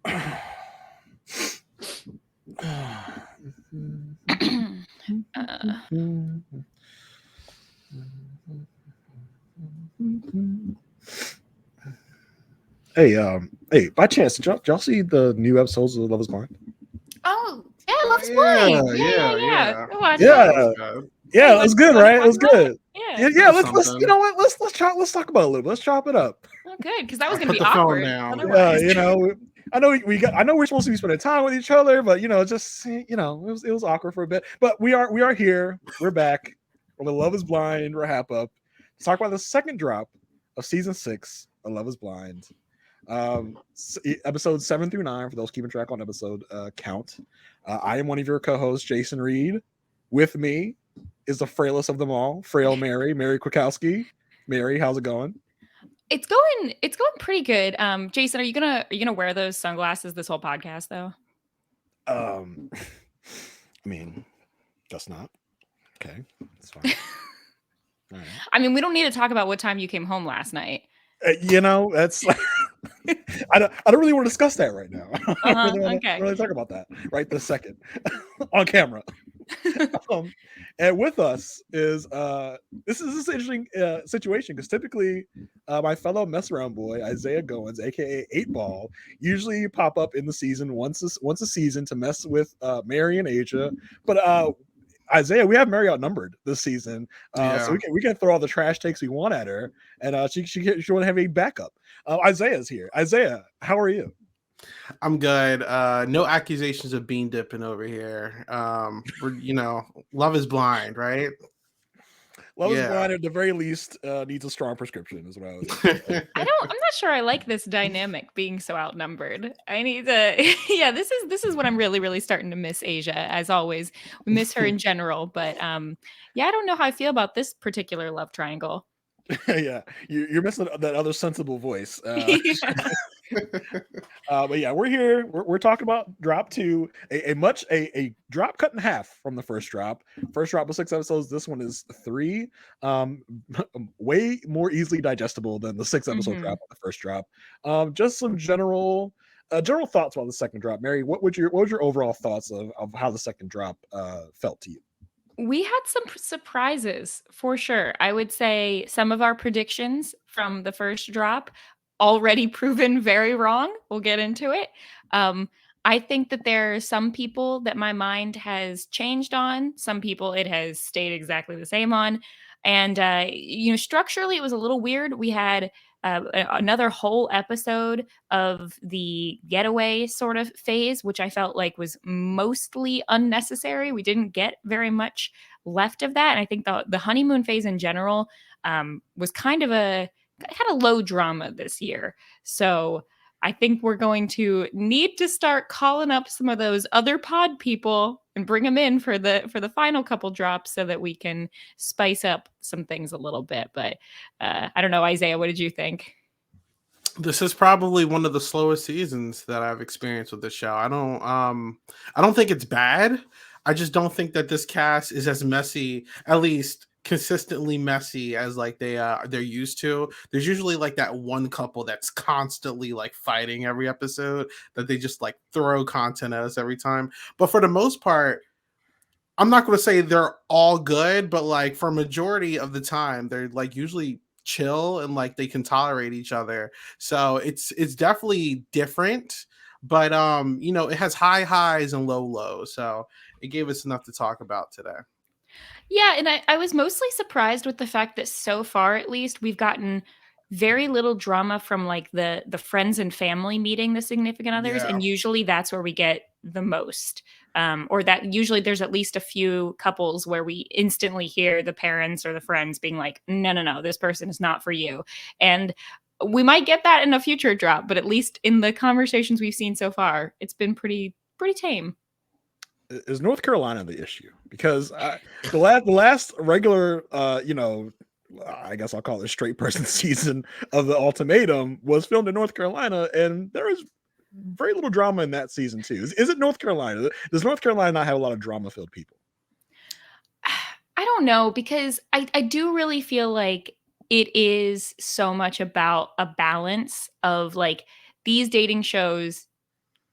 uh, Hey, by chance, did y'all see the new episodes of Love Is Blind? oh, yeah, Love's Yeah, Blind. Yeah. I watched Yeah, it. that Yeah, was good. yeah, Hey, it was you good, want to right? It talk was about it? good. Yeah. Yeah, That yeah. was Let's you something. know what? Let's talk about it a little. Let's chop it up. Oh, good, because that I was going to put be the phone awkward down. Yeah, otherwise. you know, I know I know we're supposed to be spending time with each other, but just it was awkward for a bit. But we are here. We're back. We're Love Is Blind. We're up to talk about the second drop of season 6 of Love Is Blind. Episodes 7 through 9 for those keeping track on episode count. I am one of your co-hosts, Jason Reed. With me is the frailest of them all, frail Mary Kwiatkowski. Mary, how's it going? It's going pretty good. Jason, are you gonna wear those sunglasses this whole podcast though? I mean, guess not. Okay, that's fine. All right. I mean, we don't need to talk about what time you came home last night. That's I don't really want to discuss that right now. I don't really want to Okay. really talk about that right this second on camera. And with us is this is an interesting situation because typically my fellow mess around boy Isaiah Goins, aka 8 Ball, usually pop up in the season once a season to mess with Mary and Asia, but Isaiah, we have Mary outnumbered this season, so Yeah. we can throw all the trash takes we want at her, and she want to have a backup. Isaiah's here. Isaiah, how are you? I'm good. No accusations of bean dipping over here. Love is blind, right? Love Is Yeah. Blind at the very least needs a strong prescription, is what I was saying. I'm not sure I like this dynamic being so outnumbered. I need to yeah, this is what I'm really, really starting to miss Asia, as always. We miss her in general, but yeah, I don't know how I feel about this particular love triangle. Yeah, you're missing that other sensible voice. Yeah. But yeah, we're here. We're talking about drop 2, a drop cut in half from the first drop. First drop was 6 episodes. This one is 3. Um, way more easily digestible than the 6 episode drop on the first drop. Just some general thoughts about the second drop. Mary, what was your overall thoughts of how the second drop felt to you? We had some surprises for sure. I would say some of our predictions from the first drop already proven very wrong. We'll get into it. I think that there are some people that my mind has changed on, some people it has stayed exactly the same on. And, structurally, it was a little weird. We had another whole episode of the getaway sort of phase, which I felt like was mostly unnecessary. We didn't get very much left of that. And I think the honeymoon phase in general was kind of had a low drama this year. So I think we're going to need to start calling up some of those other pod people and bring them in for the final couple drops so that we can spice up some things a little bit. But I don't know, Isaiah, what did you think? This is probably one of the slowest seasons that I've experienced with this show. I don't think it's bad. I just don't think that this cast is as messy, at least consistently messy, as like they're used to. There's usually like that one couple that's constantly like fighting every episode that they just like throw content at us every time. But for the most part, I'm not going to say they're all good, but like for a majority of the time, they're like usually chill and like they can tolerate each other. So it's definitely different, but it has high highs and low lows. So it gave us enough to talk about today. Yeah, and I was mostly surprised with the fact that so far, at least, we've gotten very little drama from like the friends and family meeting the significant others, Yeah. and usually that's where we get the most. Or that usually there's at least a few couples where we instantly hear the parents or the friends being like, no, this person is not for you. And we might get that in a future drop, but at least in the conversations we've seen so far, it's been pretty tame. Is North Carolina the issue? Because the last regular, I guess I'll call it straight person season of the Ultimatum was filmed in North Carolina, and there is very little drama in that season too. Is it North Carolina? Does North Carolina not have a lot of drama-filled people? I don't know, because I do really feel like it is so much about a balance of like these dating shows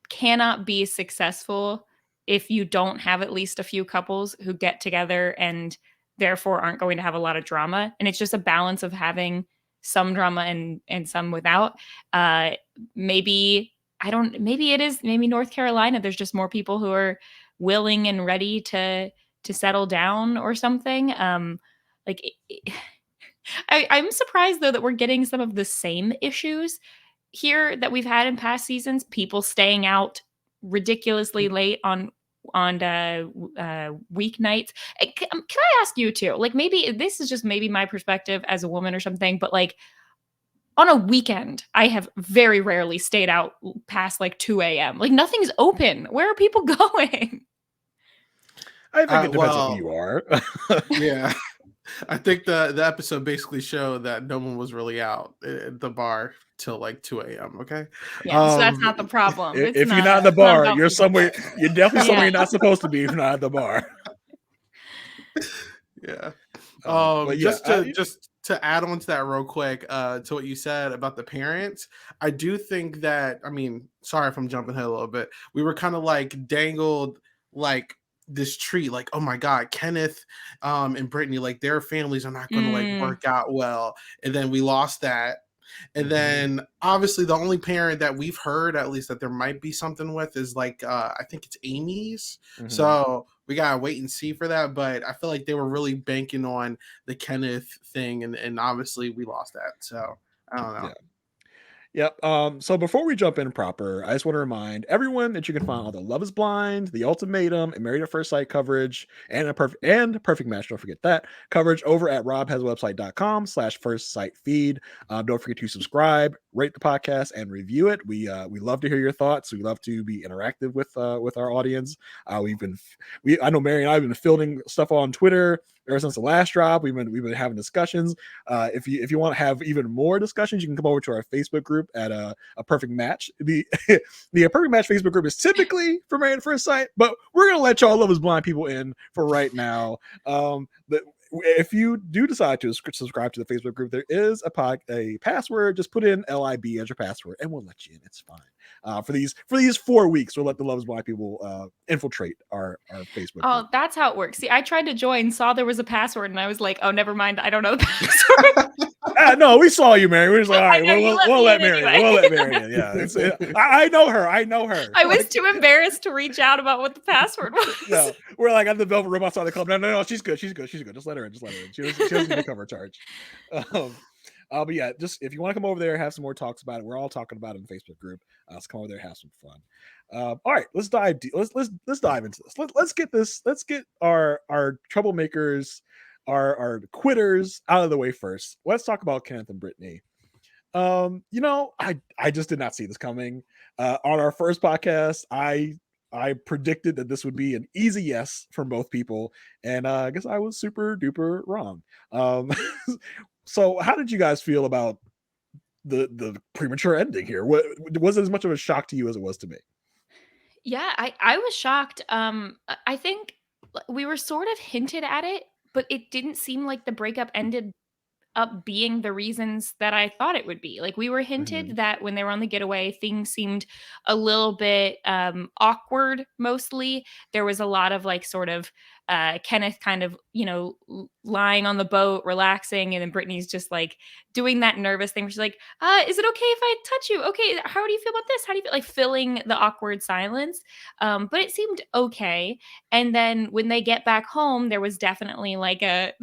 cannot be successful if you don't have at least a few couples who get together and therefore aren't going to have a lot of drama. And it's just a balance of having some drama and some without. Maybe maybe North Carolina, there's just more people who are willing and ready to settle down or something. Like I'm surprised though that we're getting some of the same issues here that we've had in past seasons. People staying out ridiculously late on weeknights. Can I ask you too? Like, maybe this is just maybe my perspective as a woman or something, but like on a weekend, I have very rarely stayed out past like 2 a.m. Like, nothing's open. Where are people going? I think it depends on who you are. Yeah. I think the episode basically showed that no one was really out at the bar till like 2 a.m. Okay. Yeah, so that's not the problem. If you're not at the bar, you're somewhere. You're definitely somewhere you're not supposed to be if you're not at the bar. Yeah. But yeah, just to add on to that real quick, to what you said about the parents, I do think that, I mean, sorry if I'm jumping ahead a little bit. We were kind of like dangled like this treat, like, oh my god, Kenneth and Brittany, like their families are not going to like work out well, and then we lost that. And then obviously the only parent that we've heard at least that there might be something with is like I think it's Amy's. So we gotta wait and see for that, but I feel like they were really banking on the Kenneth thing, and obviously we lost that, so I don't know. Yep. So before we jump in proper, I just want to remind everyone that you can find all the Love is Blind, The Ultimatum, and Married at First Sight coverage, and Perfect Match, don't forget that, coverage over at robhasawebsite.com/first sight feed. Don't forget to subscribe, rate the podcast, and review it. We love to hear your thoughts. We love to be interactive with our audience. I know Mary and I have been fielding stuff on Twitter ever since the last drop. We've been having discussions. If you want to have even more discussions, you can come over to our Facebook group at a Perfect Match. The Perfect Match Facebook group is typically for Married at First Sight, but we're gonna let y'all Love is Blind people in for right now. If you do decide to subscribe to the Facebook group, there is a password. Just put in LIB as your password, and we'll let you in. It's fine. For these 4 weeks, we'll let the Love is Blind people infiltrate our Facebook group. Oh, that's how it works. See, I tried to join, saw there was a password, and I was like, oh, never mind. I don't know the password. No, we saw you, Mary. We're just like, all right, we'll let Mary in. We'll let Mary in. Yeah, I know her. I was like, too embarrassed to reach out about what the password was. No, we're like at the Velvet Room outside the club. No, she's good. Just let her in. She doesn't need to cover a charge. But yeah, just if you want to come over there, have some more talks about it. We're all talking about it in the Facebook group. Let's come over there, have some fun. All right, let's dive into this. Let's get our troublemakers, our quitters out of the way first. Let's talk about Kenneth and Brittany. I just did not see this coming. On our first podcast, I predicted that this would be an easy yes from both people, and I guess I was super duper wrong. So how did you guys feel about the premature ending here? Was it as much of a shock to you as it was to me? Yeah, I was shocked. I think we were sort of hinted at it, but it didn't seem like the breakup ended up being the reasons that I thought it would be. Like, we were hinted that when they were on the getaway, things seemed a little bit awkward. Mostly there was a lot of like sort of Kenneth kind of, lying on the boat, relaxing, and then Brittany's just like doing that nervous thing where she's like, is it okay if I touch you? Okay, how do you feel about this? How do you feel? Like, filling the awkward silence. But it seemed okay. And then when they get back home, there was definitely like the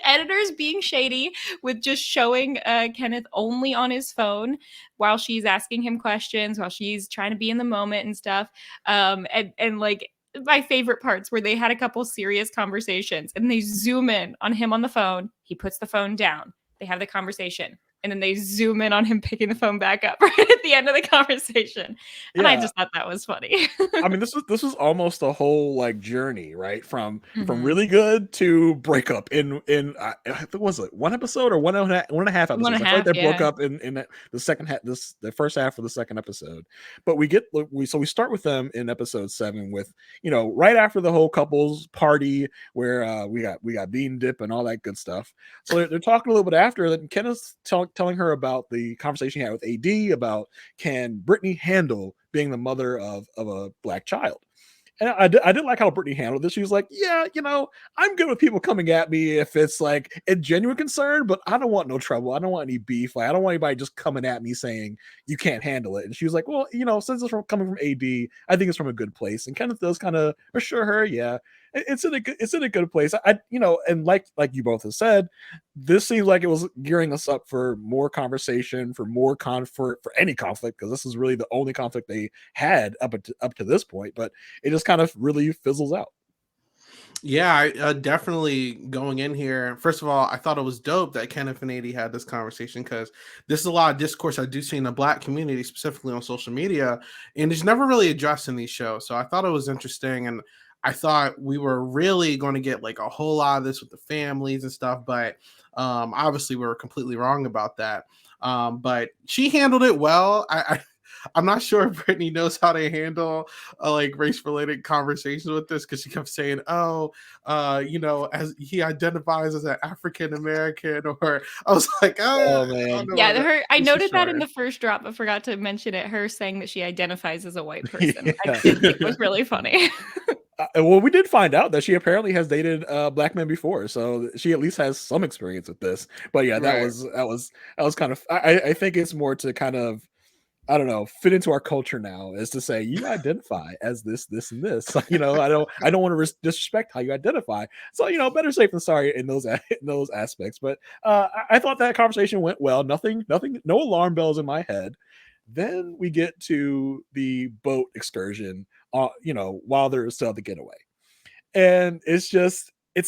editors being shady with just showing Kenneth only on his phone while she's asking him questions, while she's trying to be in the moment and stuff. And like, my favorite parts where they had a couple serious conversations and they zoom in on him on the phone. He puts the phone down. They have the conversation. And then they zoom in on him picking the phone back up right at the end of the conversation. And I just thought that was funny. I mean, this was almost a whole like journey, right? From really good to breakup in I think, was it one episode or one and a half episodes? I feel like they broke up in the second half, the first half of the second episode. But we start with them in episode 7 with, right after the whole couples party where we got bean dip and all that good stuff. So they're talking a little bit after that. Kenneth's telling her about the conversation he had with AD about, can Brittany handle being the mother of a black child. And I did like how Brittany handled this. She was like, yeah, I'm good with people coming at me if it's like a genuine concern, but I don't want no trouble. I don't want any beef. Like, I don't want anybody just coming at me saying you can't handle it. And she was like, well, since it's coming from AD, I think it's from a good place. And Kenneth does kind of assure her, yeah, it's in a good place. And like you both have said, this seems like it was gearing us up for more conversation, for more for any conflict, because this is really the only conflict they had up to this point. But it just kind of really fizzles out. Yeah, I definitely going in here. First of all, I thought it was dope that Kenneth and AD had this conversation, because this is a lot of discourse I do see in the Black community, specifically on social media, and it's never really addressed in these shows. So I thought it was interesting, and I thought we were really going to get like a whole lot of this with the families and stuff, but obviously we were completely wrong about that. But she handled it well. I'm not sure if Brittany knows how to handle like race-related conversations with this, because she kept saying, as he identifies as an African American, or I was like, oh man, yeah, I noted that in the first drop, but forgot to mention it. Her saying that she identifies as a white person, yeah. I did think was really funny. Well, we did find out that she apparently has dated black men before, so she at least has some experience with this. But yeah, that was kind of. I think it's more to kind of, I don't know, fit into our culture now, is to say you identify as this, and this. So, I don't want to disrespect how you identify. So, better safe than sorry in those aspects. But I thought that conversation went well. Nothing, no alarm bells in my head. Then we get to the boat excursion, while they're still at the getaway, and it's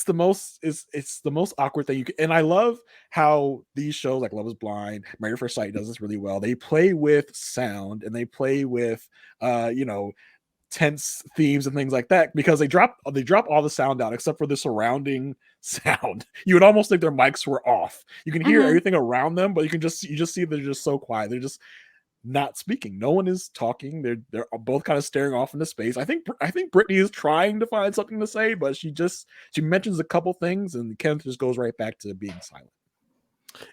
the most awkward thing you can. And I love how these shows like Love Is Blind, Married at First Sight does this really well. They play with sound, and they play with tense themes and things like that, because they drop all the sound out except for the surrounding sound. You would almost think their mics were off. You can hear everything around them, but you just see they're just so quiet. They're just not speaking. No one is talking. They're both kind of staring off into space. I think Brittany is trying to find something to say, but she mentions a couple things, and Kenneth just goes right back to being silent.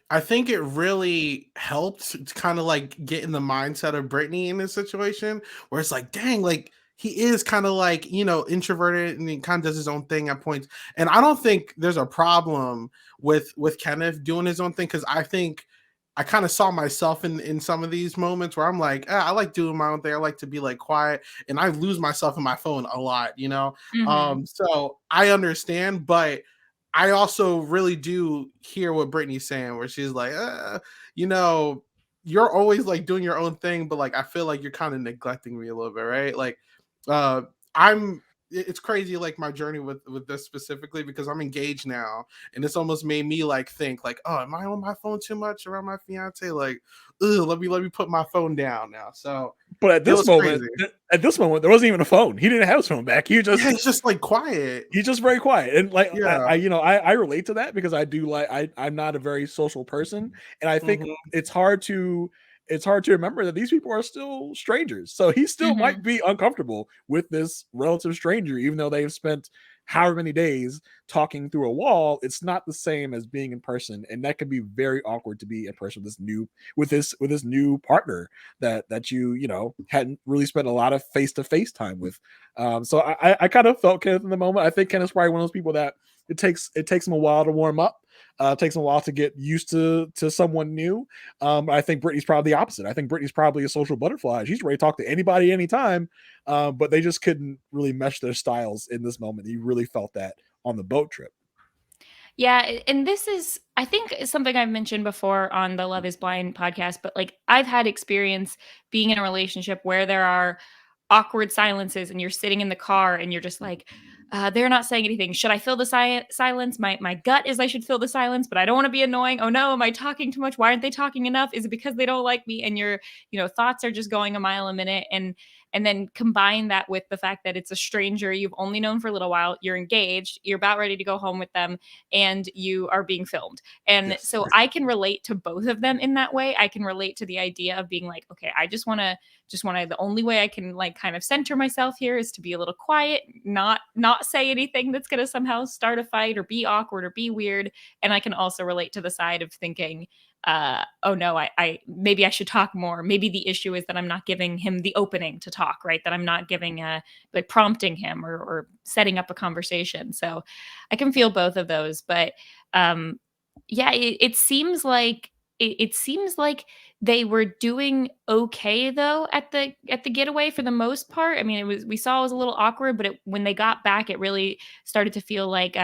I think it really helped to kind of like get in the mindset of Brittany in this situation, where it's like, dang, like he is kind of like, introverted, and he kind of does his own thing at points. And I don't think there's a problem with Kenneth doing his own thing, because I think I kind of saw myself in some of these moments where I'm like, I like doing my own thing. I like to be like quiet, and I lose myself in my phone a lot, So I understand, but I also really do hear what Brittany's saying, where she's like, you're always like doing your own thing, but like, I feel like you're kind of neglecting me a little bit. Right. Like, it's crazy, like my journey with this specifically, because I'm engaged now, and it's almost made me like think like, oh, am I on my phone too much around my fiance? Like, let me put my phone down now. So, but at this moment, there wasn't even a phone. He didn't have his phone back. He's just like quiet. He's just very quiet, and like I relate to that, because I do I'm not a very social person, and I think it's hard to remember that these people are still strangers. So he still might be uncomfortable with this relative stranger, even though they've spent however many days talking through a wall. It's not the same as being in person, and that can be very awkward to be in person with this new partner that you hadn't really spent a lot of face-to-face time with. So I kind of felt Kenneth in the moment. I think Kenneth's probably one of those people that it takes him a while to warm up. Takes them a while to get used to someone new. I think Brittany's probably the opposite. I think Brittany's probably a social butterfly. She's ready to talk to anybody anytime, but they just couldn't really mesh their styles in this moment. You really felt that on the boat trip. Yeah, and this is, I think, something I've mentioned before on the Love Is Blind podcast, but like I've had experience being in a relationship where there are awkward silences, and you're sitting in the car and you're just like, they're not saying anything. Should I fill the silence? My gut is I should fill the silence, but I don't want to be annoying. Oh no, am I talking too much? Why aren't they talking enough? Is it because they don't like me? And your, thoughts are just going a mile a minute. And then combine that with the fact that it's a stranger you've only known for a little while, you're engaged, you're about ready to go home with them, and you are being filmed. And so I can relate to both of them in that way. I can relate to the idea of being like, okay, I just want to, the only way I can like kind of center myself here is to be a little quiet, not say anything that's going to somehow start a fight or be awkward or be weird. And I can also relate to the side of thinking, oh no, I maybe I should talk more. Maybe the issue is that I'm not giving him the opening to talk, right? That I'm not giving like prompting him or setting up a conversation. So I can feel both of those, but yeah, it seems like it seems like they were doing okay though at the getaway for the most part. I mean, we saw it was a little awkward, but when they got back, it really started to feel like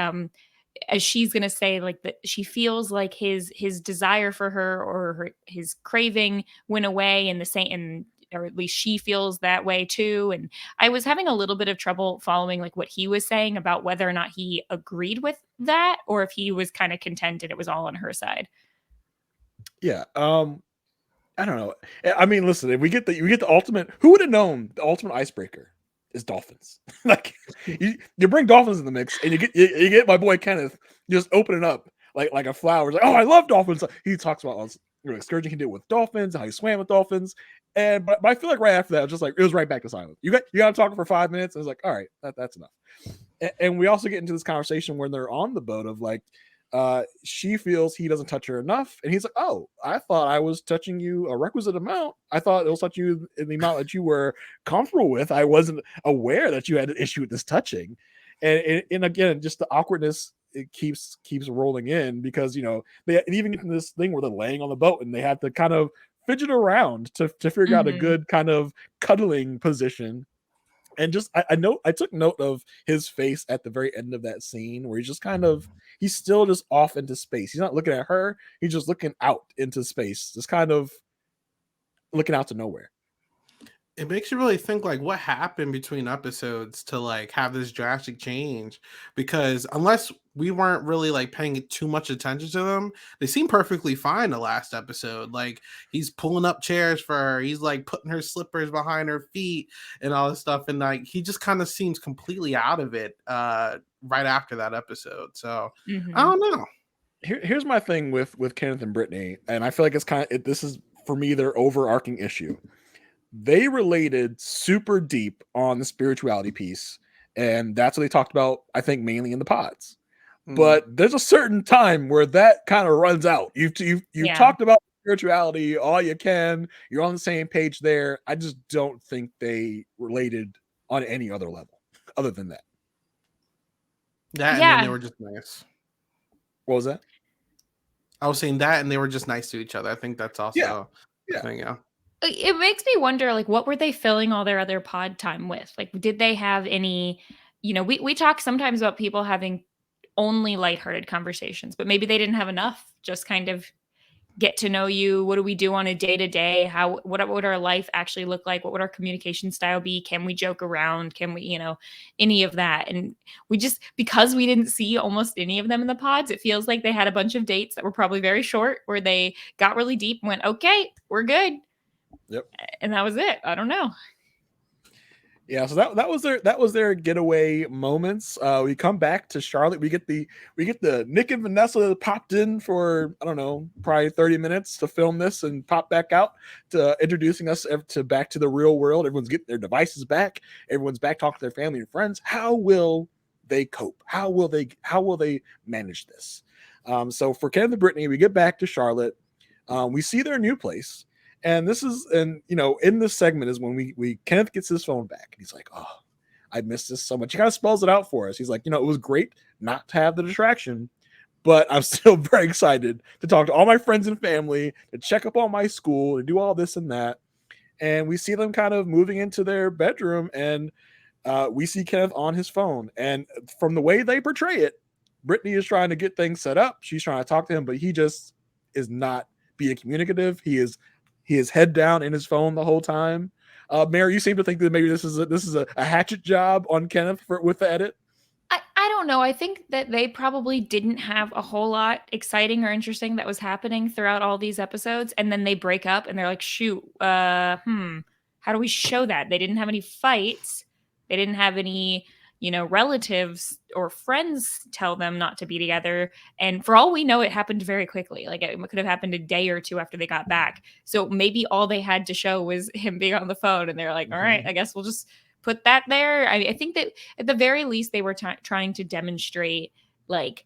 as she's gonna say, like that she feels like his desire for her or his craving went away, and the same, and or at least she feels that way too. And I was having a little bit of trouble following like what he was saying about whether or not he agreed with that or if he was kind of content and it was all on her side. Yeah. I don't know. I mean, listen, if we get the ultimate, who would have known the ultimate icebreaker is dolphins? Like you bring dolphins in the mix and you get my boy Kenneth just opening up like a flower. It's like, oh, I love dolphins. He talks about excursion he did with dolphins, how he swam with dolphins. But I feel like right after that, it was just like it was right back to silence. You got to talk for 5 minutes. I was like, all right, that's enough. And we also get into this conversation when they're on the boat of like, she feels he doesn't touch her enough, and he's like, "Oh, I thought I was touching you a requisite amount. I thought it was touching you in the amount that you were comfortable with. I wasn't aware that you had an issue with this touching." And again, just the awkwardness it keeps rolling in because they even get to this thing where they're laying on the boat and they have to kind of fidget around to figure out a good kind of cuddling position. And just I took note of his face at the very end of that scene where he's still just off into space. He's not looking at her, he's just looking out into space, just kind of looking out to nowhere. It makes you really think like what happened between episodes to like have this drastic change, because unless we weren't really like paying too much attention to them, they seem perfectly fine the last episode. Like he's pulling up chairs for her, he's like putting her slippers behind her feet and all this stuff, and like he just kind of seems completely out of it right after that episode. So I don't know. Here's my thing with Kenneth and Brittany, and I feel like this is for me their overarching issue. They related super deep on the spirituality piece, and that's what they talked about, I think, mainly in the pods. But there's a certain time where that kind of runs out. You've talked about spirituality all you can. You're on the same page there. I just don't think they related on any other level other than that. And then they were just nice. What was that? I was saying that, and they were just nice to each other. I think that's also the thing, yeah. It makes me wonder, like, what were they filling all their other pod time with? Like, did they have any, we talk sometimes about people having only lighthearted conversations, but maybe they didn't have enough, just kind of get to know you. What do we do on a day-to-day? What would our life actually look like? What would our communication style be? Can we joke around? Can we, any of that? And because we didn't see almost any of them in the pods, it feels like they had a bunch of dates that were probably very short where they got really deep and went, okay, we're good. Yep. And that was it. I don't know. Yeah, so that was their getaway moments. We come back to Charlotte. We get the Nick and Vanessa popped in for, I don't know, probably 30 minutes to film this and pop back out to introducing us back to the real world. Everyone's getting their devices back. Everyone's back talking to their family and friends. How will they cope? How will they manage this? So for Kenneth and Brittany, we get back to Charlotte. We see their new place. And in this segment is when we Kenneth gets his phone back and he's like, oh, I missed this so much. He kind of spells it out for us. He's like, it was great not to have the distraction, but I'm still very excited to talk to all my friends and family, to check up on my school and do all this and that. And we see them kind of moving into their bedroom, and we see Kenneth on his phone. And from the way they portray it, Brittany is trying to get things set up. She's trying to talk to him, but he just is not being communicative. He is head down in his phone the whole time. Mary, you seem to think that maybe this is a hatchet job on Kenneth with the edit. I don't know. I think that they probably didn't have a whole lot exciting or interesting that was happening throughout all these episodes, and then they break up and they're like, shoot, how do we show that? They didn't have any fights. They didn't have any, relatives or friends tell them not to be together. And for all we know, it happened very quickly. Like it could have happened a day or two after they got back. So maybe all they had to show was him being on the phone, and they're like, all right, I guess we'll just put that there. I think that at the very least, they were trying to demonstrate like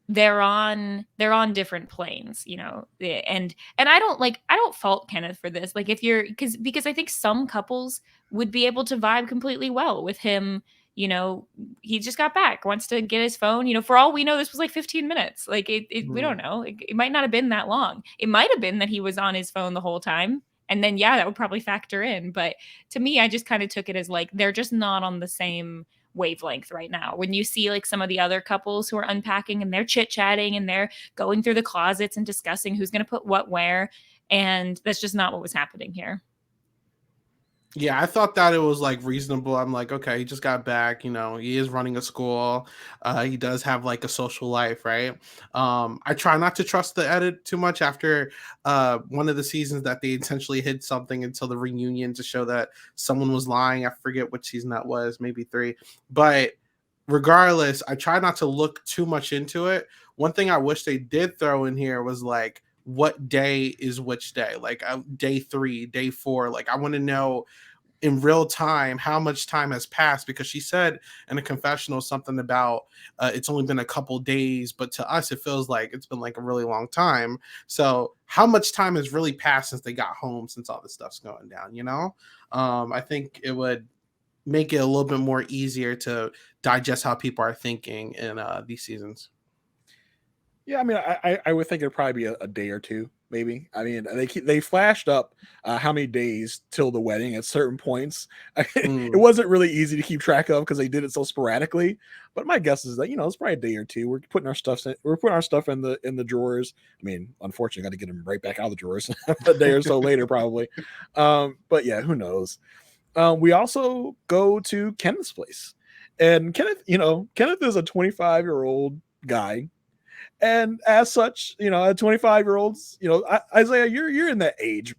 they're on different planes, you know. And I don't fault Kenneth for this. Like, if you're because I think some couples would be able to vibe completely well with him. You know, he just got back, wants to get his phone. You know, for all we know, this was like 15 minutes. Like, we don't know. It might not have been that long. It might have been that he was on his phone the whole time. And then, yeah, that would probably factor in. But to me, I just kind of took it as like they're just not on the same wavelength right now. When you see like some of the other couples who are unpacking and they're chit-chatting and they're going through the closets and discussing who's going to put what where, and that's just not what was happening here. Yeah, I thought that it was like reasonable. I'm like, okay, he just got back, you know, he is running a school. He does have like a social life, right? I try not to trust the edit too much after one of the seasons that they intentionally hid something until the reunion to show that someone was lying. I forget which season that was, maybe 3. But regardless, I try not to look too much into it. One thing I wish they did throw in here was like, what day is which day? Like day 3, day 4. Like, I want to know in real time how much time has passed, because she said in a confessional something about it's only been a couple days, but to us it feels like it's been like a really long time. So how much time has really passed since they got home, since all this stuff's going down, you know? I think it would make it a little bit more easier to digest how people are thinking in these seasons. Yeah, I mean, I would think it'd probably be a day or two, maybe. I mean, they flashed up how many days till the wedding at certain points. It wasn't really easy to keep track of because they did it so sporadically. But my guess is that, you know, it's probably a day or two. We're putting our stuff in the drawers. I mean, unfortunately, got to get them right back out of the drawers a day or so later, probably. But yeah, who knows? We also go to Kenneth's place, and Kenneth is a 25-year-old guy. And as such, you know, at 25-year-olds, you know, Isaiah, you're in that age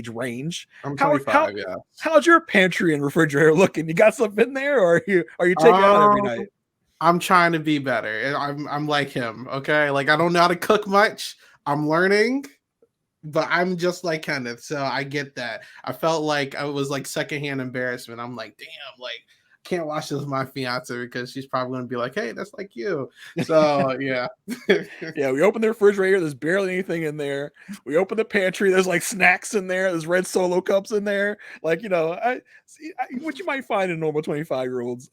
range. I'm 25, yeah. How's your pantry and refrigerator looking? You got something in there, or are you taking it out every night? I'm trying to be better. I'm like him, okay? Like, I don't know how to cook much. I'm learning, but I'm just like Kenneth, so I get that. I felt like I was like secondhand embarrassment. I'm like, damn, like, can't watch this with my fiance because she's probably going to be like, hey, that's like you. So yeah. Yeah, we open the refrigerator, there's barely anything in there. We open the pantry, there's like snacks in there, there's red Solo cups in there. Like, you know, what you might find in a normal 25-year-old's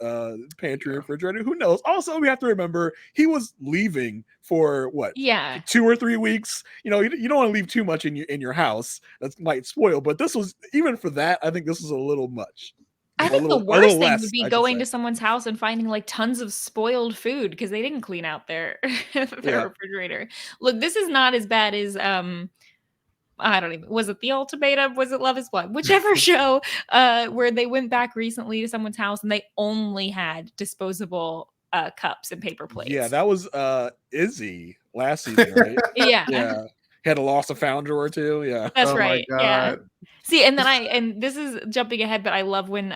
pantry refrigerator, who knows? Also, we have to remember he was leaving for what? Yeah. 2 or 3 weeks. You know, you don't want to leave too much in your house. That might spoil, but this was, even for that, I think this was a little much. I think the worst thing would be going to someone's house and finding like tons of spoiled food because they didn't clean out their refrigerator. Look, this is not as bad as I don't even, was it The Ultimatum? Was it Love is Blind? Whichever show where they went back recently to someone's house and they only had disposable cups and paper plates. Yeah, that was Izzy last season, right? Yeah. Had a lost and found drawer too. Yeah. That's right. Yeah. See, and then and this is jumping ahead, but I love when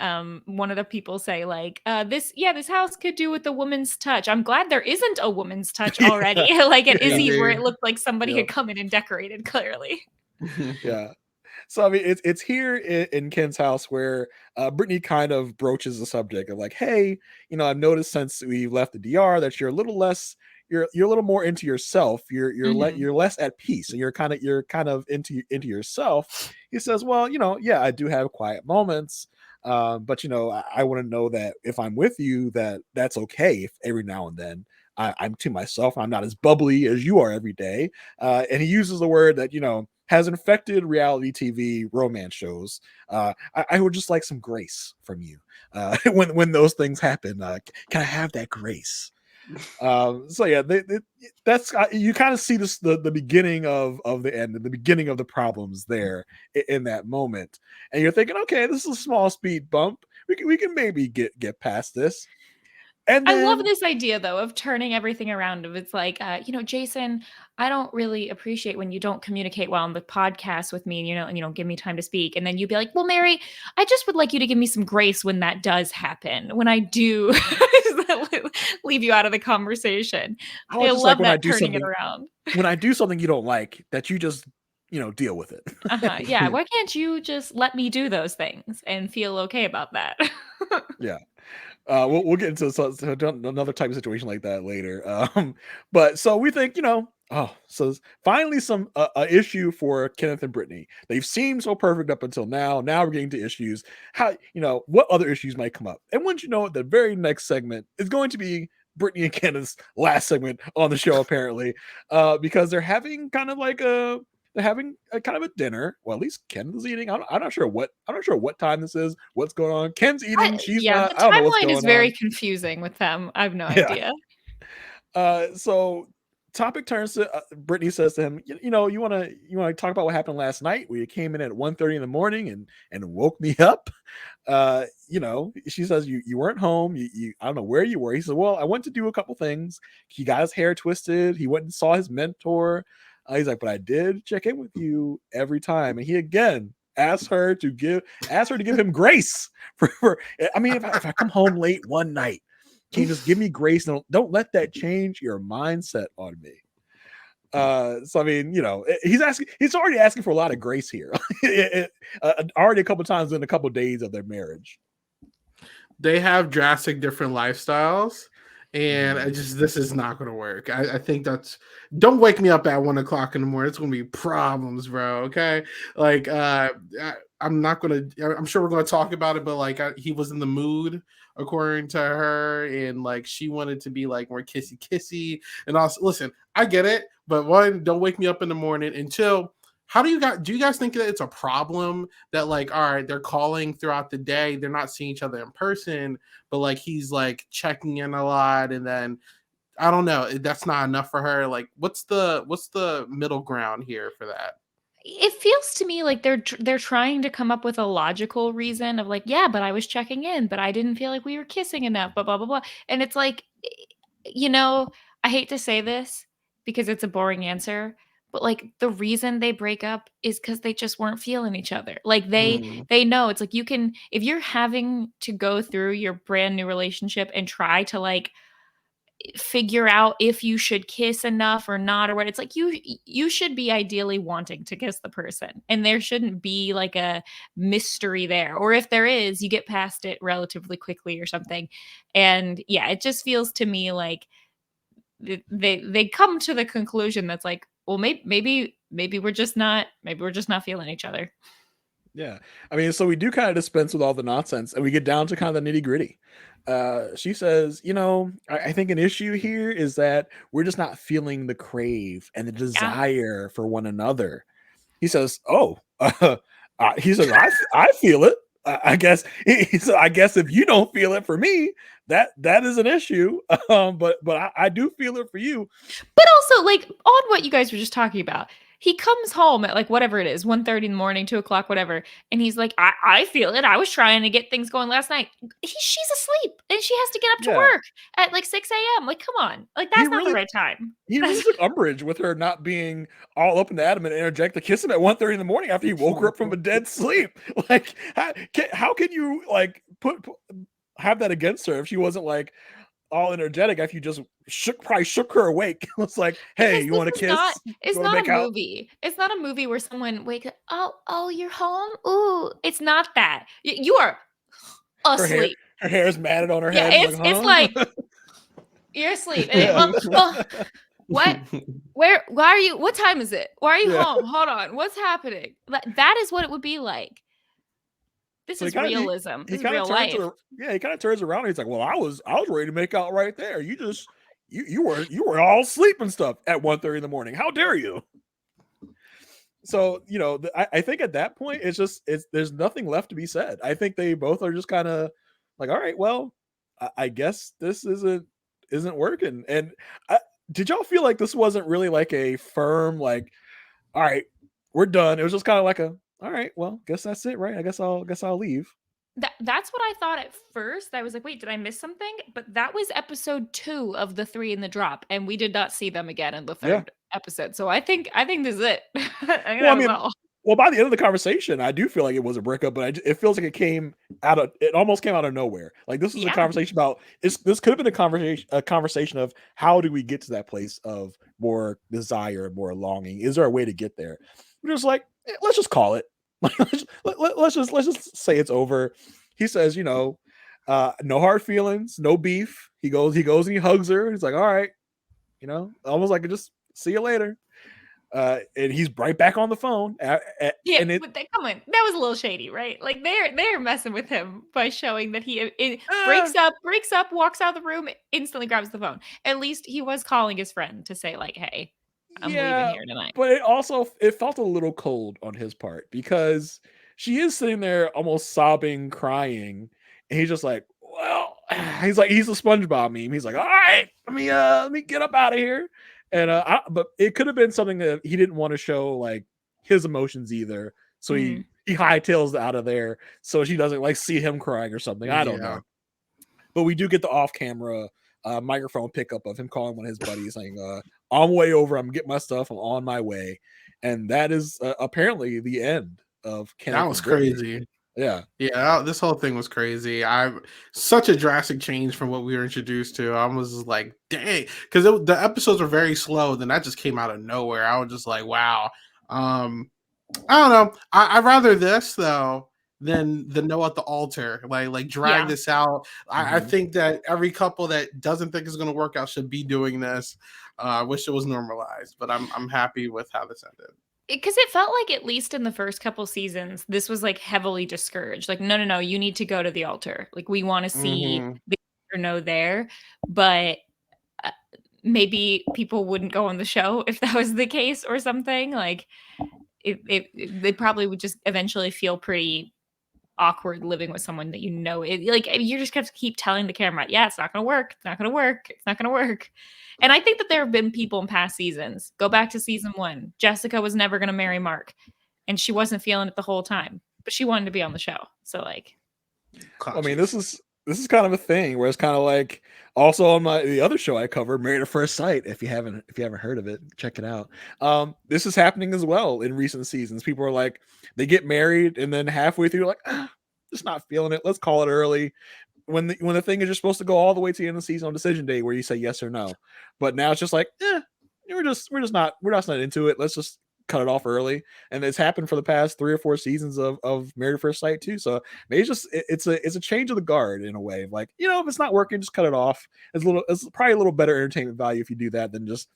one of the people say like this house could do with a woman's touch. I'm glad there isn't a woman's touch already. Like at Izzy's where it looked like somebody had come in and decorated clearly. Yeah. So I mean, it's here in Ken's house where Brittany kind of broaches the subject of like, hey, you know, I've noticed since we left the DR that you're a little less, you're a little more into yourself. You're less at peace, and you're kind of into yourself. He says, well, you know, yeah, I do have quiet moments, but you know, I want to know that if I'm with you, that's okay. If every now and then I'm to myself, I'm not as bubbly as you are every day. And he uses the word that, you know, has infected reality TV romance shows. I would just like some grace from you when those things happen. Can I have that grace? So yeah, that's you kind of see this the beginning of the end and the beginning of the problems there in that moment, and you're thinking, okay, this is a small speed bump. We can maybe get past this. And then, I love this idea though of turning everything around. If it's like, you know, Jason, I don't really appreciate when you don't communicate well on the podcast with me, and you don't give me time to speak. And then you'd be like, well, Mary, I just would like you to give me some grace when that does happen. When I do leave you out of the conversation. I love that turning it around. When I do something you don't like, that you just, you know, deal with it. Yeah. Why can't you just let me do those things and feel okay about that? Yeah. we'll get into another type of situation like that later. But so we think, so finally some issue for Kenneth and Brittany. They've seemed so perfect up until now. Now we're getting to issues. How, what other issues might come up? And once you know it, the very next segment is going to be Brittany and Kenneth's last segment on the show, apparently, because they're having kind of like a kind of a dinner. Well, at least Ken is eating. I'm not sure what time this is. What's going on? Ken's eating. She's not. The I don't know what's timeline going is very on. confusing with them. I have no Yeah. idea. So topic turns to Brittany says to him, you want to talk about what happened last night where you came in at 1:30 in the morning and woke me up. She says you weren't home. You I don't know where you were. He said, well, I went to do a couple things. He got his hair twisted. He went and saw his mentor. He's like, but I did check in with you every time. And he again asked her to give him grace for I mean, if I come home late one night, can you just give me grace? Don't let that change your mindset on me. So I mean, he's already asking for a lot of grace here. Already a couple times in a couple days of their marriage. They have drastic different lifestyles. And this is not going to work. I think don't wake me up at 1 o'clock in the morning. It's going to be problems, bro. Okay. Like, I'm not going to, I'm sure we're going to talk about it, but like, he was in the mood according to her. And like, she wanted to be like more kissy. And also, listen, I get it, but one, don't wake me up in the morning until. Do you guys think that it's a problem that like, all right, they're calling throughout the day, they're not seeing each other in person, but like he's like checking in a lot, and then I don't know, that's not enough for her. Like, what's the middle ground here for that? It feels to me like they're trying to come up with a logical reason of like, yeah, but I was checking in, but I didn't feel like we were kissing enough, blah blah blah blah. And it's like, I hate to say this because it's a boring answer, but like the reason they break up is because they just weren't feeling each other. Like they know it's like if you're having to go through your brand new relationship and try to like figure out if you should kiss enough or not or what, it's like you should be ideally wanting to kiss the person, and there shouldn't be like a mystery there, or if there is, you get past it relatively quickly or something. And yeah, it just feels to me like they come to the conclusion that's like, well, maybe we're just not feeling each other. Yeah. I mean, so we do kind of dispense with all the nonsense and we get down to kind of the nitty gritty. She says, I think an issue here is that we're just not feeling the crave and the desire for one another. He says, he says, I feel it. I guess he said, I guess if you don't feel it for me, that is an issue. But I do feel it for you. But also, like, on what you guys were just talking about, he comes home at like whatever it is, 1:30 in the morning, 2 o'clock, whatever, and he's like, I feel it. I was trying to get things going last night. She's asleep, and she has to get up to work at like 6 a.m. Like, come on, like that's not the right time. He really took umbrage with her not being all up and adamant and interject to kiss him at 1:30 in the morning after he woke her up from a dead sleep. Like, how can you like have that against her if she wasn't like all energetic after you just probably shook her awake? It's like, hey, you want to kiss? It's not a movie. It's not a movie where someone wakes up, oh, you're home? Ooh, it's not that. You are asleep. Her hair's matted on her head. It's like you're asleep. What? Why are you? What time is it? Why are you home? Hold on. What's happening? That is what it would be like. This is realism. This is real life. He kind of turns around and he's like, well, I was ready to make out right there. You just you were all asleep and stuff at 1:30 in the morning. How dare you? So, I think at that point there's nothing left to be said. I think they both are just kind of like, all right, well, I guess this isn't working. And did y'all feel like this wasn't really like a firm, like, all right, we're done? It was just kind of like all right, well, guess that's it, right? I guess I'll leave. That's what I thought at first. I was like, wait, did I miss something? But that was episode 2 of the 3 in the drop, and we did not see them again in the 3rd episode. So I think this is it. Well, by the end of the conversation, I do feel like it was a breakup, but it feels like it almost came out of nowhere. Like, this is a conversation about this could have been a conversation of how do we get to that place of more desire, more longing? Is there a way to get there? We're just like, let's just call it. Let's just say it's over. He says, No hard feelings, no beef. He goes and he hugs her. He's like, all right, almost like just see you later. And he's right back on the phone. Yeah, and it but come on, that was a little shady, right? Like they're messing with him by showing that he breaks up, walks out of the room, instantly grabs the phone. At least he was calling his friend to say like, "Hey, I'm leaving here tonight." But it felt a little cold on his part because she is sitting there almost sobbing, crying, and he's just like, well, he's a SpongeBob meme. He's like, all right, let me get up out of here. And but it could have been something that he didn't want to show like his emotions either. So he hightails out of there so she doesn't like see him crying or something. I don't know. But we do get the off-camera microphone pickup of him calling one of his buddies saying, on my way over, I'm getting my stuff, I'm on my way. And that is apparently the end of Kenneth. That was crazy. Yeah. This whole thing was crazy. Such a drastic change from what we were introduced to. I was just like, dang, because the episodes were very slow. Then that just came out of nowhere. I was just like, wow. I don't know. I'd rather this though than the no at the altar. Like drag this out. I think that every couple that doesn't think it's going to work out should be doing this. I wish it was normalized, but I'm happy with how this ended. Because it felt like, at least in the first couple seasons, this was like heavily discouraged. Like, no, you need to go to the altar. Like, we want to see the or no there, but maybe people wouldn't go on the show if that was the case or something. Like, they probably would just eventually feel pretty awkward living with someone that like you just have to keep telling the camera, yeah, it's not gonna work, it's not gonna work. And I think that there have been people in past seasons, go back to season 1, Jessica was never gonna marry Mark and she wasn't feeling it the whole time, but she wanted to be on the show. So like, I mean, this is kind of a thing where it's kind of like also on the other show I cover, Married at First Sight. If you haven't heard of it, check it out. This is happening as well in recent seasons. People are like, they get married and then halfway through, like, just not feeling it. Let's call it early. When the thing is, you're supposed to go all the way to the end of the season on decision day where you say yes or no. But now it's just like, we're just not into it. Let's just cut it off early. And it's happened for the past 3 or 4 seasons of Married at First Sight too. So maybe it's a change of the guard in a way. Like, if it's not working, just cut it off. It's probably a little better entertainment value if you do that than just,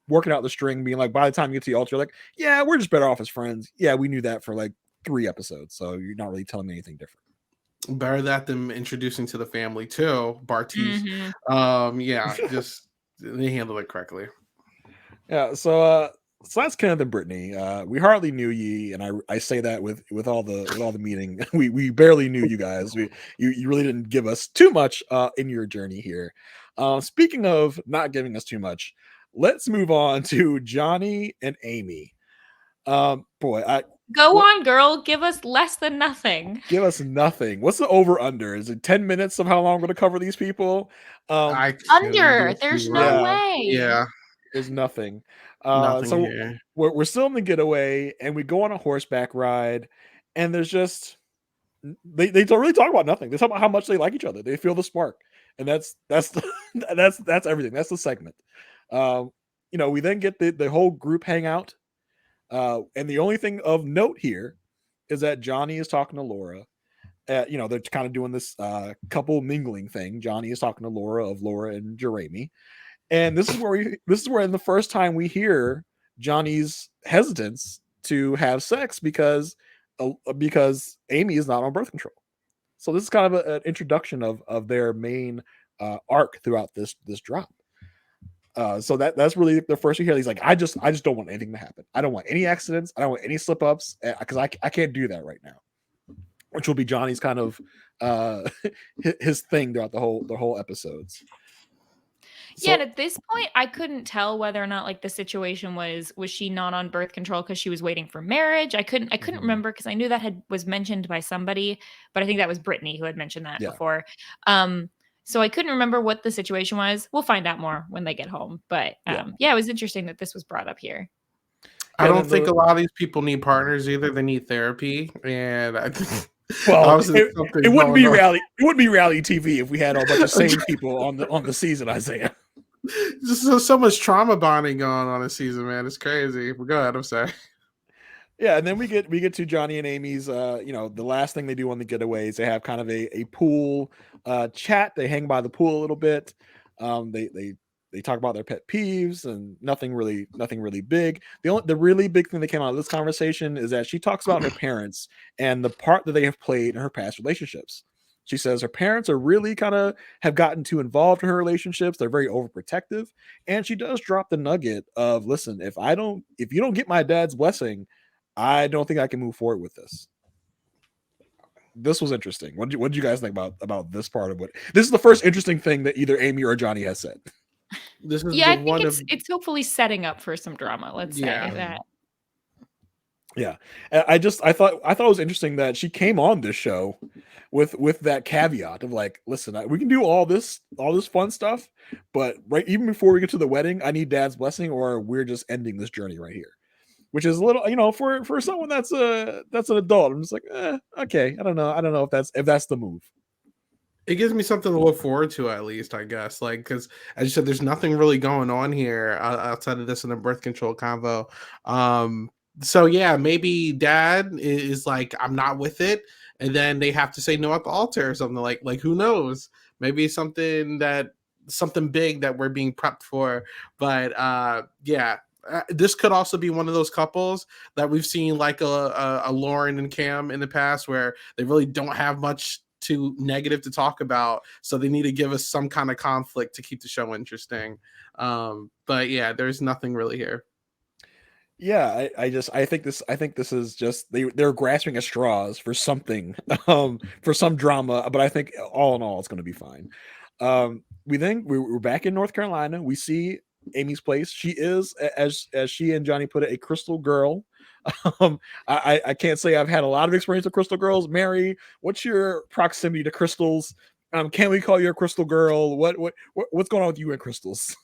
working out the string, being like, by the time you get to the altar, like, yeah, we're just better off as friends. Yeah, we knew that for like 3 episodes. So you're not really telling me anything different. Better that them introducing to the family too, Bartiz. Just they handle it correctly. Yeah, so that's Kenneth and Brittany. We hardly knew ye, and I say that with all the meeting. We barely knew you guys. You really didn't give us too much in your journey here. Speaking of not giving us too much, let's move on to Johnny and Amy. Go on, girl. Give us less than nothing. Give us nothing. What's the over under? Is it 10 minutes of how long we're going to cover these people? Under. There's no way. Yeah. There's nothing. Nothing so here. We're still in the getaway, and we go on a horseback ride, and there's just they don't really talk about nothing. They talk about how much they like each other. They feel the spark, and that's everything. That's the segment. We then get the whole group hangout. And the only thing of note here is that Johnny is talking to Laura. They're kind of doing this couple mingling thing. Johnny is talking to Laura of Laura and Jeramey. And this is where in the first time we hear Johnny's hesitance to have sex because Amy is not on birth control. So this is kind of an introduction of their main arc throughout this drop. So that's really the first you hear. He's like, I just don't want anything to happen. I don't want any accidents. I don't want any slip ups because I can't do that right now. Which will be Johnny's kind of his thing throughout the whole episodes. So, and at this point, I couldn't tell whether or not like the situation was she not on birth control because she was waiting for marriage. I couldn't remember because I knew that was mentioned by somebody, but I think that was Brittany who had mentioned that before. So I couldn't remember what the situation was. We'll find out more when they get home. But it was interesting that this was brought up here. I don't think a lot of these people need partners either. They need therapy, and I think. Well, it wouldn't be reality. It wouldn't be reality TV if we had a bunch of sane people on the season, Isaiah. Just so much trauma bonding going on this season, man. It's crazy. But go ahead. I'm sorry. Yeah, and then we get to Johnny and Amy's the last thing they do on the getaways. They have kind of a pool chat. They hang by the pool a little bit. They talk about their pet peeves and nothing really big. The really big thing that came out of this conversation is that she talks about her parents and the part that they have played in her past relationships. She says her parents are really kind of have gotten too involved in her relationships. They're very overprotective. And she does drop the nugget of, listen, if you don't get my dad's blessing, I don't think I can move forward with this. This was interesting. What did you guys think about this part of what? This is the first interesting thing that either Amy or Johnny has said. This is I think it's hopefully setting up for some drama. Let's say that. Yeah, I thought it was interesting that she came on this show with that caveat of like, listen, we can do all this fun stuff, but right even before we get to the wedding, I need Dad's blessing, or we're just ending this journey right here. Which is a little, for someone that's an adult, I'm just like, okay, I don't know if that's the move. It gives me something to look forward to, at least, I guess. Like, because as you said, there's nothing really going on here outside of this in the birth control convo. So yeah, maybe Dad is like, I'm not with it, and then they have to say no at the altar or something. Like who knows? Maybe something big that we're being prepped for. But yeah. This could also be one of those couples that we've seen, like a Lauren and Cam in the past, where they really don't have much too negative to talk about, so they need to give us some kind of conflict to keep the show interesting. But yeah, there's nothing really here. Yeah, I think this is just they're grasping at straws for something, for some drama, but I think all in all it's going to be fine. We're back in North Carolina. We see Amy's place. She is, as she and Johnny put it, a crystal girl. I can't say I've had a lot of experience with crystal girls. Mary, what's your proximity to crystals? Can we call you a crystal girl? What's going on with you and crystals?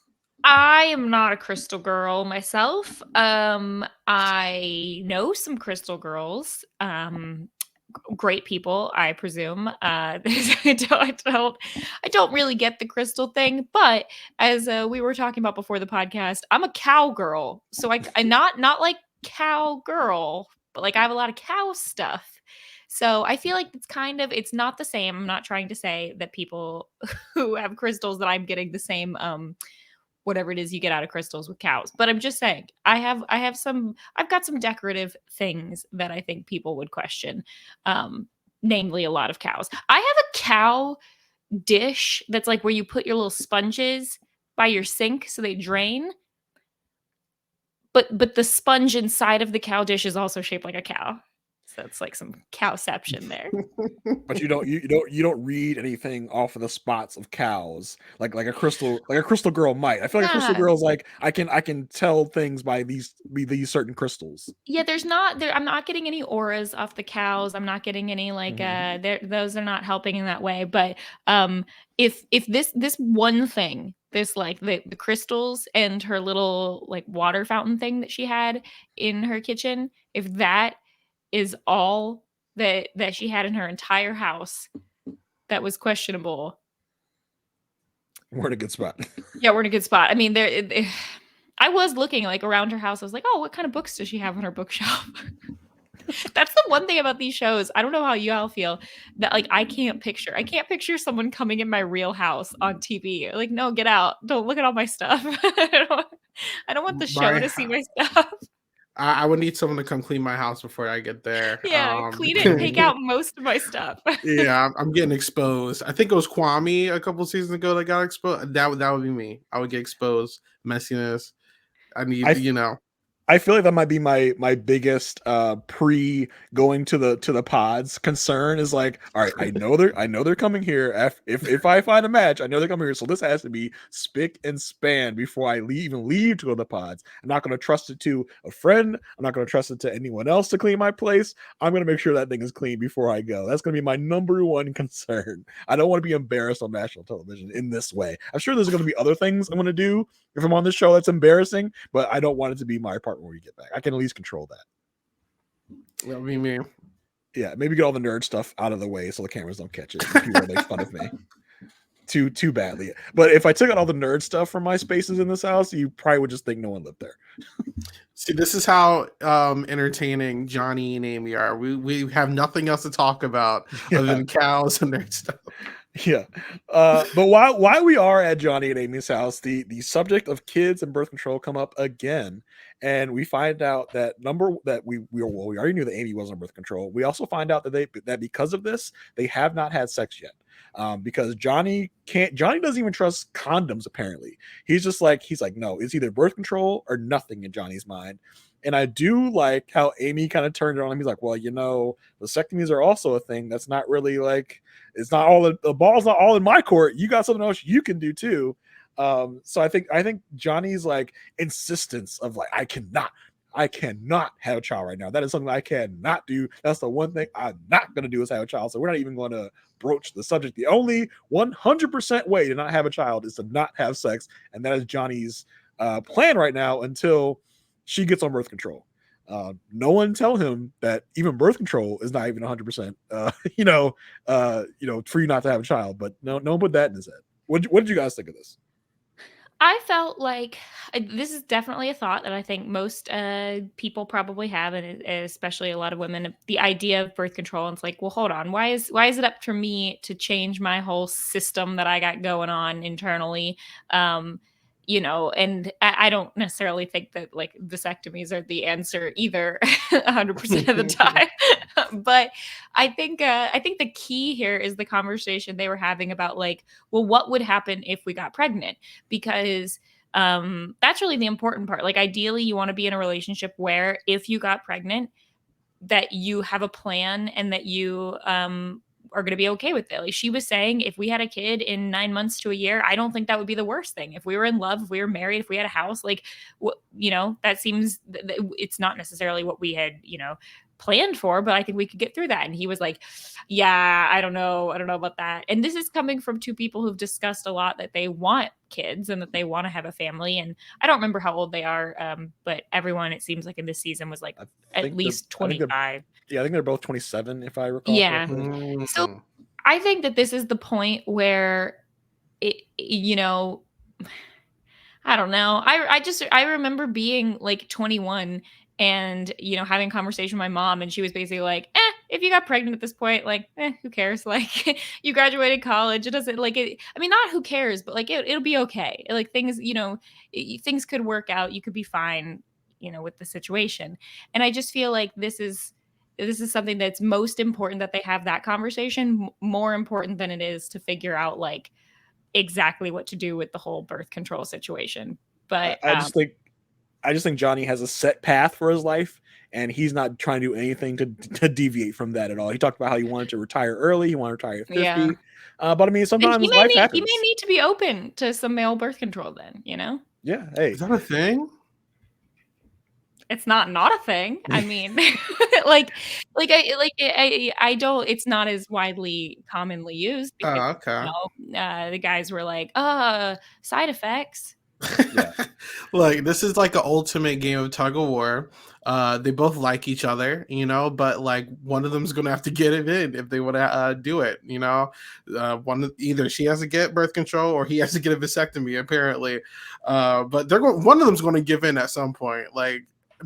I am not a crystal girl myself. I know some crystal girls. Great people, I presume. I don't really get the crystal thing, but as we were talking about before the podcast, I'm a cow girl. So I not like cow girl, but like I have a lot of cow stuff. So I feel like it's not the same. I'm not trying to say that people who have crystals that I'm getting the same whatever it is you get out of crystals with cows. But I'm just saying, I've got some decorative things that I think people would question. Namely a lot of cows. I have a cow dish that's like where you put your little sponges by your sink so they drain. But the sponge inside of the cow dish is also shaped like a cow. So it's like some cowception there. But you don't read anything off of the spots of cows like a crystal girl might. I feel like a crystal girl's like I can tell things by these certain crystals. Yeah, I'm not getting any auras off the cows. I'm not getting any like those are not helping in that way. But if this one thing, this like the crystals and her little like water fountain thing that she had in her kitchen, if that is all that she had in her entire house that was questionable, we're in a good spot. Yeah, we're in a good spot. I mean, I was looking like around her house. I was like, oh, what kind of books does she have on her bookshelf? That's the one thing about these shows. I don't know how you all feel that like I can't picture someone coming in my real house on TV. Like, no, get out. Don't look at all my stuff. I don't want the show to see my stuff. I would need someone to come clean my house before I get there. Yeah, clean it and take out most of my stuff. Yeah, I'm getting exposed. I think it was Kwame a couple seasons ago that got exposed. That would be me. I would get exposed. Messiness. I need, I feel like that might be my biggest pre going to the pods concern is like, all right, I know they're coming here. If I find a match, I know they're coming here. So this has to be spick and span before I even leave to go to the pods. I'm not going to trust it to a friend. I'm not going to trust it to anyone else to clean my place. I'm going to make sure that thing is clean before I go. That's going to be my number one concern. I don't want to be embarrassed on national television in this way. I'm sure there's going to be other things I'm going to do if I'm on this show that's embarrassing, but I don't want it to be my part when we get back. I can at least control that. That'll be me. Yeah, maybe get all the nerd stuff out of the way so the cameras don't catch it. People make fun of me too badly. But if I took out all the nerd stuff from my spaces in this house, you probably would just think no one lived there. See, this is how entertaining Johnny and Amy are. We have nothing else to talk about other than cows and their stuff. Yeah. But while we are at Johnny and Amy's house, the subject of kids and birth control come up again. And we find out that we already knew that Amy was on birth control. We also find out that because of this, they have not had sex yet. Because Johnny doesn't even trust condoms, apparently. He's like, no, it's either birth control or nothing in Johnny's mind. And I do like how Amy kind of turned it on him. He's like, well, vasectomies are also a thing. That's not really like, it's not all the ball's not all in my court. You got something else you can do too. So I think Johnny's like insistence of like, I cannot have a child right now. That is something I cannot do. That's the one thing I'm not going to do is have a child. So we're not even going to broach the subject. The only 100% way to not have a child is to not have sex. And that is Johnny's plan right now until she gets on birth control. No one tell him that even birth control is not even 100%, for you not to have a child, but no one put that in his head. What did you guys think of this? I felt like this is definitely a thought that I think most people probably have, and especially a lot of women. The idea of birth control, and it's like, well, hold on, why is it up to me to change my whole system that I got going on internally? And I don't necessarily think that like vasectomies are the answer either 100% of the time. But I think the key here is the conversation they were having about like, well, what would happen if we got pregnant? Because that's really the important part. Like ideally you want to be in a relationship where if you got pregnant, that you have a plan and that you are going to be okay with it. Like she was saying, if we had a kid in 9 months to a year, I don't think that would be the worst thing. If we were in love, if we were married, if we had a house, like, that seems, it's not necessarily what we had, planned for, but I think we could get through that. And he was like, yeah, I don't know about that. And this is coming from two people who've discussed a lot that they want kids and that they want to have a family. And I don't remember how old they are, but everyone, it seems like in this season was like at least 25. I think they're both 27, if I recall. Yeah. Mm-hmm. So I think that this is the point where I don't know. I remember being like 21 and, having a conversation with my mom, and she was basically like, if you got pregnant at this point, like, who cares? Like you graduated college. It doesn't like it. I mean, not who cares, but like, it'll be okay. Like things, things could work out. You could be fine, with the situation. And I just feel like this is something that's most important that they have that conversation, more important than it is to figure out like exactly what to do with the whole birth control situation. But I just think Johnny has a set path for his life, and he's not trying to do anything to deviate from that at all. He talked about how he wanted to retire early. He wanted to retire at 50. Yeah. But I mean, sometimes life happens. He may need to be open to some male birth control then, Yeah. Hey. Is that a thing? It's not a thing. I mean, I don't. It's not as widely commonly used. Because, okay. The guys were like, side effects. Yeah. Like this is like an ultimate game of tug of war. They both like each other, but like one of them's gonna have to get it in if they want to do it. Either she has to get birth control or he has to get a vasectomy. Apparently, but one of them's going to give in at some point. Like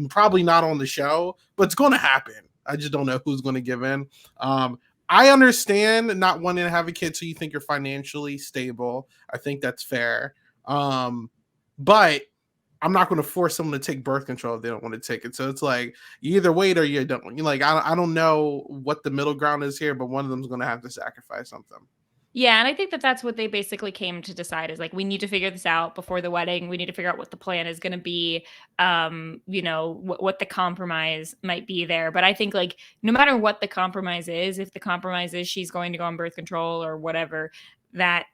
probably not on the show, but it's going to happen. I just don't know who's going to give in. I understand not wanting to have a kid so you think you're financially stable. I think that's fair. But I'm not going to force someone to take birth control if they don't want to take it. So it's like you either wait or you don't. Like I don't know what the middle ground is here, but one of them is going to have to sacrifice something. Yeah, and I think that that's what they basically came to decide is like we need to figure this out before the wedding. We need to figure out what the plan is going to be. What the compromise might be there. But I think like no matter what the compromise is, if the compromise is she's going to go on birth control or whatever, that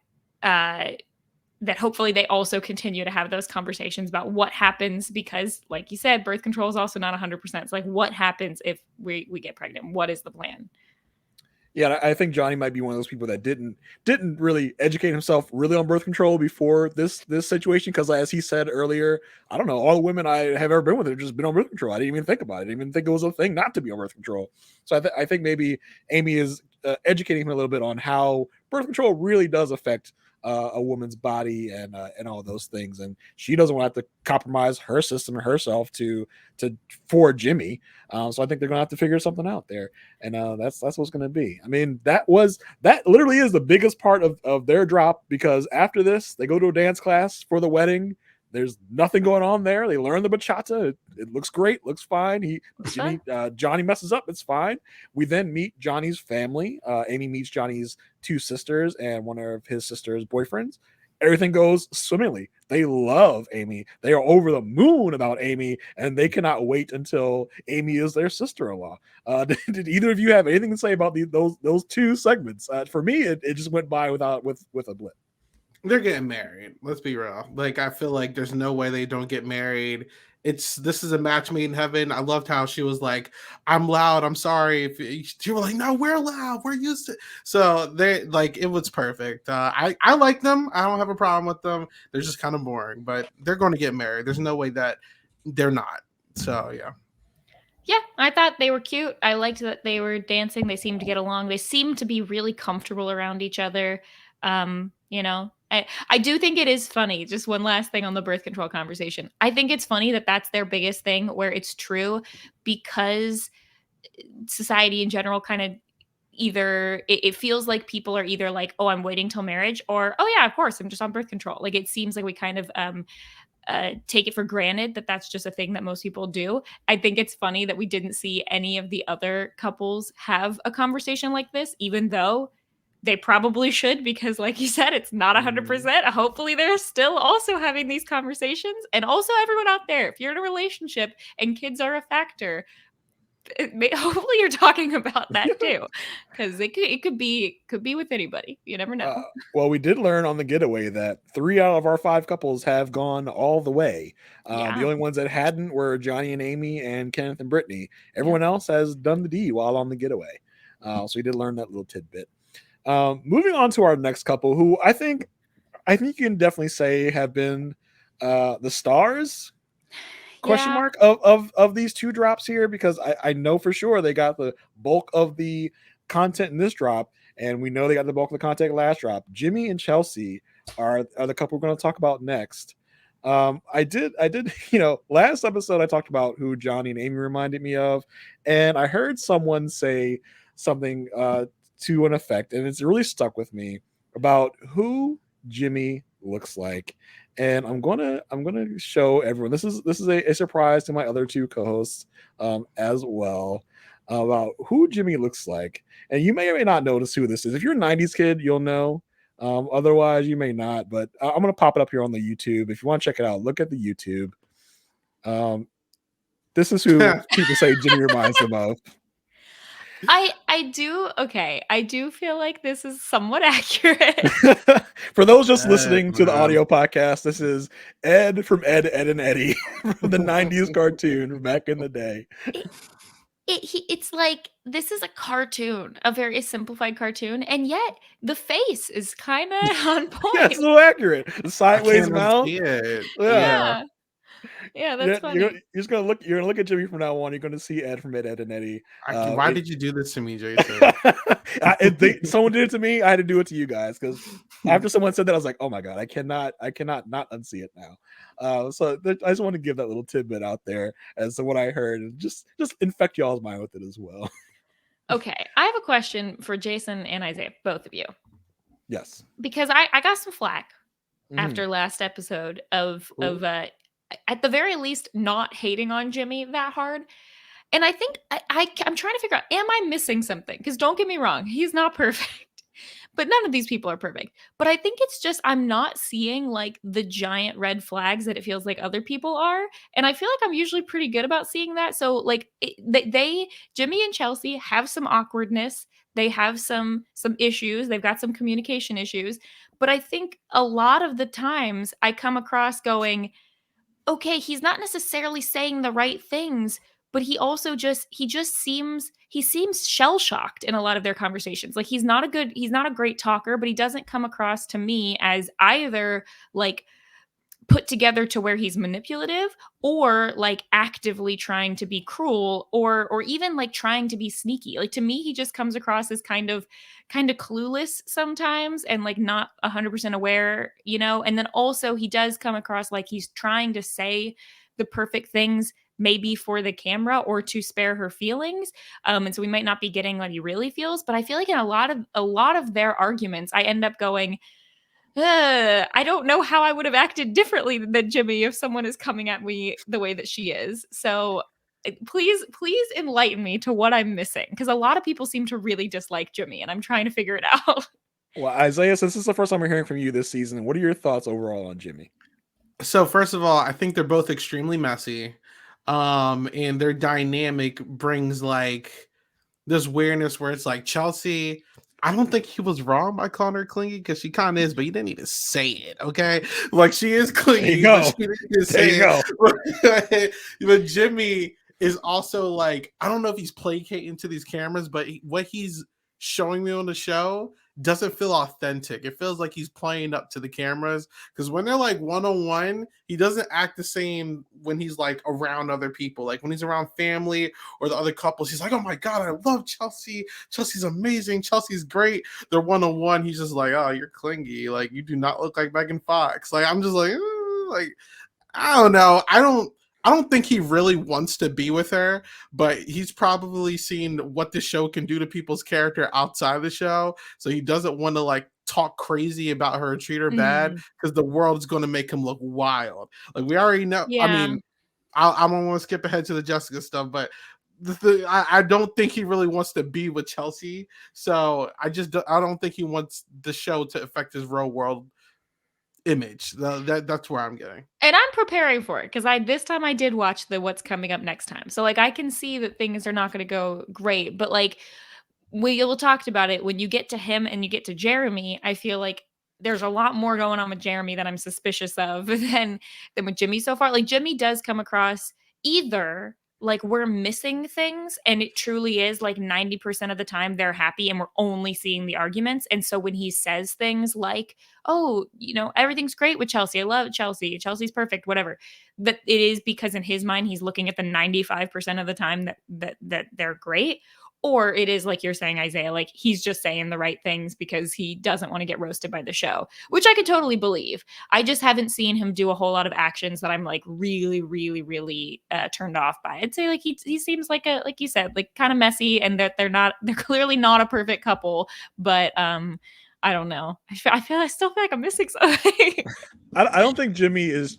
hopefully they also continue to have those conversations about what happens because, like you said, birth control is also not 100%. It's like what happens if we get pregnant? What is the plan? Yeah, I think Johnny might be one of those people that didn't really educate himself really on birth control before this situation. Because as he said earlier, I don't know, all the women I have ever been with have just been on birth control. I didn't even think about it. I didn't even think it was a thing not to be on birth control. So I think maybe Amy is educating him a little bit on how birth control really does affect a woman's body and all those things, and she doesn't want to have to compromise her system and herself for Jimmy. So I think they're gonna have to figure something out there, and that's what's gonna be. I mean, that literally is the biggest part of their drop, because after this they go to a dance class for the wedding. There's nothing going on there. They learn the bachata. It looks great, looks fine. Johnny messes up. It's fine. We then meet Johnny's family. Amy meets Johnny's two sisters and one of his sister's boyfriends. Everything goes swimmingly. They love Amy. They are over the moon about Amy, and they cannot wait until Amy is their sister-in-law. Did either of you have anything to say about those two segments? For me, it just went by with a blip. They're getting married. Let's be real. Like, I feel like there's no way they don't get married. This is a match made in heaven. I loved how she was like, "I'm loud. I'm sorry." If you were like, "No, we're loud. We're used to." So they like, it was perfect. I like them. I don't have a problem with them. They're just kind of boring, but they're going to get married. There's no way that they're not. So yeah. Yeah, I thought they were cute. I liked that they were dancing. They seemed to get along. They seemed to be really comfortable around each other. I do think it is funny. Just one last thing on the birth control conversation. I think it's funny that that's their biggest thing, where it's true, because society in general kind of either it feels like people are either like, oh, I'm waiting till marriage, or oh yeah, of course, I'm just on birth control. Like, it seems like we kind of take it for granted that that's just a thing that most people do. I think it's funny that we didn't see any of the other couples have a conversation like this, even though they probably should, because like you said, it's not 100%. Hopefully they're still also having these conversations. And also, everyone out there, if you're in a relationship and kids are a factor, hopefully you're talking about that too, because it could be with anybody. You never know. Well, we did learn on the getaway that 3 out of our 5 couples have gone all the way. The only ones that hadn't were Johnny and Amy and Kenneth and Brittany. Everyone else has done the D while on the getaway. So we did learn that little tidbit. Moving on to our next couple, who I think you can definitely say have been the stars question mark of these two drops here, because I know for sure they got the bulk of the content in this drop, and we know they got the bulk of the content last drop. Jimmy and Chelsea are the couple we're going to talk about next. I did last episode I talked about who Johnny and Amy reminded me of, and I heard someone say something to an effect, and it's really stuck with me, about who Jimmy looks like. And I'm gonna show everyone. This is a surprise to my other two co-hosts as well, about who Jimmy looks like. And you may or may not notice who this is. If you're a 90s kid, you'll know. Otherwise, you may not. But I'm gonna pop it up here on the YouTube. If you want to check it out, look at the YouTube. This is who people say Jimmy reminds them of. I do feel like this is somewhat accurate. For those just listening to the audio podcast, this is Ed from Ed, Ed and Eddie from the 90s cartoon back in the day. It's like, this is a cartoon, a very simplified cartoon, and yet the face is kind of on point. Yeah, it's a little accurate. The sideways mouth. Yeah. Yeah, that's funny. You're gonna look at Jimmy from now on. You're gonna see Ed from Ed, Ed and Eddie. Why did you do this to me, Jason? Someone did it to me. I had to do it to you guys, because after someone said that, I was like, oh my god, I cannot not unsee it now. So I just want to give that little tidbit out there as to what I heard, and just infect y'all's mind with it as well. Okay, I have a question for Jason and Isaiah, both of you. Yes, because I got some flack after last episode of at the very least not hating on Jimmy that hard. And I think I'm trying to figure out, am I missing something? Because don't get me wrong, he's not perfect. But none of these people are perfect. But I think it's just, I'm not seeing like the giant red flags that it feels like other people are. And I feel like I'm usually pretty good about seeing that. So like Jimmy and Chelsea have some awkwardness. They have some issues. They've got some communication issues. But I think a lot of the times I come across going, okay, he's not necessarily saying the right things, but he also seems shell-shocked in a lot of their conversations. Like, he's not a great talker, but he doesn't come across to me as either like put together to where he's manipulative or like actively trying to be cruel or even like trying to be sneaky. Like to me he just comes across as kind of clueless sometimes and like not 100% aware, you know. And then also he does come across like he's trying to say the perfect things maybe for the camera or to spare her feelings, and so we might not be getting what he really feels. But I feel like in a lot of their arguments I end up going, I don't know how I would have acted differently than Jimmy if someone is coming at me the way that she is. So please enlighten me to what I'm missing, because a lot of people seem to really dislike Jimmy and I'm trying to figure it out. Well, Isaiah, since this is the first time we're hearing from you this season, what are your thoughts overall on Jimmy? So first of all, I think they're both extremely messy. And their dynamic brings like this weirdness where it's like Chelsea, I don't think he was wrong by calling her clingy because she kind of is, but you didn't need to say it, okay? Like she is clingy, but she didn't need to say it. But Jimmy is also like, I don't know if he's placating to these cameras, but what he's showing me on the show doesn't feel authentic. It feels like he's playing up to the cameras, because when they're like one-on-one, he doesn't act the same when he's like around other people. Like when he's around family or the other couples, he's like, oh my God, I love Chelsea. Chelsea's amazing. Chelsea's great. They're one-on-one. He's just like, oh, you're clingy. Like you do not look like Megan Fox. Like I'm just like I don't know. I don't think he really wants to be with her, but he's probably seen what the show can do to people's character outside the show. So he doesn't want to like talk crazy about her or treat her bad, because the world is going to make him look wild. Like we already know. Yeah. I mean, I don't want to skip ahead to the Jessica stuff, but I don't think he really wants to be with Chelsea. So I don't think he wants the show to affect his real world image. That's where I'm getting. And I'm preparing for it because this time I did watch the what's coming up next time. So like I can see that things are not going to go great, but like we talked about it, when you get to him and you get to Jeramey, I feel like there's a lot more going on with Jeramey that I'm suspicious of than with Jimmy so far. Like Jimmy does come across either like we're missing things and it truly is like 90% of the time they're happy and we're only seeing the arguments. And so when he says things like, oh, you know, everything's great with Chelsea, I love Chelsea, Chelsea's perfect, whatever, that it is because in his mind he's looking at the 95% of the time that they're great. Or it is like you're saying, Isaiah, like he's just saying the right things because he doesn't want to get roasted by the show, which I could totally believe. I just haven't seen him do a whole lot of actions that I'm like really, really, really turned off by. I'd say like he seems like like you said, like kind of messy, and that they're clearly not a perfect couple, but I don't know. I still feel like I'm missing something. I don't think Jimmy is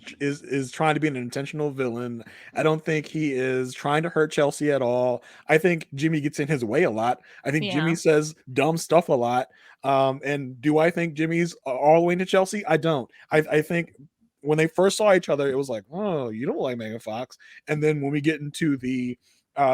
trying to be an intentional villain. I don't think he is trying to hurt Chelsea at all. I think Jimmy gets in his way a lot. I think Jimmy says dumb stuff a lot. And do I think Jimmy's all the way into Chelsea? I don't. I think when they first saw each other, it was like, oh, you don't like Megan Fox. And then when we get into the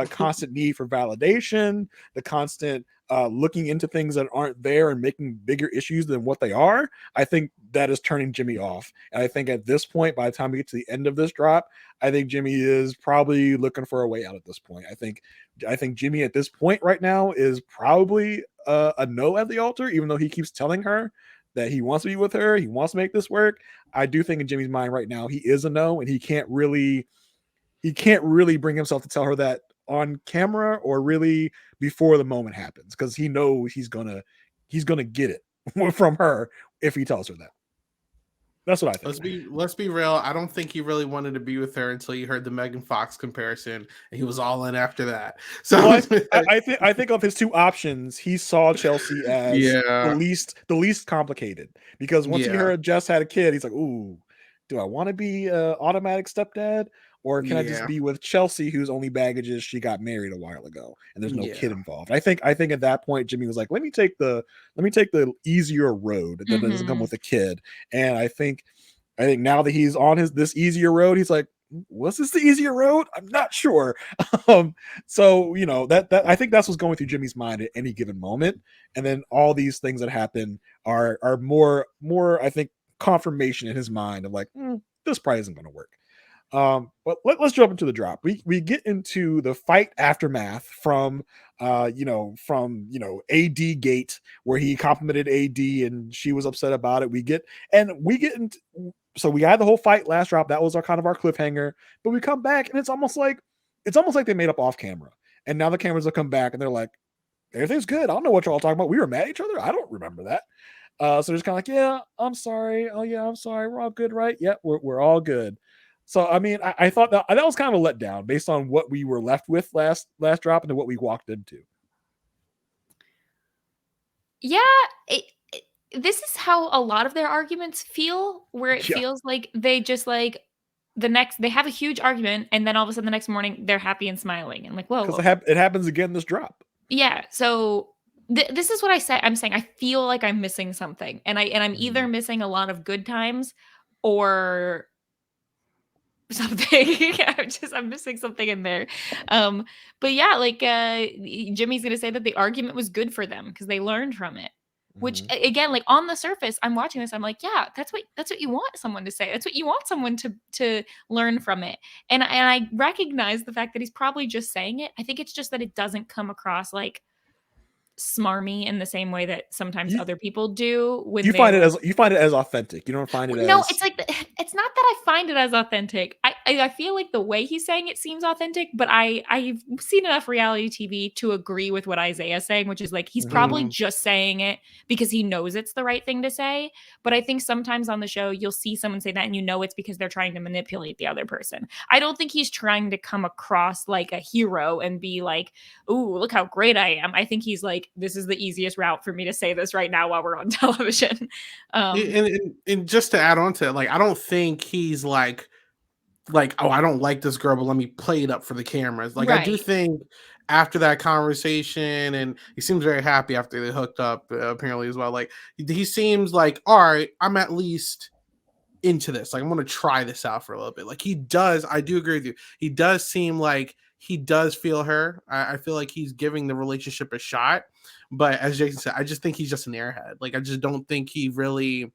constant need for validation, the constant looking into things that aren't there and making bigger issues than what they are, I think that is turning Jimmy off. And I think at this point, by the time we get to the end of this drop, I think Jimmy is probably looking for a way out at this point. I think Jimmy at this point right now is probably a no at the altar, even though he keeps telling her that he wants to be with her, he wants to make this work. I do think in Jimmy's mind right now, he is a no, and he can't really bring himself to tell her that on camera or really before the moment happens, because he knows he's gonna get it from her if he tells her that. That's what I think. Let's be real. I don't think he really wanted to be with her until he heard the Megan Fox comparison, and he was all in after that. So well, I think of his two options, he saw Chelsea as the least complicated, because once he heard Jess had a kid, he's like, ooh, do I want to be automatic stepdad? Or can I just be with Chelsea, whose only baggage is she got married a while ago and there's no kid involved? I think at that point Jimmy was like, let me take the easier road that doesn't come with a kid. And I think now that he's on this easier road, he's like, was this the easier road? I'm not sure. So you know that I think that's what's going through Jimmy's mind at any given moment. And then all these things that happen are more I think confirmation in his mind of like, this probably isn't going to work. But let's jump into the drop. We get into the fight aftermath from AD gate, where he complimented AD and she was upset about it. We get into so we had the whole fight last drop. That was our kind of our cliffhanger. But we come back and it's almost like they made up off camera. And now the cameras will come back and they're like, everything's good. I don't know what y'all talking about. We were mad at each other. I don't remember that. So just kind of like, yeah, I'm sorry. Oh yeah, I'm sorry. We're all good, right? Yeah, we're all good. So I mean, I thought that was kind of a letdown based on what we were left with last drop and what we walked into. Yeah, this is how a lot of their arguments feel, where it feels like they just like they have a huge argument and then all of a sudden the next morning they're happy and smiling and like, whoa. Because it happens again this drop. Yeah. So this is what I say. I'm saying I feel like I'm missing something, and I'm either missing a lot of good times or something. I'm missing something in there. But yeah, like Jimmy's gonna say that the argument was good for them because they learned from it. Which again, like on the surface, I'm watching this, I'm like, yeah, that's what you want someone to say. That's what you want someone to learn from it. And I recognize the fact that he's probably just saying it. I think it's just that it doesn't come across like smarmy in the same way that sometimes other people do when you find it as authentic. You don't find it no, it's like it's not that I find it as authentic. I feel like the way he's saying it seems authentic, but I've seen enough reality TV to agree with what Isaiah's saying, which is like he's probably just saying it because he knows it's the right thing to say. But I think sometimes on the show you'll see someone say that and you know it's because they're trying to manipulate the other person. I don't think he's trying to come across like a hero and be like, "Ooh, look how great I am." I think he's like, this is the easiest route for me to say this right now while we're on television. And just to add on to it, like, I don't think he's like, oh, I don't like this girl, but let me play it up for the cameras. Like, I do think after that conversation, and he seems very happy after they hooked up, apparently as well. Like, he seems like, all right, I'm at least into this. Like, I'm going to try this out for a little bit. Like, he does. I do agree with you. He does seem like he does feel her. I feel like he's giving the relationship a shot. But as Jason said, I just think he's just an airhead. Like, I just don't think he really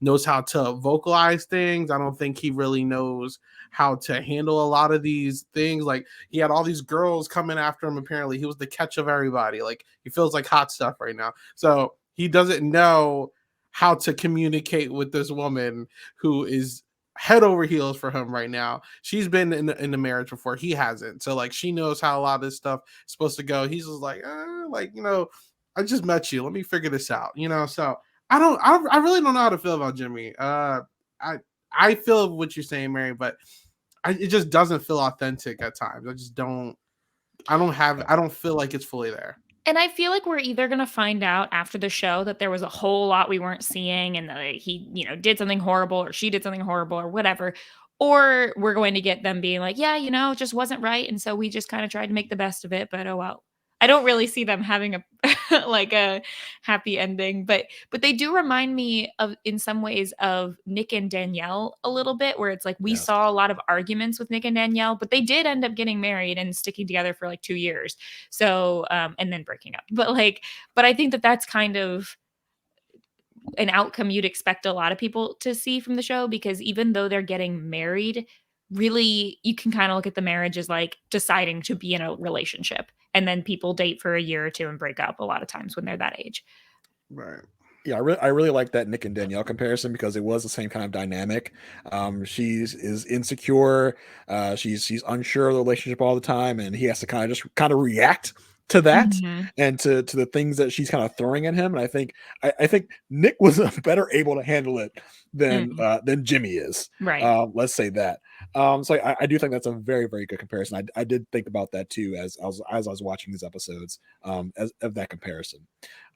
knows how to vocalize things. I don't think he really knows how to handle a lot of these things. Like, he had all these girls coming after him. Apparently, he was the catch of everybody. Like, he feels like hot stuff right now. So he doesn't know how to communicate with this woman who is head over heels for him right now. She's been in the marriage before. He hasn't. So like, she knows how a lot of this stuff is supposed to go. He's just like, I just met you. Let me figure this out. So I really don't know how to feel about Jimmy. I feel what you're saying, Mary, but it just doesn't feel authentic at times. I don't feel like it's fully there. And I feel like we're either going to find out after the show that there was a whole lot we weren't seeing and that he, did something horrible or she did something horrible or whatever, or we're going to get them being like, yeah, it just wasn't right. And so we just kind of tried to make the best of it, but oh well. I don't really see them having a like a happy ending, but they do remind me of, in some ways, of Nick and Danielle a little bit, where it's like we saw a lot of arguments with Nick and Danielle, but they did end up getting married and sticking together for like 2 years. So, and then breaking up. But I think that that's kind of an outcome you'd expect a lot of people to see from the show, because even though they're getting married, really you can kind of look at the marriage as like deciding to be in a relationship, and then people date for a year or two and break up a lot of times when they're that age. Right. Yeah, I really like that Nick and Danielle comparison because it was the same kind of dynamic. Is insecure, she's unsure of the relationship all the time, and he has to kind of react to that and to the things that she's kind of throwing at him. And I think Nick was better able to handle it than Jimmy is. Right. Let's say that. So I do think that's a very, very good comparison. I did think about that too as I was watching these episodes, as of that comparison.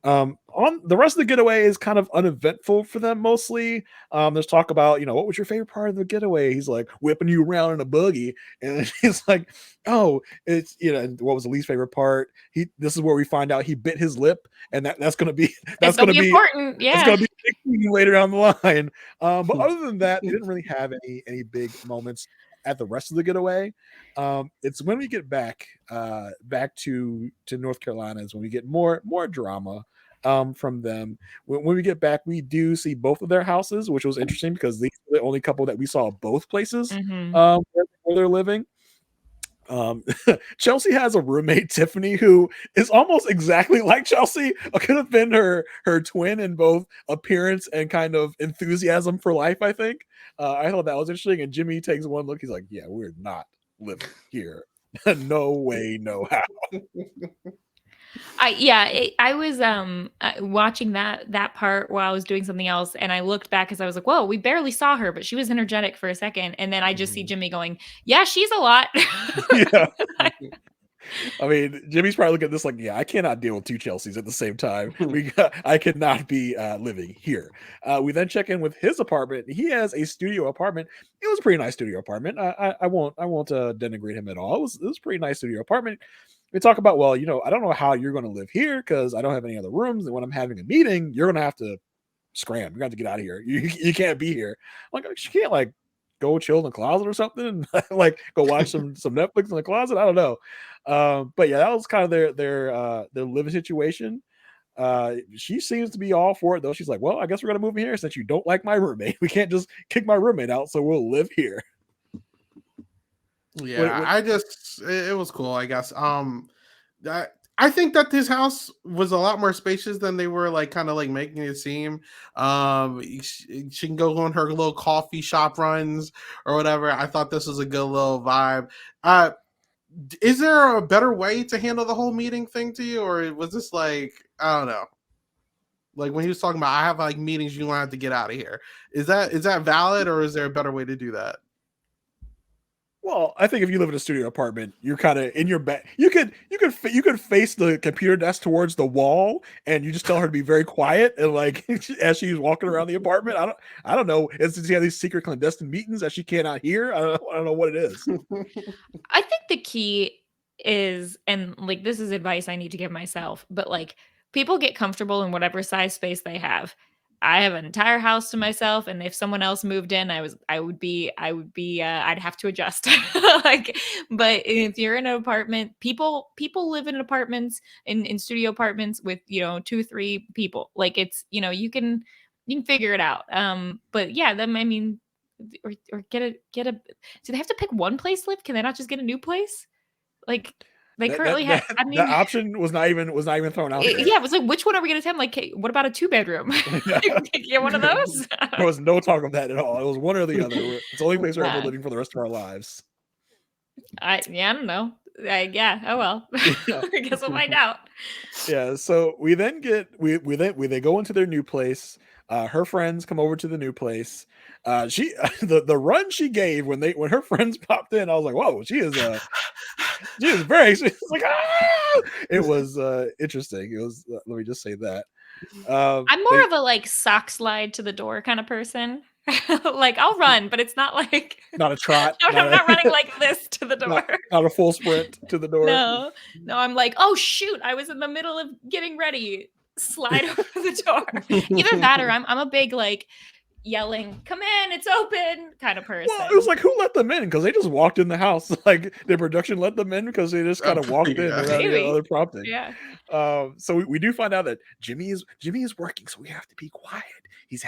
On the rest of the getaway is kind of uneventful for them mostly. There's talk about, what was your favorite part of the getaway? He's like whipping you around in a buggy, and he's like, oh, it's what was the least favorite part? This is where we find out he bit his lip, and that's gonna be important. Yeah, it's gonna be a big thing later down the line. But other than that, they didn't really have any big moments at the rest of the getaway. It's when we get back to North Carolina is when we get more drama from them. When we get back, we do see both of their houses, which was interesting because these are the only couple that we saw both places where they're living. Chelsea has a roommate, Tiffany, who is almost exactly like Chelsea. Could have been her twin in both appearance and kind of enthusiasm for life, I think. I thought that was interesting. And Jimmy takes one look. He's like, yeah, we're not living here. No way, no how. I was watching that part while I was doing something else, and I looked back because I was like, whoa, we barely saw her, but she was energetic for a second, and then I just see Jimmy going, yeah, she's a lot. Yeah. I mean, Jimmy's probably looking at this like, yeah, I cannot deal with two Chelseas at the same time. I cannot be living here. We then check in with his apartment. He has a studio apartment. It was a pretty nice studio apartment. I won't denigrate him at all. It was a pretty nice studio apartment. We talk about, well, I don't know how you're going to live here because I don't have any other rooms. And when I'm having a meeting, you're going to have to scram. You're going to have to get out of here. You can't be here. I'm like, she can't like go chill in the closet or something and like go watch some Netflix in the closet. I don't know. But yeah, that was kind of their living situation. She seems to be all for it though. She's like, well, I guess we're going to move in here since you don't like my roommate. We can't just kick my roommate out. So we'll live here. Yeah, it was cool, I guess. I think that this house was a lot more spacious than they were like kind of like making it seem. She can go on her little coffee shop runs or whatever. I thought this was a good little vibe. Is there a better way to handle the whole meeting thing to you, or was this like, I don't know, like when he was talking about I have like meetings, you don't have to get out of here. Is that valid, or is there a better way to do that? Well, I think if you live in a studio apartment, you're kind of in your back. You could face the computer desk towards the wall, and you just tell her to be very quiet. And like as she's walking around the apartment, I don't know. Does she have these secret clandestine meetings that she cannot hear? I don't know what it is. I think the key is, and like this is advice I need to give myself, but like people get comfortable in whatever size space they have. I have an entire house to myself, and if someone else moved in, I'd have to adjust. Like, but if you're in an apartment, people live in apartments, in studio apartments with 2-3 people. Like it's you can figure it out. But yeah, then I mean, or get a. Do they have to pick one place to live? Can they not just get a new place? Like. They currently have. I mean, that option was not even thrown out there. Yeah, it was like, which one are we going to attempt? Like, hey, what about a 2-bedroom? Get one of those. There was no talk of that at all. It was one or the other. It's the only place we're ever living for the rest of our lives. I don't know. Yeah. Oh well. Yeah. I guess we'll find out. Yeah. So we then they go into their new place. Her friends come over to the new place. She the run she gave when her friends popped in, I was like, whoa, she is very. She's like, ah! It was interesting. It was. Let me just say that. I'm more of a like sock slide to the door kind of person. Like I'll run, but it's not like not a trot. I'm not running like this to the door. Not a full sprint to the door. No, I'm like, oh shoot, I was in the middle of getting ready. Slide over the door. Either that or I'm a big like yelling, come in, it's open kind of person. Well, it was like, who let them in? Because they just walked in the house. Like the production let them in because they just kind of walked in without any other prompting. Yeah. So we do find out that Jimmy is working, so we have to be quiet. He's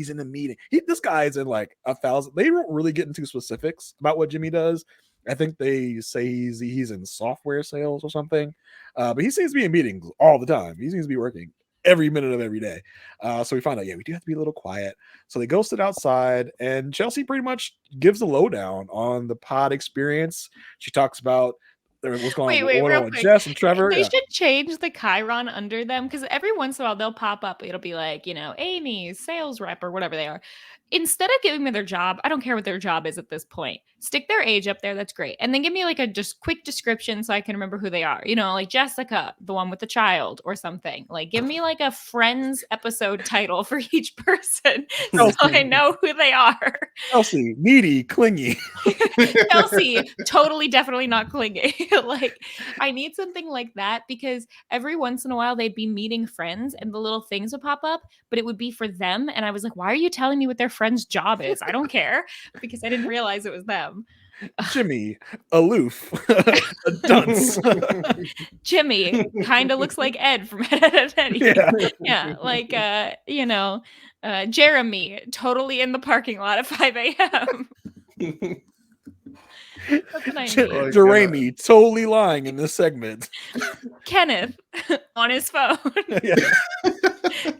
in a meeting. This guy is in like 1,000. They don't really get into specifics about what Jimmy does. I think they say he's in software sales or something. But he seems to be in meetings all the time. He seems to be working every minute of every day. So we find out, yeah, we do have to be a little quiet. So they go sit outside, and Chelsea pretty much gives the lowdown on the pod experience. She talks about what's going on with Jess and Trevor. They should change the Chiron under them, because every once in a while they'll pop up. It'll be like, Amy, sales rep, or whatever they are. Instead of giving me their job, I don't care what their job is at this point. Stick their age up there. That's great. And then give me like a just quick description so I can remember who they are. Like Jessica, the one with the child or something. Like give me like a Friends episode title for each person so I know who they are. Chelsea, needy, clingy. Chelsea, totally, definitely not clingy. Like I need something like that, because every once in a while they'd be meeting friends and the little things would pop up, but it would be for them. And I was like, why are you telling me what their friend's job is? I don't care, because I didn't realize it was them. Jimmy, aloof, a dunce. Jimmy kind of looks like Ed from Ed, Ed, Ed. Yeah, like Jeramey, totally in the parking lot at 5 a.m. That's what I need. Oh, Jeramey totally lying in this segment. Kenneth on his phone. Yeah.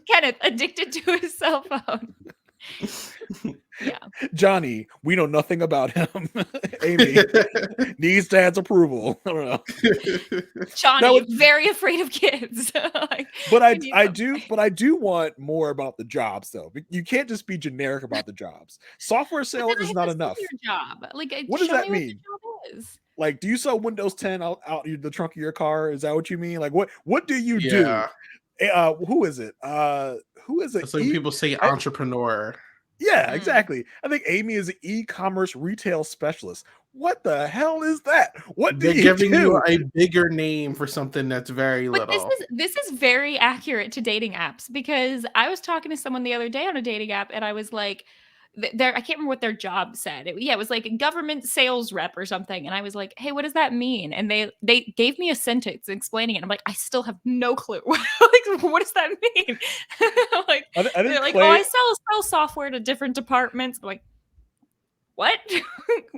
Kenneth addicted to his cell phone. Yeah. Johnny, we know nothing about him. Amy needs dad's approval. I don't know. Johnny, very afraid of kids. But I do want more about the jobs though. You can't just be generic about the jobs. Software sale is not enough. Your job. What does that mean? What the job is. Like, do you sell Windows 10 out the trunk of your car? Is that what you mean? Like, what do you do? Who is it? Who is it? It's like people say entrepreneur. Yeah, exactly. I think Amy is an e-commerce retail specialist. What the hell is that? What do They're you giving do? you a bigger name for something that's very But little. this is very accurate to dating apps, because I was talking to someone the other day on a dating app and I was like, I can't remember what their job said. It was like a government sales rep or something. And I was like, hey, what does that mean? And they gave me a sentence explaining it. I'm like, I still have no clue. Like, what does that mean? Like, they're like, I sell software to different departments. I'm like, what?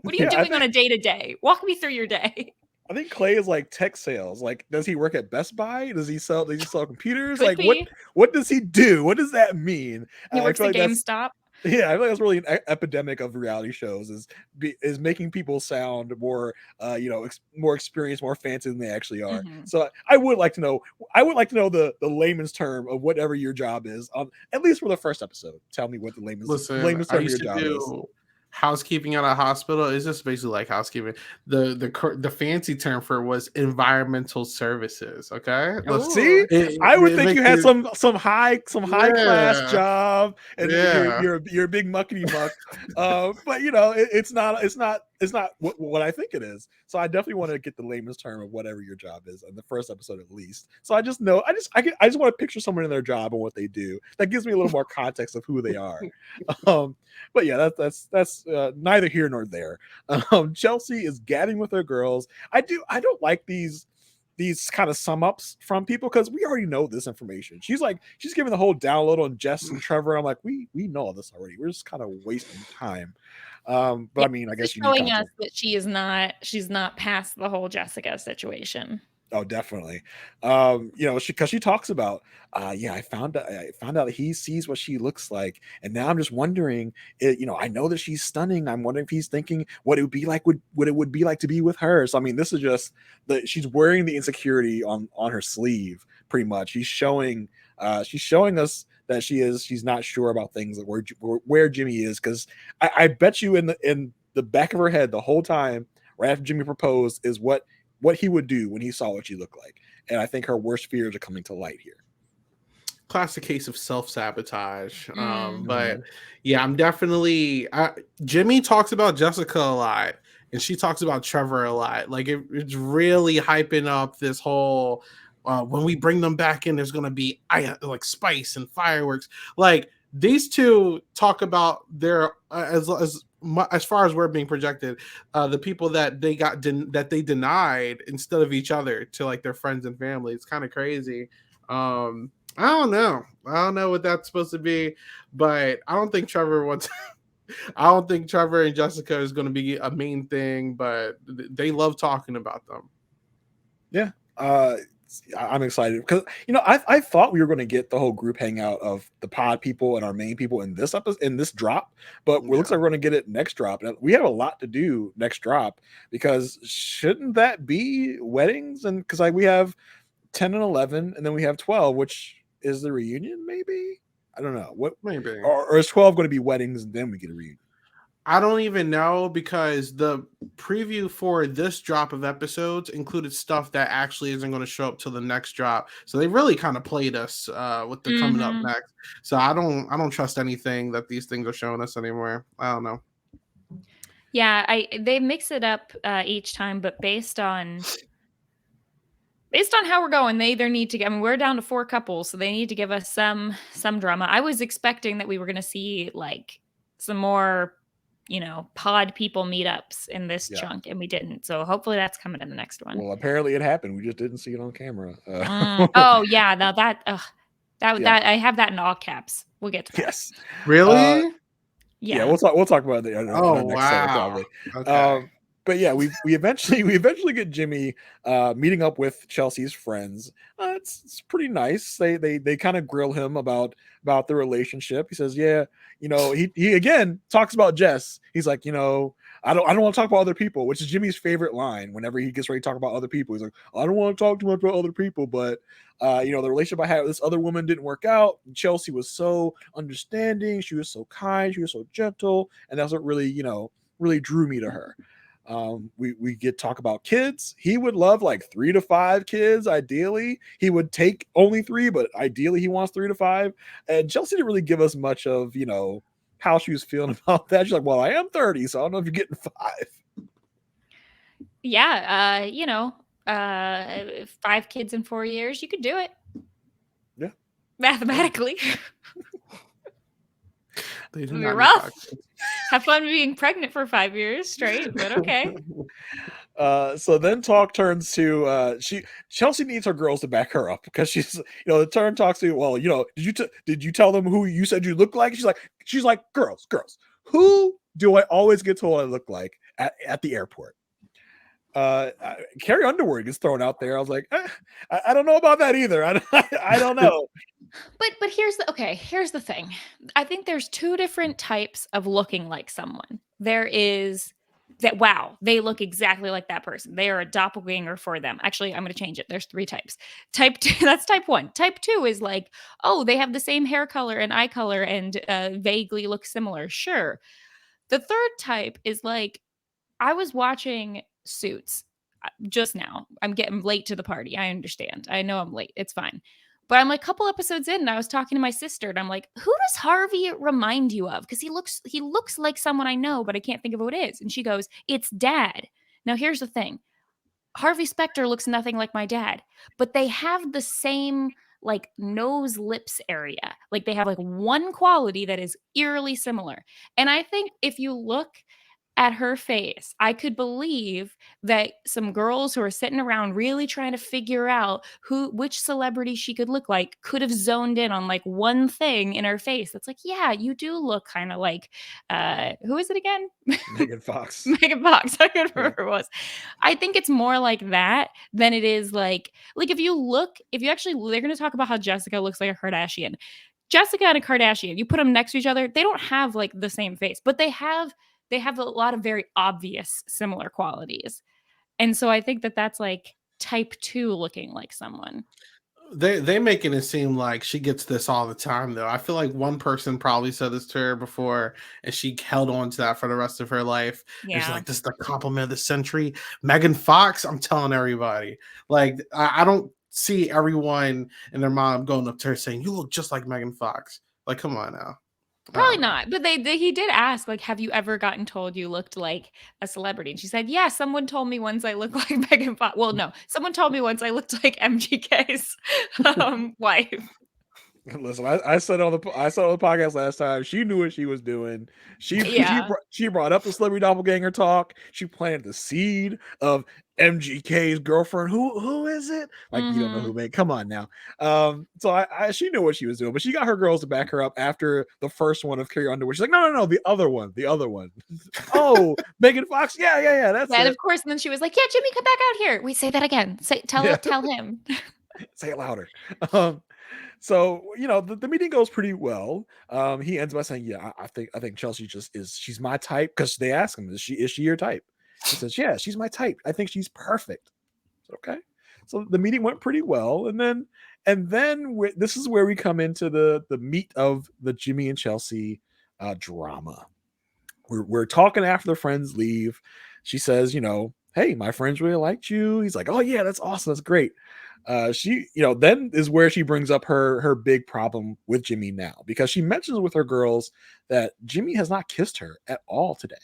What are you doing on a day-to-day? Walk me through your day. I think Clay is like tech sales. Like, does he work at Best Buy? Does he sell computers? Could like be. what does he do? What does that mean? He works at GameStop. Yeah, I feel like that's really an epidemic of reality shows is making people sound more more experienced, more fancy than they actually are. So I would like to know the layman's term of whatever your job is, at least for the first episode. Tell me what the layman's term of your job is. Housekeeping at a hospital is just basically like housekeeping. The fancy term for it was environmental services. Okay, see, I would think you had some high class job, and you're a big muckety muck. But it's not what I think it is. So I definitely want to get the layman's term of whatever your job is in the first episode at least. So I just want to picture someone in their job and what they do. That gives me a little more context of who they are. But yeah, that's neither here nor there. Chelsea is gabbing with her girls. I don't like these kind of sum ups from people because we already know this information. She's giving the whole download on Jess and Trevor. I'm like, we know all this already. We're just kind of wasting time. But I mean, I guess showing us that she's not past the whole Jessica situation. Oh, definitely. Because she talks about, I found out he sees what she looks like, and now I'm just wondering, I know that she's stunning. I'm wondering if he's thinking what it would be like, what it would be like to be with her. So I mean, this is just she's wearing the insecurity on her sleeve, pretty much. She's showing us that she's not sure about things, like where Jimmy is, because I bet you in the back of her head the whole time, right after Jimmy proposed, is what he would do when he saw what she looked like. And I think her worst fears are coming to light here. Classic case of self-sabotage. But yeah, I'm definitely Jimmy talks about Jessica a lot, and she talks about Trevor a lot. Like it's really hyping up this whole when we bring them back in, there's gonna be like spice and fireworks. Like these two talk about their as far as we're being projected, the people that they they denied instead of each other to like their friends and family. It's kind of crazy. I don't know what that's supposed to be, but I don't think Trevor wants. I don't think Trevor and Jessica is going to be a main thing, but they love talking about them. Yeah. I'm excited because I thought we were going to get the whole group hangout of the pod people and our main people in this episode, in this drop, but it looks like we're going to get it next drop. And we have a lot to do next drop, because shouldn't that be weddings? And because we have 10 and 11, and then we have 12, which is the reunion. Maybe, I don't know what, maybe, or is 12 going to be weddings and then we get a reunion? I don't even know, because the preview for this drop of episodes included stuff that actually isn't going to show up till the next drop. So they really kind of played us with the coming up next. So I don't trust anything that these things are showing us anymore. I don't know. Yeah, they mix it up each time, but based on how we're going, they either need to. I mean, we're down to 4 couples, so they need to give us some drama. I was expecting that we were going to see like some more, pod people meetups in this chunk, and we didn't. So hopefully that's coming in the next one. Well, apparently it happened. We just didn't see it on camera. Oh yeah, now that I have that in all caps. We'll get to that. Yes, really. Yeah, we'll talk about it. Oh wow, probably. Okay. but yeah, we eventually get Jimmy meeting up with Chelsea's friends. It's pretty nice. They kind of grill him about the relationship. He says, yeah, he again talks about Jess. He's like, I don't want to talk about other people, which is Jimmy's favorite line. Whenever he gets ready to talk about other people, he's like, I don't want to talk too much about other people, but the relationship I had with this other woman didn't work out. Chelsea was so understanding. She was so kind. She was so gentle, and that's what really really drew me to her. We get talk about kids. He would love like 3 to 5 kids. Ideally, he would take only 3, but ideally he wants 3 to 5. And Chelsea didn't really give us much of how she was feeling about that. She's like, well, I am 30, so I don't know if you're getting 5. Yeah, 5 kids in 4 years, you could do it. Yeah, mathematically. They do It'd be not rough. Have fun being pregnant for 5 years straight, but okay. So then talk turns to Chelsea needs her girls to back her up because she's the turn talks to, well, did you tell them who you said you look like? She's like girls, who do I always get told I look like at the airport? Carrie Underwood gets thrown out there. I was like, I don't know about that either. I don't know. But here's the thing. I think there's 2 different types of looking like someone. There is that, wow, they look exactly like that person. They are a doppelganger for them. Actually, I'm going to change it. There's 3 types. Type 2, that's type 1. Type 2 is like, oh, they have the same hair color and eye color and vaguely look similar. Sure. The third type is like, I was watching Suits just now. I'm getting late to the party. I understand. I know I'm late. It's fine. But I'm like a couple episodes in and I was talking to my sister and I'm like, who does Harvey remind you of? Because he looks like someone I know, but I can't think of who it is. And she goes, it's Dad. Now here's the thing. Harvey Specter looks nothing like my dad, but they have the same like nose lips area. Like they have like one quality that is eerily similar. And I think if you look at her face, I could believe that some girls who are sitting around really trying to figure out which celebrity she could look like could have zoned in on like one thing in her face that's like, yeah, you do look kind of like who is it again? Megan Fox. Megan Fox. I couldn't remember who it was. I think it's more like that than it is like if you actually, they're going to talk about how Jessica looks like a Kardashian. Jessica and a Kardashian, you put them next to each other, they don't have like the same face, but they have a lot of very obvious similar qualities. And so I think that that's like type 2 looking like someone. They making it seem like she gets this all the time, though. I feel like one person probably said this to her before, and she held on to that for the rest of her life. Yeah. It's like, this is the compliment of the century. Megan Fox, I'm telling everybody. Like, I don't see everyone and their mom going up to her saying, you look just like Megan Fox. Like, come on now. Probably not. But he did ask, like, have you ever gotten told you looked like a celebrity? And she said, yeah, someone told me once I looked like Megan Fox. Well, no, someone told me once I looked like MGK's wife. Listen, I said on the podcast last time, she knew what she was doing. She brought up the celebrity doppelganger talk. She planted the seed of MGK's girlfriend. Who is it? Like, you don't know who made. Come on now. So she knew what she was doing, but she got her girls to back her up after the first one of Carrie Underwood. She's like, no, the other one. Oh, Megan Fox. Yeah. That's it. And of course, and then she was like, yeah, Jimmy, come back out here. Wait, say that again. Tell him. Say it louder. So the meeting goes pretty well. He ends by saying, yeah, I think Chelsea she's my type, because they ask him, is she your type? He says, yeah, she's my type. I think she's perfect. Okay. So the meeting went pretty well. And then this is where we come into the meat of the Jimmy and Chelsea drama. We're talking after the friends leave. She says, hey, my friends really liked you. He's like, oh yeah, that's awesome. That's great. She, then is where she brings up her big problem with Jimmy now, because she mentions with her girls that Jimmy has not kissed her at all today.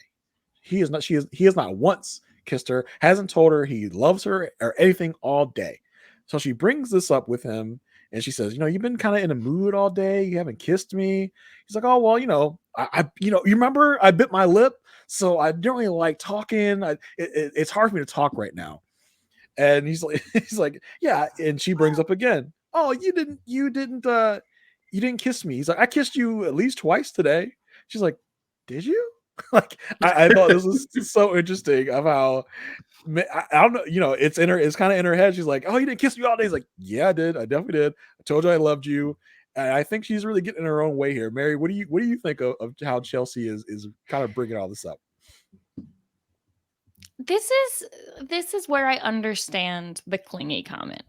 He has not once kissed her, hasn't told her he loves her or anything all day. So she brings this up with him and she says, you've been kind of in a mood all day. You haven't kissed me. He's like, oh, well, I you remember I bit my lip, so I don't really like talking. It's hard for me to talk right now. And he's like, yeah. And she brings up again, oh, you didn't kiss me. He's like, I kissed you at least twice today. She's like, did you? Like I thought this was so interesting of how I don't know, it's kind of in her head. She's like, "Oh, you didn't kiss me all day." He's like, "Yeah, I did. I definitely did. I told you I loved you." And I think she's really getting in her own way here. Mary, what do you think of how Chelsea is kind of bringing all this up? This is where I understand the clingy comment,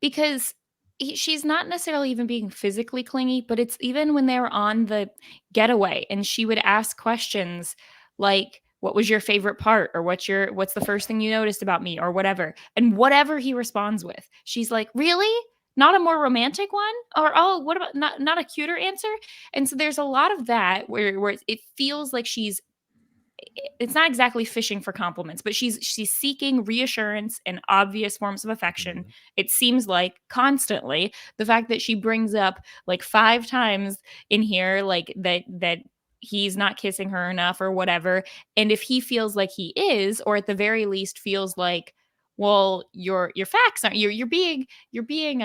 because she's not necessarily even being physically clingy, but it's even when they were on the getaway and she would ask questions like, what was your favorite part, or what's the first thing you noticed about me, or whatever, and whatever he responds with, she's like, really, not a more romantic one, or oh, what about not a cuter answer. And so there's a lot of that where it feels like it's not exactly fishing for compliments, but she's seeking reassurance and obvious forms of affection. Mhm. It seems like constantly. The fact that she brings up like 5 times in here, like that he's not kissing her enough or whatever. And if he feels like he is, or at the very least feels like, well, your facts aren't, you're being you're being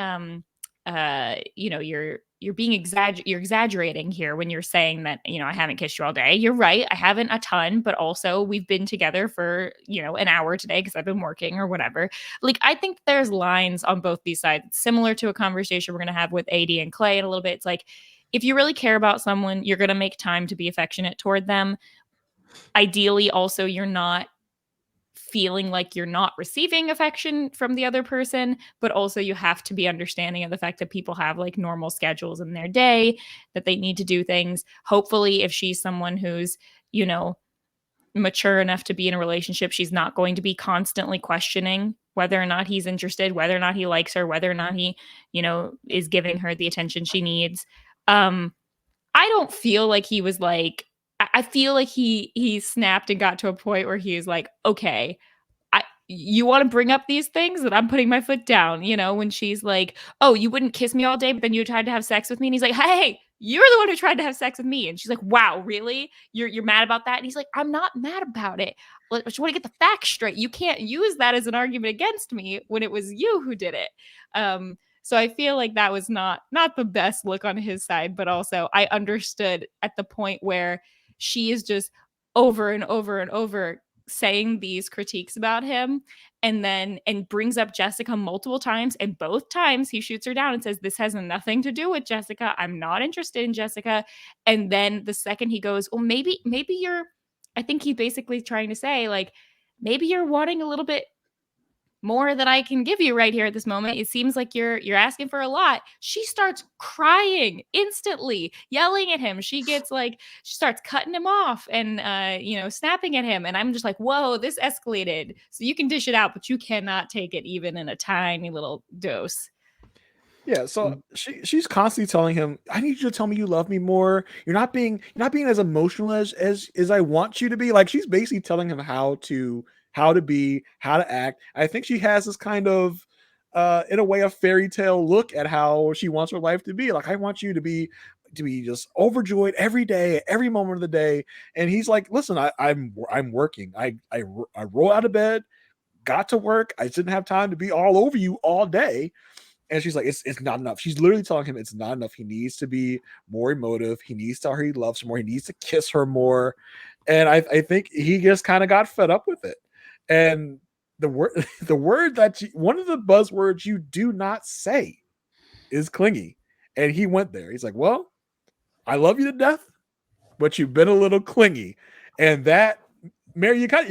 you're exaggerating here when you're saying that, I haven't kissed you all day. You're right, I haven't a ton, but also we've been together for, an hour today because I've been working or whatever. Like, I think there's lines on both these sides. It's similar to a conversation we're going to have with AD and Clay in a little bit. It's like, if you really care about someone, you're going to make time to be affectionate toward them. Ideally, also, you're not feeling like you're not receiving affection from the other person, but also you have to be understanding of the fact that people have like normal schedules in their day, that they need to do things. Hopefully, if she's someone who's, mature enough to be in a relationship, she's not going to be constantly questioning whether or not he's interested, whether or not he likes her, whether or not he, is giving her the attention she needs. I don't feel like he was like, I feel like he snapped and got to a point where he was like, okay, you want to bring up these things, that I'm putting my foot down, when she's like, oh, you wouldn't kiss me all day, but then you tried to have sex with me. And he's like, hey, you're the one who tried to have sex with me. And she's like, wow, really? You're mad about that? And he's like, I'm not mad about it. I just want to get the facts straight. You can't use that as an argument against me when it was you who did it. So I feel like that was not the best look on his side, but also I understood at the point where she is just over and over and over saying these critiques about him, and brings up Jessica multiple times, and both times he shoots her down and says, this has nothing to do with Jessica, I'm not interested in Jessica. And then the second he goes, well, maybe you're, I think he's basically trying to say, like, maybe you're wanting a little bit more than I can give you right here at this moment. It seems like you're asking for a lot. She starts crying instantly, yelling at him. She starts cutting him off and snapping at him. And I'm just like, whoa, this escalated. So you can dish it out, but you cannot take it even in a tiny little dose. Yeah, so she's constantly telling him, "I need you to tell me you love me more. You're not being as emotional as I want you to be." Like, she's basically telling him how to be, how to act. I think she has this kind of in a way a fairy tale look at how she wants her life to be. Like, I want you to be just overjoyed every day, every moment of the day. And he's like, "Listen, I'm working. I roll out of bed, got to work. I didn't have time to be all over you all day." And she's like, it's not enough. She's literally telling him it's not enough. He needs to be more emotive. He needs to tell her he loves her more. He needs to kiss her more. And I think he just kind of got fed up with it. And the word the word that one of the buzzwords you do not say is clingy. And he went there. He's like, well, I love you to death, but you've been a little clingy. And that, Mary, you kind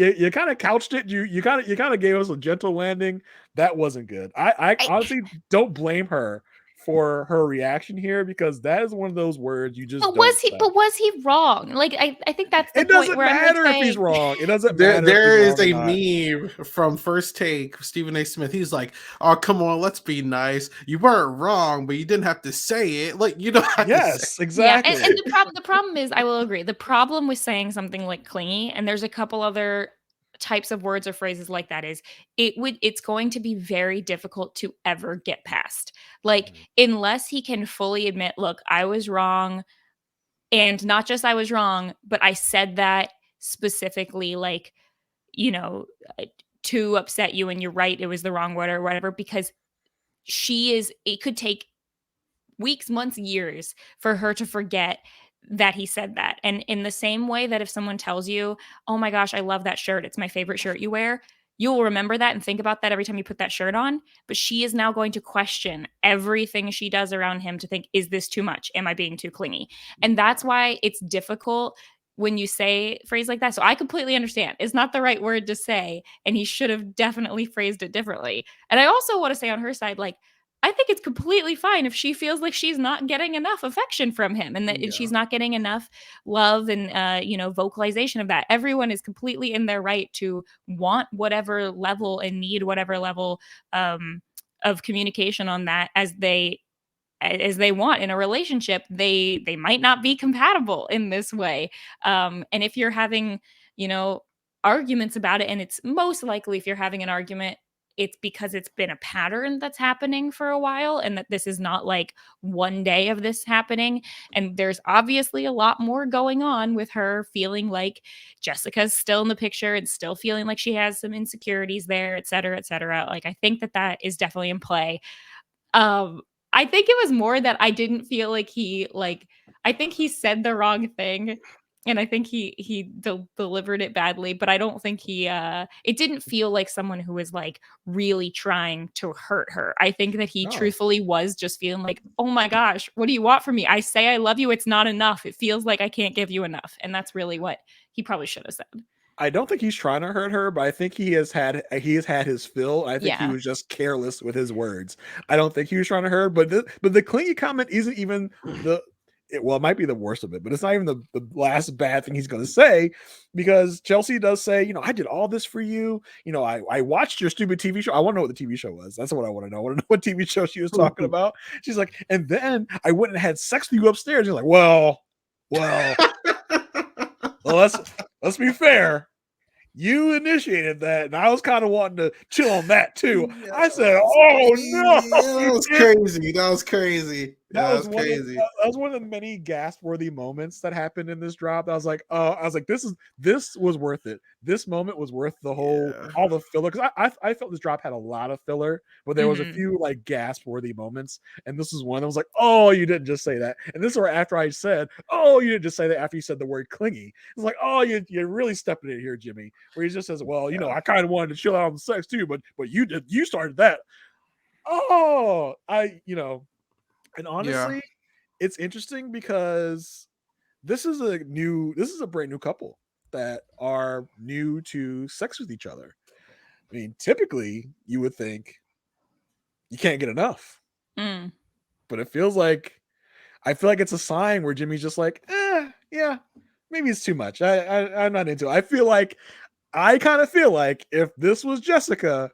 of couched it. You kind of gave us a gentle landing. That wasn't good. I honestly don't blame her for her reaction here, because that is one of those words you just But don't was he say. but was he wrong? Like, I think that's the It point doesn't where I'm like matter if he's saying, wrong. It doesn't There, matter if he's there is wrong or a not. meme from First Take, Stephen A. Smith. He's like, "Oh, come on, let's be nice. You weren't wrong, but you didn't have to say it. Like, you don't have to say." Yes, yeah, and exactly. the problem is, I will agree. The problem with saying something like clingy, and there's a couple other types of words or phrases like that, is it's going to be very difficult to ever get past. Like, Mhm. unless he can fully admit, look, I was wrong, and not just I was wrong, but I said that specifically, like, you know, uh, to upset you, and you're right, it was the wrong word or whatever, because it could take weeks, months, years for her to forget that he said that. And in the same way that if someone tells you, "Oh my gosh, I love that shirt. It's my favorite shirt you wear," you will remember that and think about that every time you put that shirt on. But she is now going to question everything she does around him to think, is this too much? Am I being too clingy? And that's why it's difficult when you say a phrase like that. So I completely understand. It's not the right word to say, and he should have definitely phrased it differently. And I also want to say on her side, like, I think it's completely fine if she feels like she's not getting enough affection from him and that Yeah. she's not getting enough love and vocalization of that. Everyone is completely in their right to want whatever level and need whatever level of communication on that as they want in a relationship. They might not be compatible in this way, and if you're having you know arguments about it, and it's most likely if you're having an argument, it's because it's been a pattern that's happening for a while, and that this is not like one day of this happening. And there's obviously a lot more going on with her feeling like Jessica's still in the picture and still feeling like she has some insecurities there, et cetera, et cetera. Like, I think that that is definitely in play. um, I think it was more that I didn't feel like I think he said the wrong thing, and I think he delivered it badly, but I don't think it didn't feel like someone who was like really trying to hurt her. I think that he No. truthfully was just feeling like, "Oh my gosh, what do you want from me? I say I love you, it's not enough. It feels like I can't give you enough." And that's really what he probably should have said. I don't think he's trying to hurt her, but I think he has had his fill. I think he Yeah. was just careless with his words. I don't think he was trying to hurt her, but the clingy comment isn't even it might be the worst of it, but it's not even the last bad thing he's going to say, because Chelsea does say, I did all this for you. I watched your stupid TV show. I want to know what the TV show was. That's what I want to know. I want to know what TV show she was talking about. She's like, and then I went and had sex with you upstairs. You're like, well. Well, let's be fair. You initiated that, and I was kind of wanting to chill on that too. Yeah, I said, "Oh no, that was crazy! That was crazy! That was crazy!" That was one of the many gasp-worthy moments that happened in this drop. I was like, this was worth it. This moment was worth the whole all the filler, because I felt this drop had a lot of filler, but there was a few like gasp-worthy moments, and this was one. I was like, "Oh, you didn't just say that." And this is where after I said, "Oh, you didn't just say that," after you said the word "clingy," it's like, "Oh, you're really stepping in here, Jimmy." Where he just says, "Well, I kind of wanted to chill out on the sex too, but you started that." Oh, and honestly, it's interesting because this is a brand new couple that are new to sex with each other. I mean, typically you would think you can't get enough, but I feel like it's a sign where Jimmy's just like, yeah, maybe it's too much. I'm not into it. I kind of feel like if this was Jessica,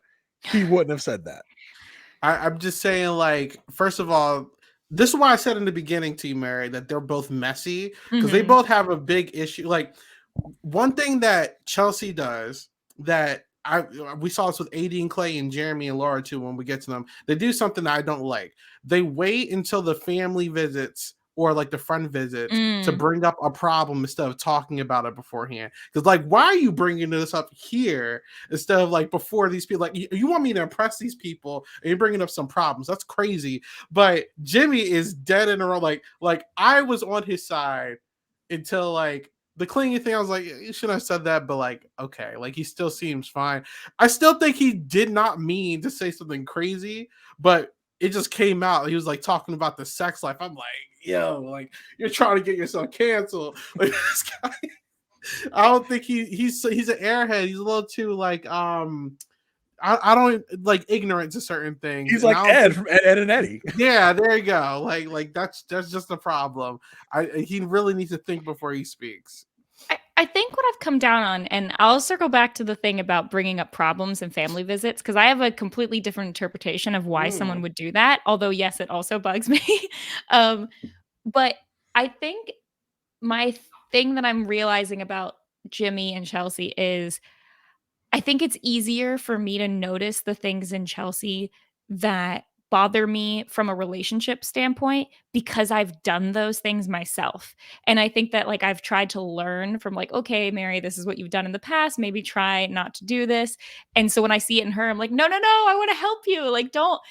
he wouldn't have said that. I'm just saying, like, first of all, this is why I said in the beginning to you, Mary, that they're both messy, because they both have a big issue. Like, one thing that Chelsea does that we saw this with AD and Clay and Jeramey and Laura too, when we get to them, they do something that I don't like. They wait until the family visits or like the friend visits to bring up a problem instead of talking about it beforehand. Because like, why are you bringing this up here instead of like before these people? Like, you want me to impress these people and you're bringing up some problems. That's crazy. But Jimmy is dead in a row. Like I was on his side until like the clingy thing. I was like, you shouldn't have said that, but like, okay, like he still seems fine. I still think he did not mean to say something crazy, but it just came out. He was like talking about the sex life. I'm like, yo, like you're trying to get yourself canceled. Like this guy, I don't think he's an airhead. He's a little too like I don't like ignorant to certain things. He's like Ed from Ed and Eddie. Yeah, there you go. Like that's just a problem. He really needs to think before he speaks. I think what I've come down on, and I'll circle back to the thing about bringing up problems and family visits, because I have a completely different interpretation of why someone would do that. Although, yes, it also bugs me. But I think my thing that I'm realizing about Jimmy and Chelsea is I think it's easier for me to notice the things in Chelsea that bother me from a relationship standpoint because I've done those things myself. And I think that like I've tried to learn from like, okay, Mary, this is what you've done in the past. Maybe try not to do this. And so when I see it in her, I'm like, no, I want to help you. Like, don't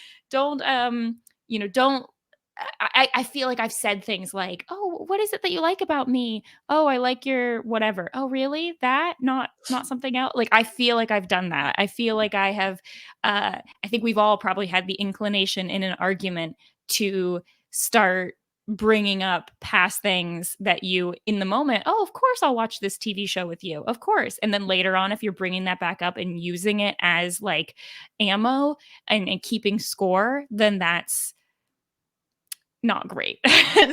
I feel like I've said things like, "Oh, what is it that you like about me? Oh, I like your whatever." "Oh, really? That? Not something else?" Like, I feel like I've done that. I feel like I have, I think we've all probably had the inclination in an argument to start bringing up past things that you in the moment, "Oh, of course I'll watch this TV show with you. Of course." And then later on, if you're bringing that back up and using it as like ammo and keeping score, then that's not great.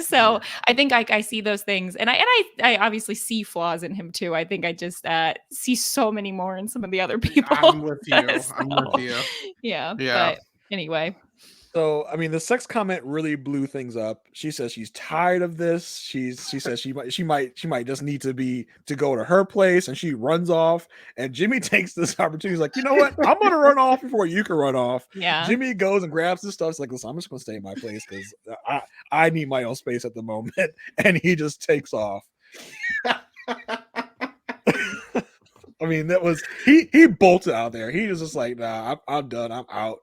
So I think I see those things, and I obviously see flaws in him too. I think I just see so many more in some of the other people. I'm with you. So, I'm with you. yeah, Yeah. but anyway. So, I mean, the sex comment really blew things up. She says she's tired of this. She says she might just need to go to her place, and she runs off. And Jimmy takes this opportunity. He's like, you know what? I'm gonna run off before you can run off. Yeah. Jimmy goes and grabs his stuff. He's like, listen, I'm just gonna stay in my place because I need my own space at the moment. And he just takes off. I mean, that was he bolted out there. He was just like, nah, I'm done. I'm out.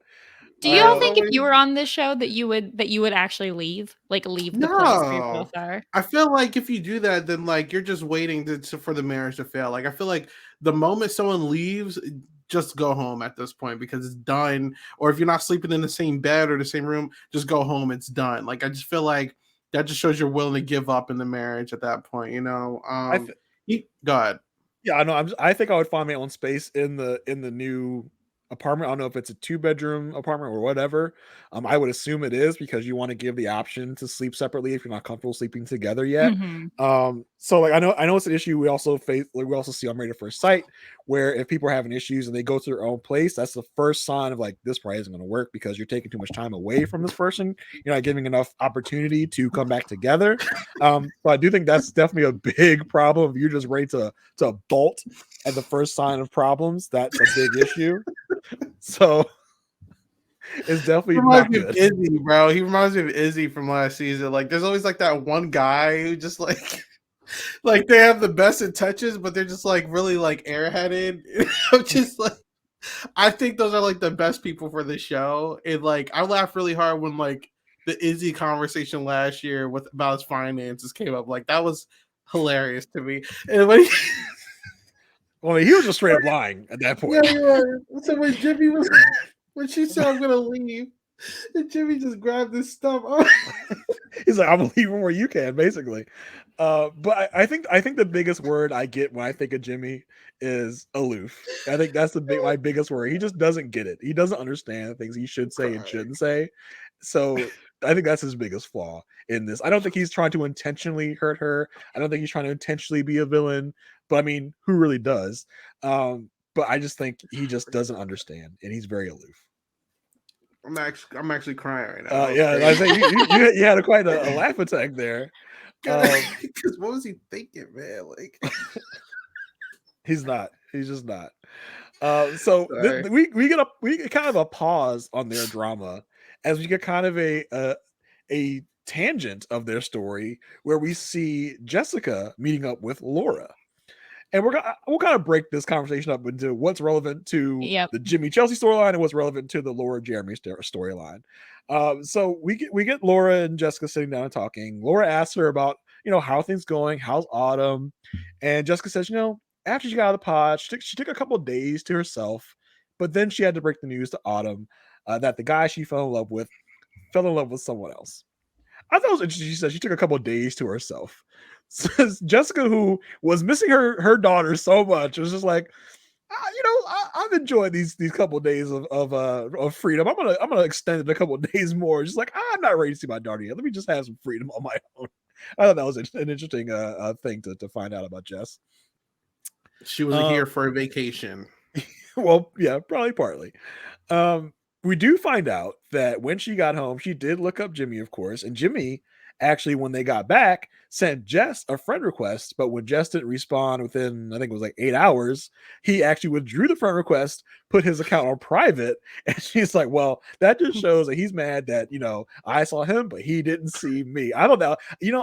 Do you all think if you were on this show that you would actually leave? Like leave the place where you both are? I feel like if you do that, then like you're just waiting for the marriage to fail. Like I feel like the moment someone leaves, just go home at this point because it's done. Or if you're not sleeping in the same bed or the same room, just go home. It's done. Like I just feel like that just shows you're willing to give up in the marriage at that point. You know. Go ahead. Yeah, I know. I think I would find my own space in the new apartment. I don't know if it's a 2-bedroom apartment or whatever. I would assume it is because you want to give the option to sleep separately if you're not comfortable sleeping together yet. So like I know it's an issue we also face. Like, we also see on Married at First Sight where if people are having issues and they go to their own place, that's the first sign of like this probably isn't going to work because you're taking too much time away from this person. You're not giving enough opportunity to come back together. But I do think that's definitely a big problem. If you're just ready to bolt at the first sign of problems, that's a big issue. So it's definitely not good. Izzy, bro. He reminds me of Izzy from last season. Like, there's always like that one guy who just like they have the best in touches, but they're just like really like airheaded. I'm just like, I think those are like the best people for the show. And like, I laughed really hard when like the Izzy conversation last year about his finances came up. Like, that was hilarious to me. And when well, he was just straight up lying at that point. Yeah. So when Jimmy when she said I'm gonna leave, and Jimmy just grabbed his stuff. He's like, I'm leaving where you can, basically. But I think the biggest word I get when I think of Jimmy is aloof. I think that's my biggest word. He just doesn't get it. He doesn't understand the things he should say and shouldn't say. So I think that's his biggest flaw in this. I don't think he's trying to intentionally hurt her. I don't think he's trying to intentionally be a villain. But I mean, who really does? But I just think he just doesn't understand, and he's very aloof. I'm actually crying right now. Yeah, I think you had quite a laugh attack there. Because what was he thinking, man? Like, he's not. He's just not. So we get kind of a pause on their drama as we get kind of a tangent of their story where we see Jessica meeting up with Laura. And we'll kind of break this conversation up into what's relevant to the Jimmy Chelsea storyline and what's relevant to the Laura Jeramey storyline. So we get Laura and Jessica sitting down and talking. Laura asks her about how things going, how's Autumn, and Jessica says after she got out of the pod, she took a couple of days to herself, but then she had to break the news to Autumn that the guy she fell in love with someone else. I thought it was interesting. She said she took a couple of days to herself. Jessica, who was missing her daughter so much, was just like, I've enjoyed these couple of days of freedom. I'm gonna extend it a couple of days more. Just like, I'm not ready to see my daughter yet. Let me just have some freedom on my own. I thought that was an interesting thing to find out about Jess. She was here for a vacation. Well, yeah, probably partly. We do find out that when she got home, she did look up Jimmy, of course, and Jimmy actually, when they got back, sent Jess a friend request, but when Jess didn't respond within, I think it was like 8 hours, he actually withdrew the friend request, put his account on private, and she's like, well, that just shows that he's mad that, I saw him, but he didn't see me. I don't know.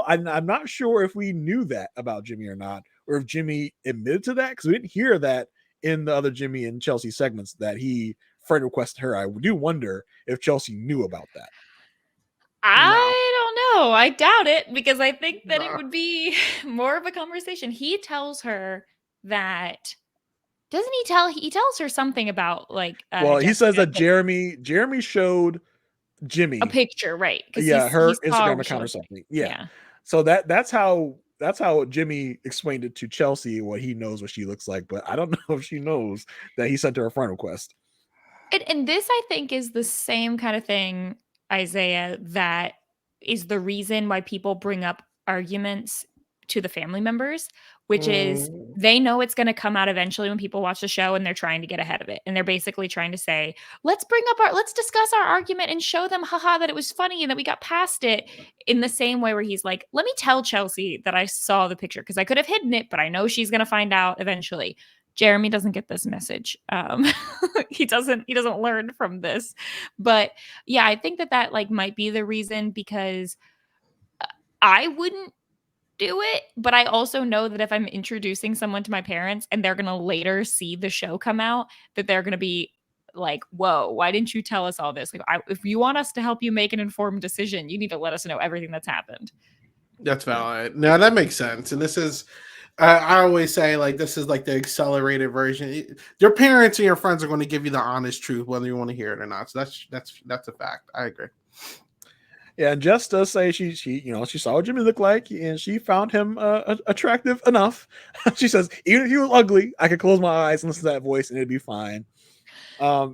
I'm not sure if we knew that about Jimmy or not, or if Jimmy admitted to that, because we didn't hear that in the other Jimmy and Chelsea segments that he friend requested her. I do wonder if Chelsea knew about that. No. I don't know. I doubt it because I think that it No. would be more of a conversation. He tells her that doesn't he tells her something about like Well, he says Jessica that Jeramey showed a Jimmy, picture, right? Because yeah, he her saw Instagram what she account or looked like. something. Yeah. Yeah. So that's how Jimmy explained it to Chelsea, what he knows what she looks like, but I don't know if she knows that he sent her a friend request. And this, I think, is the same kind of thing, Isaiah, that is the reason why people bring up arguments to the family members, which is Mm, they know it's going to come out eventually when people watch the show and they're trying to get ahead of it. And they're basically trying to say, let's discuss our argument and show them, haha, that it was funny and that we got past it in the same way where he's like, let me tell Chelsea that I saw the picture because I could have hidden it, but I know she's going to find out eventually. Jeramey doesn't get this message. He doesn't learn from this. But yeah, I think that like might be the reason because I wouldn't do it, but I also know that if I'm introducing someone to my parents and they're going to later see the show come out, that they're going to be like, "Whoa, why didn't you tell us all this? Like if you want us to help you make an informed decision, you need to let us know everything that's happened." that's valid. Now that makes sense. And this is, I always say, like, this is like the accelerated version. Your parents and your friends are going to give you the honest truth, whether you want to hear it or not. So that's a fact. I agree. Yeah, and Jess does say she she saw what Jimmy looked like and she found him attractive enough. She says even if he was ugly, I could close my eyes and listen to that voice and it'd be fine.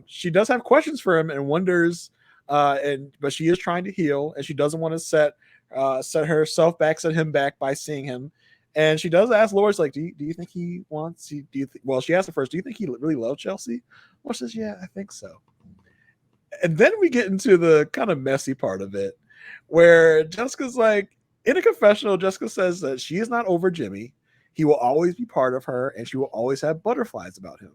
She does have questions for him and wonders, but she is trying to heal and she doesn't want to set herself back, set him back by seeing him. And she does ask Laura's like, do you think he wants? Well, she asked him first, do you think he really loves Chelsea? Laura says, yeah, I think so. And then we get into the kind of messy part of it, where Jessica's like, in a confessional, Jessica says that she is not over Jimmy. He will always be part of her, and she will always have butterflies about him.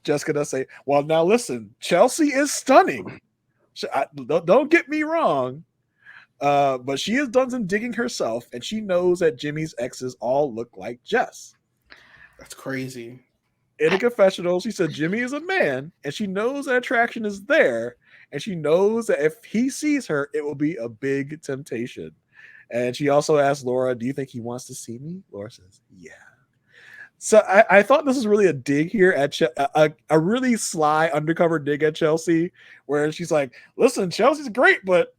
Jessica does say, well, now listen, Chelsea is stunning. Don't get me wrong. But she has done some digging herself, and she knows that Jimmy's exes all look like Jess. That's crazy. In a confessional, she said Jimmy is a man, and she knows that attraction is there, and she knows that if he sees her, it will be a big temptation. And she also asked Laura, do you think he wants to see me? Laura says, yeah. So I thought this was really a dig here at a really sly undercover dig at Chelsea, where she's like, listen, Chelsea's great, but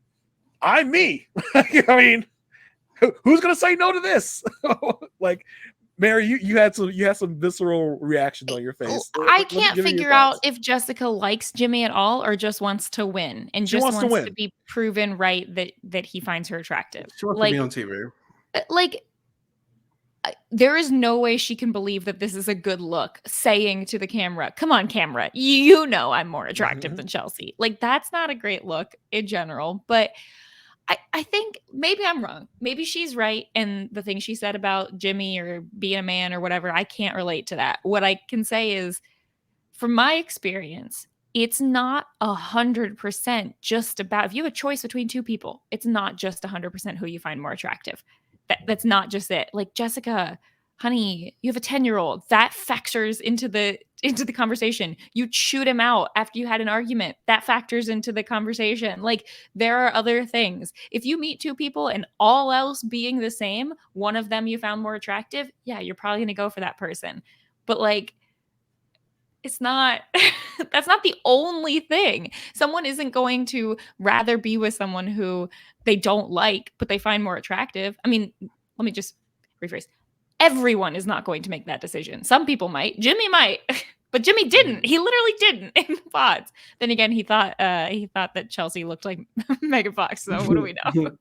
I'm me. I mean, who's gonna say no to this? Like, Mary, you had some visceral reactions on your face. I can't figure out if Jessica likes Jimmy at all or just wants to win and just wants to be proven right that he finds her attractive. She wants to be on TV. Like, there is no way she can believe that this is a good look, saying to the camera, come on, camera, you know I'm more attractive than Chelsea. Like, that's not a great look in general, but I think maybe I'm wrong. Maybe she's right. And the thing she said about Jimmy or being a man or whatever, I can't relate to that. What I can say is, from my experience, it's not 100% just about, if you have a choice between two people, it's not just 100% who you find more attractive. That's not just it. Like, Jessica, honey, you have a 10-year-old. That factors into the conversation. You chewed him out after you had an argument. That factors into the conversation. Like, there are other things. If you meet two people and all else being the same, one of them you found more attractive, yeah, you're probably going to go for that person. But like, it's not, that's not the only thing. Someone isn't going to rather be with someone who they don't like, but they find more attractive. I mean, let me just rephrase. Everyone is not going to make that decision. Some people might. Jimmy might, but Jimmy didn't. He literally didn't in the pods. Then again, he thought that Chelsea looked like Megan Fox. So what do we know?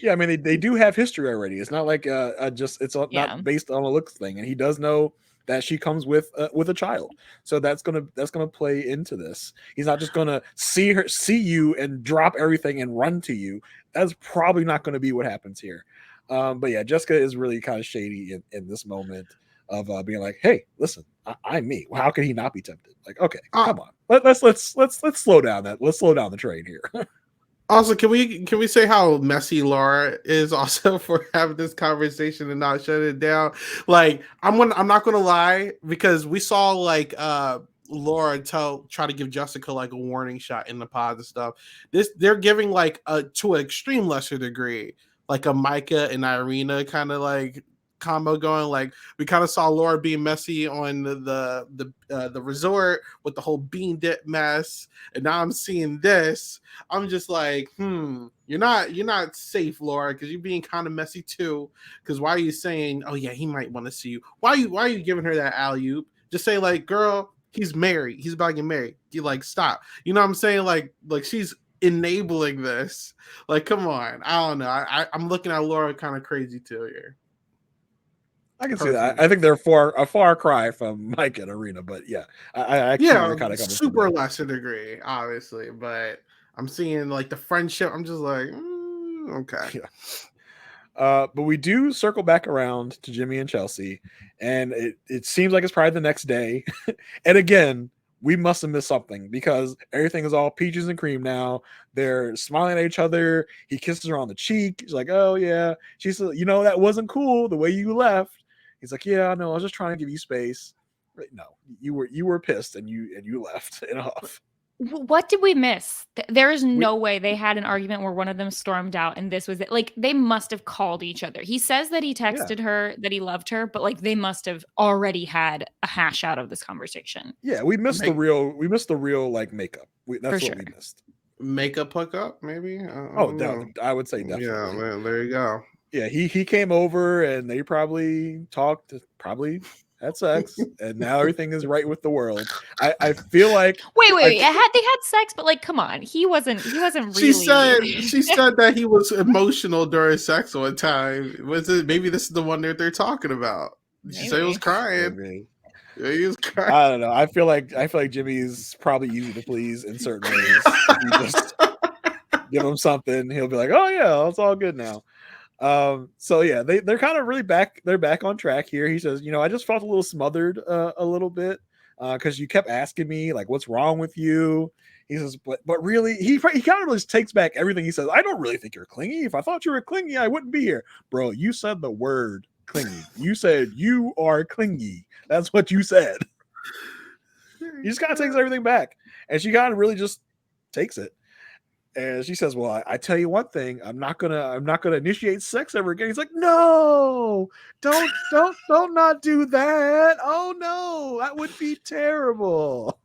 Yeah, I mean they do have history already. It's not like not based on a looks thing, and he does know that she comes with a child, so that's gonna play into this. He's not just gonna see you and drop everything and run to you. That's probably not going to be what happens here. But yeah, Jessica is really kind of shady in this moment of being like, "Hey, listen, I'm me. Well, how can he not be tempted? Like, okay, come on, let's slow down that. Let's slow down the train here." Also, can we say how messy Laura is also for having this conversation and not shut it down? Like, I'm not gonna lie, because we saw like Laura try to give Jessica like a warning shot in the pod and stuff. They're giving like to an extreme lesser degree, like a Micah and Irina kind of like combo going. Like we kind of saw Laura being messy on the resort with the whole bean dip mess, and now I'm seeing this. I'm just like, you're not safe, Laura, because you're being kind of messy too. Because why are you saying, oh yeah, he might want to see you? Why are you giving her that alley-oop? Just say like, girl, he's married. He's about to get married. You like stop. You know what I'm saying? Like she's enabling this. Like, come on. I don't know. I'm looking at Laura kind of crazy too here. I can see that. I think they're a far cry from Mike and Arena, but yeah, I see where kind of coming super lesser degree, obviously, but I'm seeing like the friendship. I'm just like, okay. Yeah. But we do circle back around to Jimmy and Chelsea, and it seems like it's probably the next day. And again, we must have missed something because everything is all peaches and cream now. They're smiling at each other. He kisses her on the cheek. He's like, oh yeah. She said, that wasn't cool the way you left. He's like, yeah, no, I was just trying to give you space. No, you were pissed and you left in a huff. What did we miss? There is no way they had an argument where one of them stormed out and this was it. Like they must have called each other. He says that he texted her that he loved her, but like they must have already had a hash out of this conversation. Yeah, we missed the real like makeup. That's what we missed. Makeup hookup, maybe. I would say definitely. Yeah, man, there you go. Yeah, he came over and they probably talked, probably had sex, and now everything is right with the world. I feel like wait. They had sex, but like, come on, he wasn't really. She said that he was emotional during sex one time. Was it maybe this is the one that they're talking about? She said he was crying. Maybe. Yeah, he was crying. I don't know. I feel like Jimmy's probably easy to please in certain ways. If you just give him something, he'll be like, oh yeah, it's all good now. So yeah, they're kind of really back. They're back on track here. He says, I just felt a little smothered a little bit because you kept asking me like, what's wrong with you? He says, but really, he kind of really takes back everything he says. I don't really think you're clingy. If I thought you were clingy, I wouldn't be here, bro. You said the word clingy. You said you are clingy. That's what you said. He just kind of takes everything back, and she kind of really just takes it. And she says, well, I tell you one thing, I'm not gonna initiate sex ever again. He's like, no, don't not do that. Oh no, that would be terrible.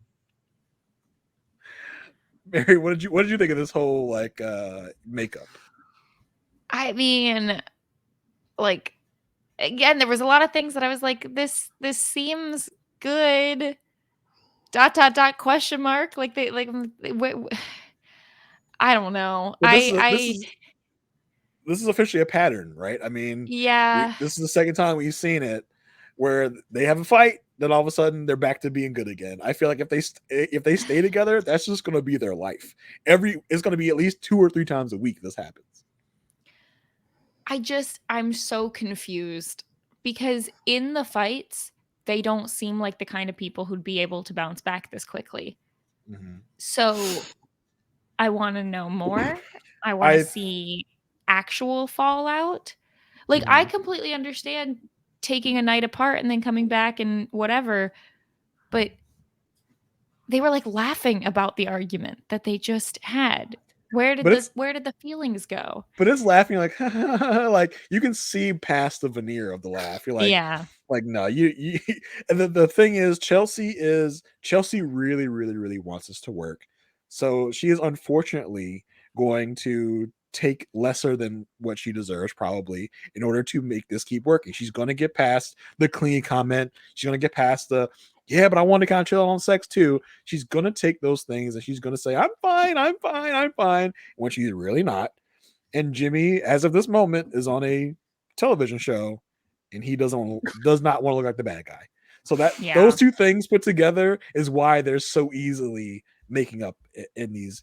Mary, what did you think of this whole like makeup? I mean, like, again, there was a lot of things that I was like, this seems good. ... question mark. Like they like I don't know. This is officially a pattern, right? I mean, yeah, this is the second time we've seen it where they have a fight, then all of a sudden they're back to being good again. I feel like if they stay together, that's just going to be their life. It's going to be at least 2 or 3 times a week this happens. I'm so confused because in the fights, they don't seem like the kind of people who'd be able to bounce back this quickly. Mm-hmm. So I want to know more. I want to see actual fallout. Like, I completely understand taking a night apart and then coming back and whatever, but they were like laughing about the argument that they just had. Where did the feelings go? But it's laughing like like you can see past the veneer of the laugh. You're like, yeah, like no, you and the thing is Chelsea really, really, really wants this to work. So she is unfortunately going to take lesser than what she deserves probably in order to make this keep working. She's going to get past the clean comment. She's going to get past the, yeah, but I want to kind of chill on sex too. She's going to take those things and she's going to say, I'm fine. When she's really not. And Jimmy, as of this moment, is on a television show and he does not want to look like the bad guy. So that those two things put together is why they're so easily making up in these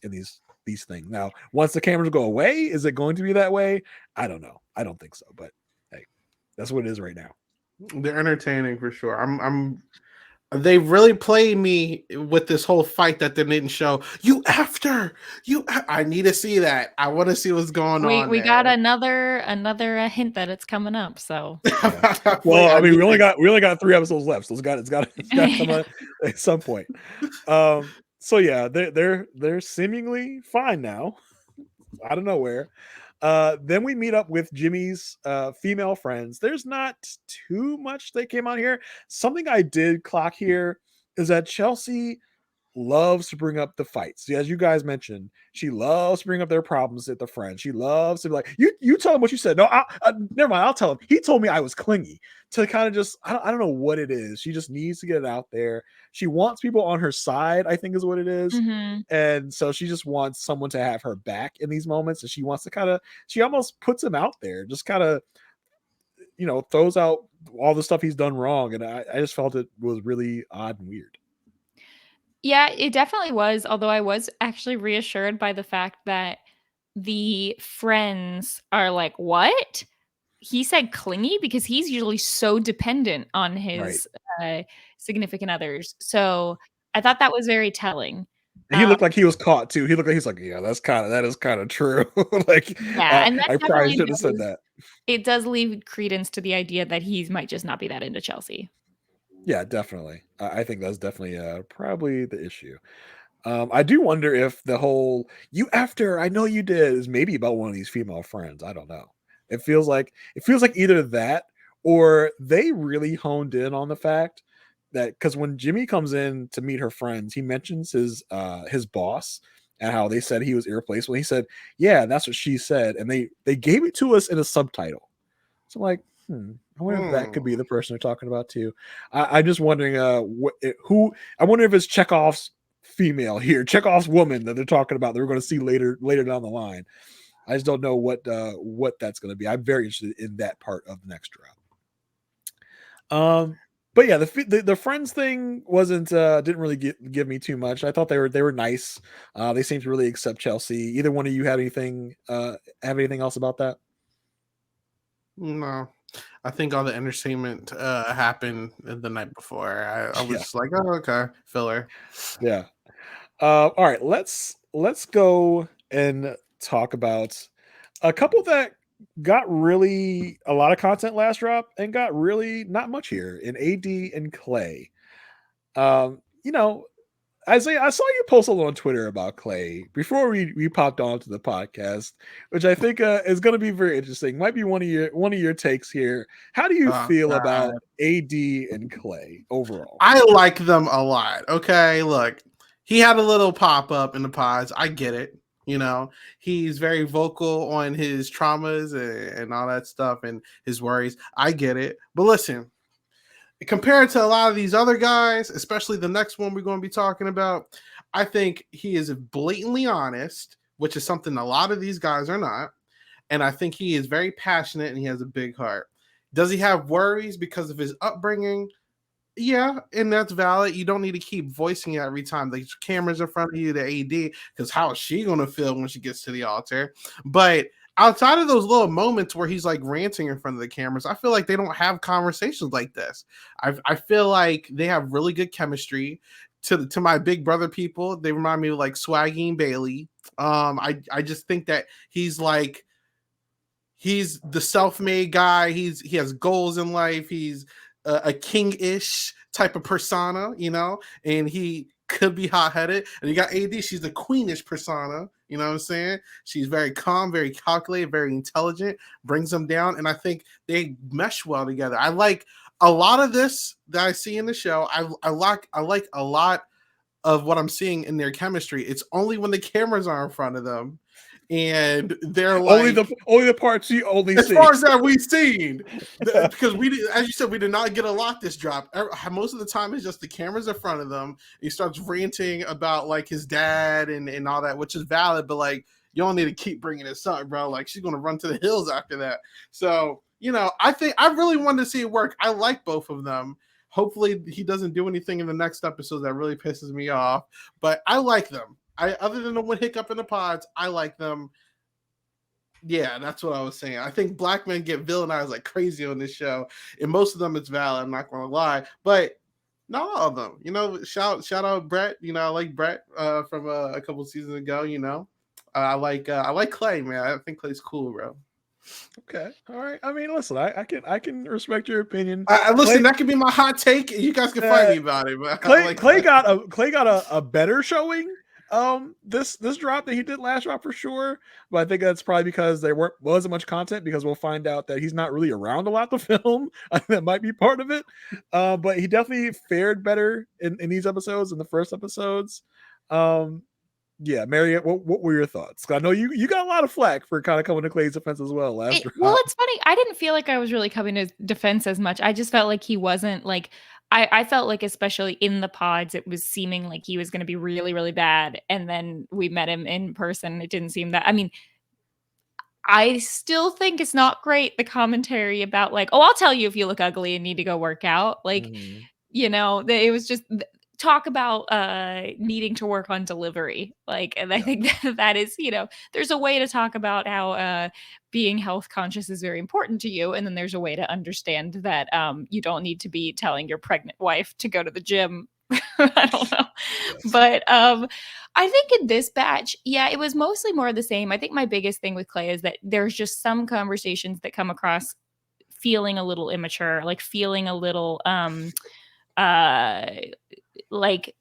things. Now, once the cameras go away, is it going to be that way? I don't know. I don't think so, but hey, that's what it is right now. They're entertaining for sure. They really played me with this whole fight that they didn't show. I need to see that. I want to see what's going on We there. got another hint that it's coming up. So well, I mean, we only got 3 episodes left, so it's got to come up at some point. So yeah, they're seemingly fine now, out of nowhere. Then we meet up with Jimmy's female friends. There's not too much that came out here. Something I did clock here is that Chelsea loves to bring up the fights. As you guys mentioned, she loves to bring up their problems at the friends. She loves to be like, you tell him what you said. No, never mind. I'll tell him. He told me I was clingy. To kind of just, I don't know what it is. She just needs to get it out there. She wants people on her side, I think is what it is. Mhm. And so she just wants someone to have her back in these moments. And she wants to she almost puts him out there, just kind of, throws out all the stuff he's done wrong. And I just felt it was really odd and weird. Yeah, it definitely was, although I was actually reassured by the fact that the friends are like, "What?" He said clingy because he's usually so dependent on Right. his, significant others. So, I thought that was very telling. And he looked like he was caught too. He looked like he's like, yeah, that is kind of true. Like, Yeah, and that I probably definitely should have said does that. it does leave credence to the idea that he might just not be that into Chelsea. Yeah, definitely. I think that's definitely probably the issue. I do wonder if the whole "you after I know you did" is maybe about one of these female friends. I don't know. It feels like either that or they really honed in on the fact that, because when Jimmy comes in to meet her friends, he mentions his boss and how they said he was irreplaceable. He said, "Yeah, that's what she said," and they gave it to us in a subtitle. So I'm like, I wonder if that could be the person they're talking about too. I'm just wondering, who? I wonder if it's Chekhov's female here, Chekhov's woman that they're talking about. That we're going to see later down the line. I just don't know what that's going to be. I'm very interested in that part of the next drop. But yeah, the friends thing didn't really give me too much. I thought they were nice. They seemed to really accept Chelsea. Either one of you have anything else about that? No, I think all the entertainment happened the night before. I was just like, oh, okay, filler. Yeah. All right, let's go and talk about a couple that got really a lot of content last drop and got really not much here in AD and Clay. You know, Isaiah, I saw you post a little on Twitter about Clay before we popped on to the podcast, which I think is going to be very interesting. Might be one of your takes here. How do you feel about AD and Clay overall? I like them a lot. Okay, look, he had a little pop up in the pods. I get it. He's very vocal on his traumas and all that stuff and his worries. I get it. But listen, compared to a lot of these other guys, especially the next one we're going to be talking about, I think he is blatantly honest, which is something a lot of these guys are not. And I think he is very passionate and he has a big heart. Does he have worries because of his upbringing? Yeah, and that's valid. You don't need to keep voicing it every time the camera's in front of you, the AD, because how is she going to feel when she gets to the altar? But outside of those little moments where he's like ranting in front of the cameras, I feel like they don't have conversations like this. I feel like they have really good chemistry. To my Big Brother people, they remind me of like Swaggy and Bailey. I just think that he's the self-made guy. He has goals in life. He's a king-ish type of persona, and he could be hot-headed. And you got AD, she's the queenish persona, you know what I'm saying? She's very calm, very calculated, very intelligent, brings them down, and I think they mesh well together. I like a lot of this that I see in the show. I like a lot of what I'm seeing in their chemistry. It's only when the cameras are in front of them and they're like only the parts you only as see. far as that we've seen, because as you said, we did not get a lot this drop. Most of the time it's just the cameras in front of them. He starts ranting about like his dad and all that, which is valid, but like you don't need to keep bringing this up, bro. Like she's gonna run to the hills after that. So I think I really wanted to see it work. I like both of them. Hopefully he doesn't do anything in the next episode that really pisses me off, but I like them. Other than the one hiccup in the pods, I like them. Yeah, that's what I was saying. I think black men get villainized like crazy on this show, and most of them it's valid. I'm not going to lie, but Not all of them. You know, shout out Brett. You know, I like Brett from a couple seasons ago. You know, I like Clay, man. I think Clay's cool, bro. Okay, all right. I mean, listen, I can respect your opinion. Listen, Clay, that could be my hot take. You guys can fight me about it, but Clay got a better showing this drop that he did last drop for sure, but I think that's probably because there wasn't much content, because we'll find out that he's not really around a lot to film. I think that might be part of it, but he definitely fared better in these episodes, in the first episodes. Yeah, Mary, what were your thoughts? I know you got a lot of flack for kind of coming to Clay's defense as well last drop. Well, it's funny, I didn't feel like I was really coming to his defense as much. I just felt like he wasn't like, I felt like, especially in the pods, it was seeming like he was going to be really, really bad. And then we met him in person. It didn't seem that. I mean, I still think it's not great, the commentary about like, oh, I'll tell you if you look ugly and need to go work out. Like, you know, it was just talk about needing to work on delivery. Like, and I think that is, you know, there's a way to talk about how being health conscious is very important to you. And then there's a way to understand that you don't need to be telling your pregnant wife to go to the gym. I don't know. Yes. But I think in this batch, yeah, it was mostly more of the same. I think my biggest thing with Clay is that there's just some conversations that come across feeling a little immature, like feeling a little like,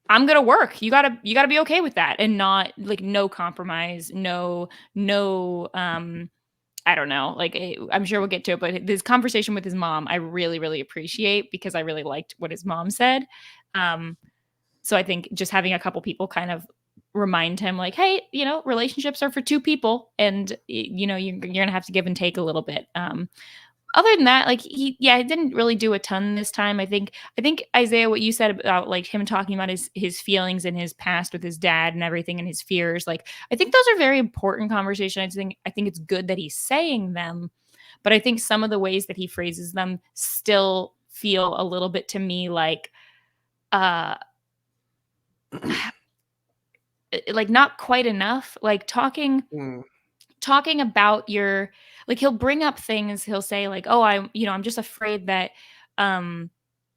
I'm gonna work. You gotta be okay with that, and not like no compromise, no I don't know. Like, I'm sure we'll get to it, but this conversation with his mom, I really, really appreciate, because I really liked what his mom said. So I think just having a couple people kind of remind him, like, hey, you know, relationships are for two people, and you know, you're gonna have to give and take a little bit. Other than that, like, he didn't really do a ton this time. I think Isaiah, what you said about like him talking about his feelings and his past with his dad and everything and his fears, like, I think those are very important conversations. I think it's good that he's saying them, but I think some of the ways that he phrases them still feel a little bit to me like like not quite enough. Like talking about your, like, he'll bring up things, he'll say like, oh, I'm just afraid that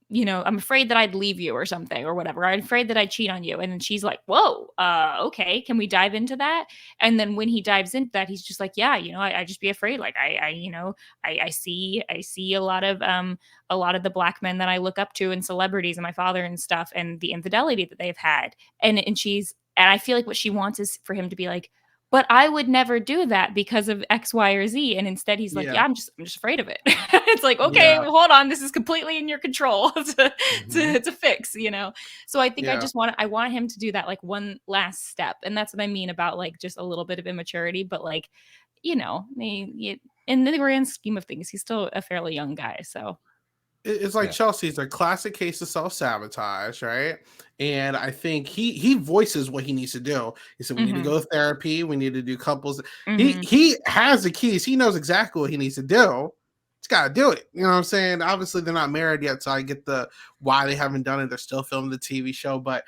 you know, I'm afraid that I'd leave you or something or whatever. I'm afraid that I'd cheat on you. And then she's like, whoa, okay, can we dive into that? And then when he dives into that, he's just like, yeah, you know, I just be afraid. Like I see a lot of the black men that I look up to and celebrities and my father and stuff, and the infidelity that they've had. And I feel like what she wants is for him to be like, but I would never do that because of X, Y, or Z. And instead he's like, yeah, I'm just afraid of it. It's like, okay, well, hold on. This is completely in your control to fix, you know? So I think I want him to do that, like, one last step. And that's what I mean about like just a little bit of immaturity, but like, you know, in the grand scheme of things, he's still a fairly young guy. So it's like Chelsea's a classic case of self-sabotage, right? And I think he voices what he needs to do. He said, we need to go to therapy. We need to do couples. He has the keys. He knows exactly what he needs to do. He's got to do it. You know what I'm saying? Obviously, they're not married yet, so I get the why they haven't done it. They're still filming the TV show, but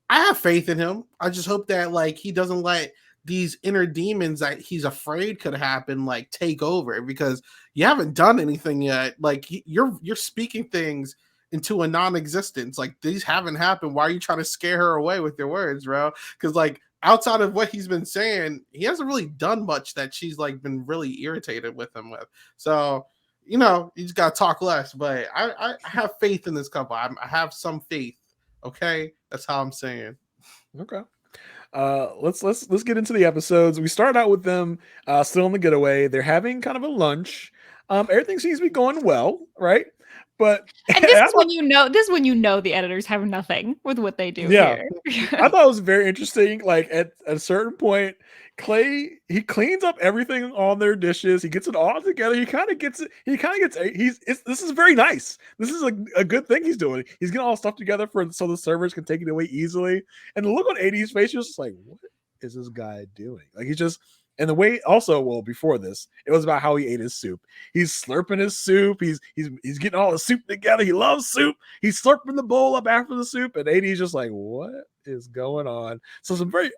I have faith in him. I just hope that like he doesn't let these inner demons that he's afraid could happen like take over, because you haven't done anything yet. Like you're speaking things into a non-existence. Like these haven't happened. Why are you trying to scare her away with your words, bro? Because like outside of what he's been saying, he hasn't really done much that she's like been really irritated with him with. So you know, you just gotta talk less. But I have faith in this couple. I have some faith. Okay, that's how I'm saying. Okay. Let's get into the episodes. We start out with them still on the getaway. They're having kind of a lunch. Everything seems to be going well, right? But and this is when you know the editors have nothing with what they do here. I thought it was very interesting. Like at a certain point, Clay, he cleans up everything on their dishes. He gets it all together. This is very nice. This is a good thing he's doing. He's getting all stuff together so the servers can take it away easily. And the look on AD's face, he was just like, what is this guy doing? Like he's just, and the way also, well, before this, it was about how he ate his soup. He's slurping his soup. He's getting all the soup together. He loves soup. He's slurping the bowl up after the soup. And AD's just like, what is going on? So some very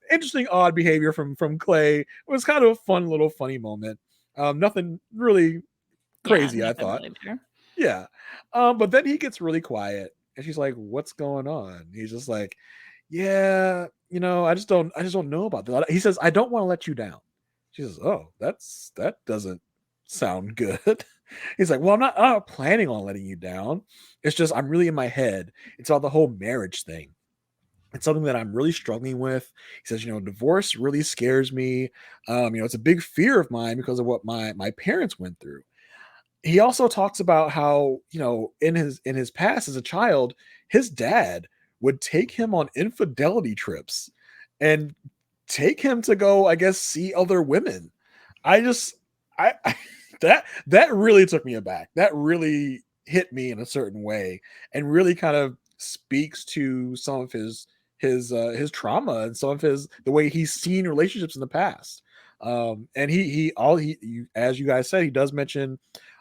interesting behavior from Clay. It was kind of a funny moment. Nothing really crazy, I thought. Yeah. But then he gets really quiet and she's like, "What's going on?" He's just like, "Yeah, I just don't know about that." He says, "I don't want to let you down." She says, "Oh, that doesn't sound good." He's like, "Well, I'm not planning on letting you down. It's just I'm really in my head. It's all the whole marriage thing. It's something that I'm really struggling with." He says, "Divorce really scares me. It's a big fear of mine because of what my parents went through." He also talks about how, in his past as a child, his dad would take him on infidelity trips and take him to go, I guess, see other women. I just I that really took me aback. That really hit me in a certain way and really kind of speaks to some of his trauma and some of the way he's seen relationships in the past. And as you guys said, he does mention,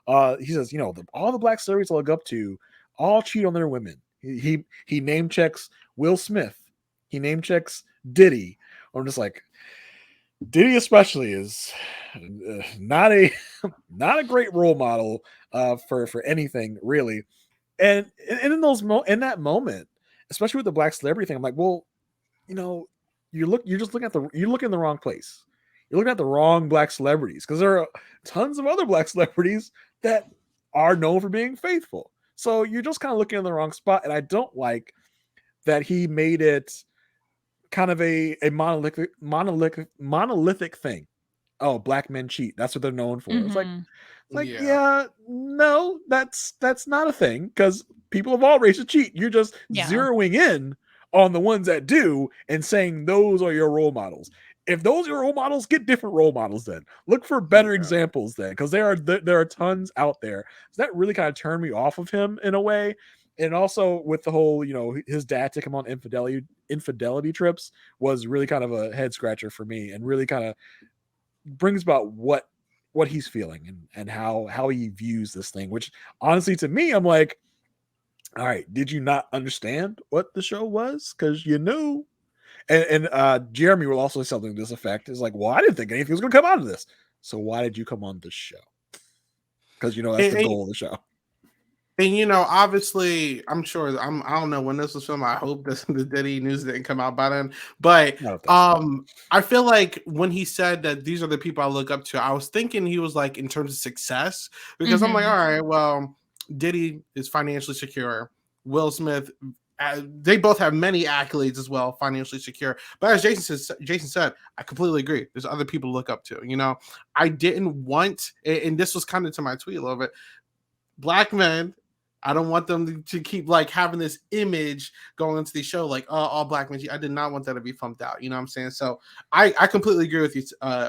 he says, all the black celebrities I look up to all cheat on their women. He name checks Will Smith. He name checks Diddy. I'm just like, Diddy especially is not a not a great role model for anything really. And in that moment, especially with the black celebrity thing, I'm like, well, you know, you're just you're looking in the wrong place. You're looking at the wrong black celebrities because there are tons of other black celebrities that are known for being faithful. So you're just kind of looking in the wrong spot. And I don't like that he made it kind of a monolithic thing. Oh, black men cheat. That's what they're known for. Mhm. It's like, Yeah. yeah, no, that's not a thing because people of all races cheat. You're just Yeah. zeroing in on the ones that do and saying those are your role models. If those are your role models, get different role models then. Look for better Yeah. examples then, because there are tons out there. So that really kind of turned me off of him in a way. And also with the whole, his dad took him on infidelity trips was really kind of a head scratcher for me and really kind of brings about what he's feeling and how he views this thing, which honestly to me, I'm like, all right, did you not understand what the show was? Because you knew. And Jeramey will also say something to this effect. Is like, well, I didn't think anything was gonna come out of this. So why did you come on this show? Because that's the And, goal of the show. and obviously, I'm sure I don't know when this was filmed. I hope this the Diddy news didn't come out by then. But I feel like when he said that these are the people I look up to, I was thinking he was like in terms of success because I'm like, all right, well, Diddy is financially secure. Will Smith, they both have many accolades as well, financially secure. But as Jason said, I completely agree. There's other people to look up to. I didn't want, and this was kind of to my tweet a little bit. Black men, I don't want them to keep like having this image going into the show like all black men. I did not want that to be pumped out. You know what I'm saying? So I completely agree with you.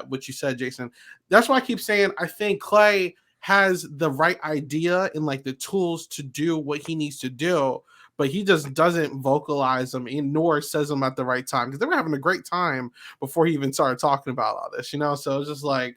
What you said, Jason. That's why I keep saying I think Clay has the right idea and like the tools to do what he needs to do, but he just doesn't vocalize them nor says them at the right time because they were having a great time before he even started talking about all this. So it's just like,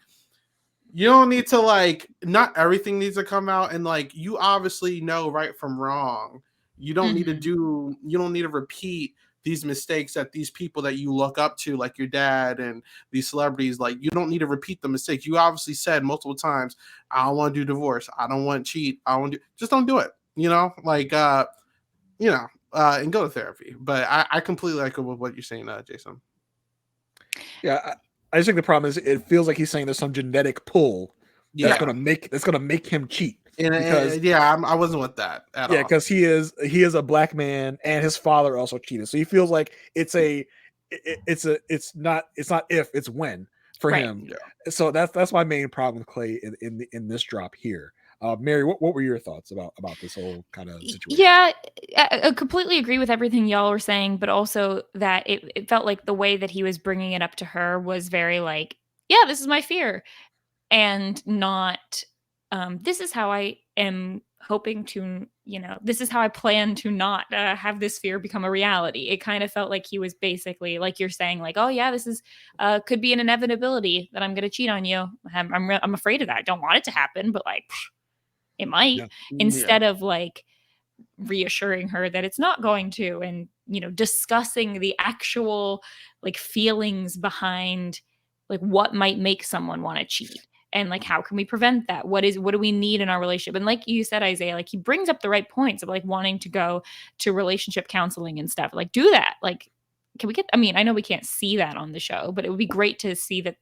you don't need to like, not everything needs to come out, and like you obviously know right from wrong. You don't need to repeat these mistakes that these people that you look up to, like your dad and these celebrities, like you don't need to repeat the mistakes. You obviously said multiple times, I don't want to do divorce, I don't want to cheat, just don't do it. And go to therapy. But I completely echo with what you're saying, Jason. Yeah, I just think the problem is it feels like he's saying there's some genetic pull that's gonna make him cheat. Because I wasn't with that at all. because he is a black man and his father also cheated, so he feels like it's not if, it's when for him. Yeah. So that's my main problem with Clay in this drop here. Mary, what were your thoughts about this whole kind of situation? Yeah, I completely agree with everything y'all were saying, but also that it felt like the way that he was bringing it up to her was very like, yeah, this is my fear, and not, this is how I am hoping to, this is how I plan to not have this fear become a reality. It kind of felt like he was basically, like you're saying, like, oh yeah, this is could be an inevitability that I'm going to cheat on you. I'm afraid of that. I don't want it to happen, but like, it might. Yeah. Instead of like reassuring her that it's not going to, and discussing the actual like feelings behind like what might make someone want to cheat. and like how can we prevent that? What do we need in our relationship? And like you said, Isaiah, like he brings up the right points of like wanting to go to relationship counseling and stuff. Like do that. Like can we get, I mean, I know we can't see that on the show, but it would be great to see that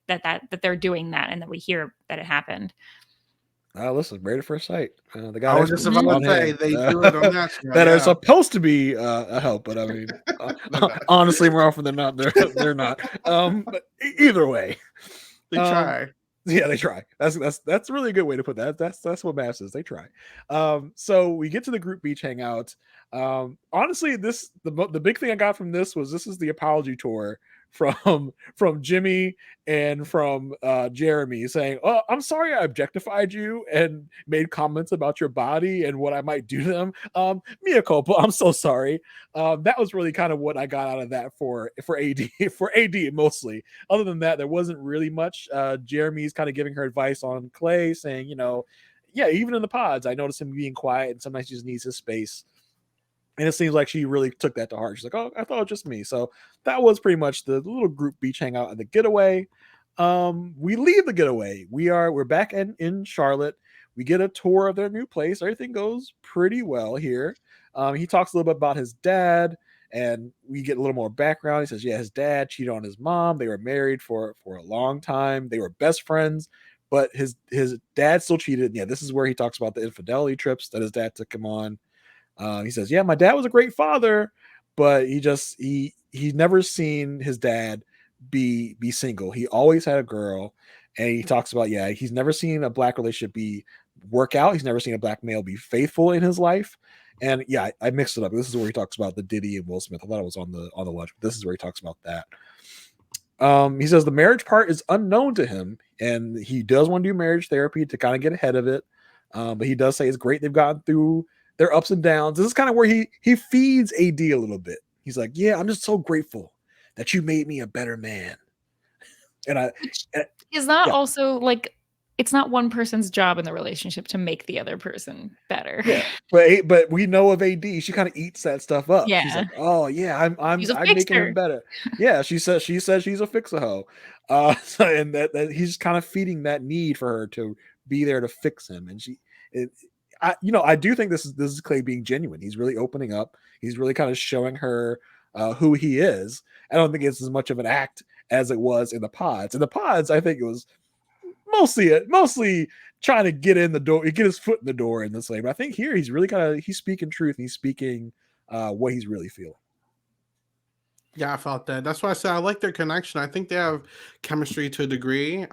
they're doing that and that we hear that it happened. Listen, Married at First Sight. They got I was just about on to say hand, they do it on that show, that yeah. are supposed to be a help, but I mean, honestly, more often than not, they're not. But either way, they try. Yeah, they try. That's really a good way to put that. That's what matters is they try. So we get to the group beach hangout. Honestly, the big thing I got from this is the apology tour from Jimmy and from Jeramey saying, "Oh, I'm sorry I objectified you and made comments about your body and what I might do to them. Mea culpa. I'm so sorry." That was really kind of what I got out of that for AD for AD mostly. Other than that, there wasn't really much. Jeremy's kind of giving her advice on Clay, saying, yeah, even in the pods, I noticed him being quiet and sometimes he just needs his space. And it seems like she really took that to heart. She's like, "Oh, I thought it was just me." So that was pretty much the little group beach hangout and the getaway. We leave the getaway. We're back in Charlotte. We get a tour of their new place. Everything goes pretty well here. He talks a little bit about his dad, and we get a little more background. He says, yeah, his dad cheated on his mom. They were married for a long time. They were best friends, but his dad still cheated. Yeah, this is where he talks about the infidelity trips that his dad took him on. He says, yeah, my dad was a great father, but he's never seen his dad be single. He always had a girl. And he talks about, yeah, he's never seen a black relationship work out. He's never seen a black male be faithful in his life. And yeah, I mixed it up. This is where he talks about the Diddy and Will Smith. I thought it was on the lunch, but this is where he talks about that. He says the marriage part is unknown to him, and he does want to do marriage therapy to kind of get ahead of it. But he does say it's great they've gotten through their ups and downs. This is kind of where he feeds AD a little bit. He's like, yeah, I'm just so grateful that you made me a better man. And is not also like, it's not one person's job in the relationship to make the other person better. Yeah, but we know of AD. She kind of eats that stuff up. Yeah. She's like, oh yeah, I'm making him better. Yeah, she says she's a fix-a-hoe. And that he's kind of feeding that need for her to be there to fix him. And I do think this is Clay being genuine. He's really opening up. He's really kind of showing her who he is. I don't think it's as much of an act as it was in the pods. In the pods, I think it was mostly trying to get in the door, get his foot in the door in this way. But I think here he's really he's speaking truth. And he's speaking what he's really feeling. Yeah, I felt that. That's why I said I like their connection. I think they have chemistry to a degree.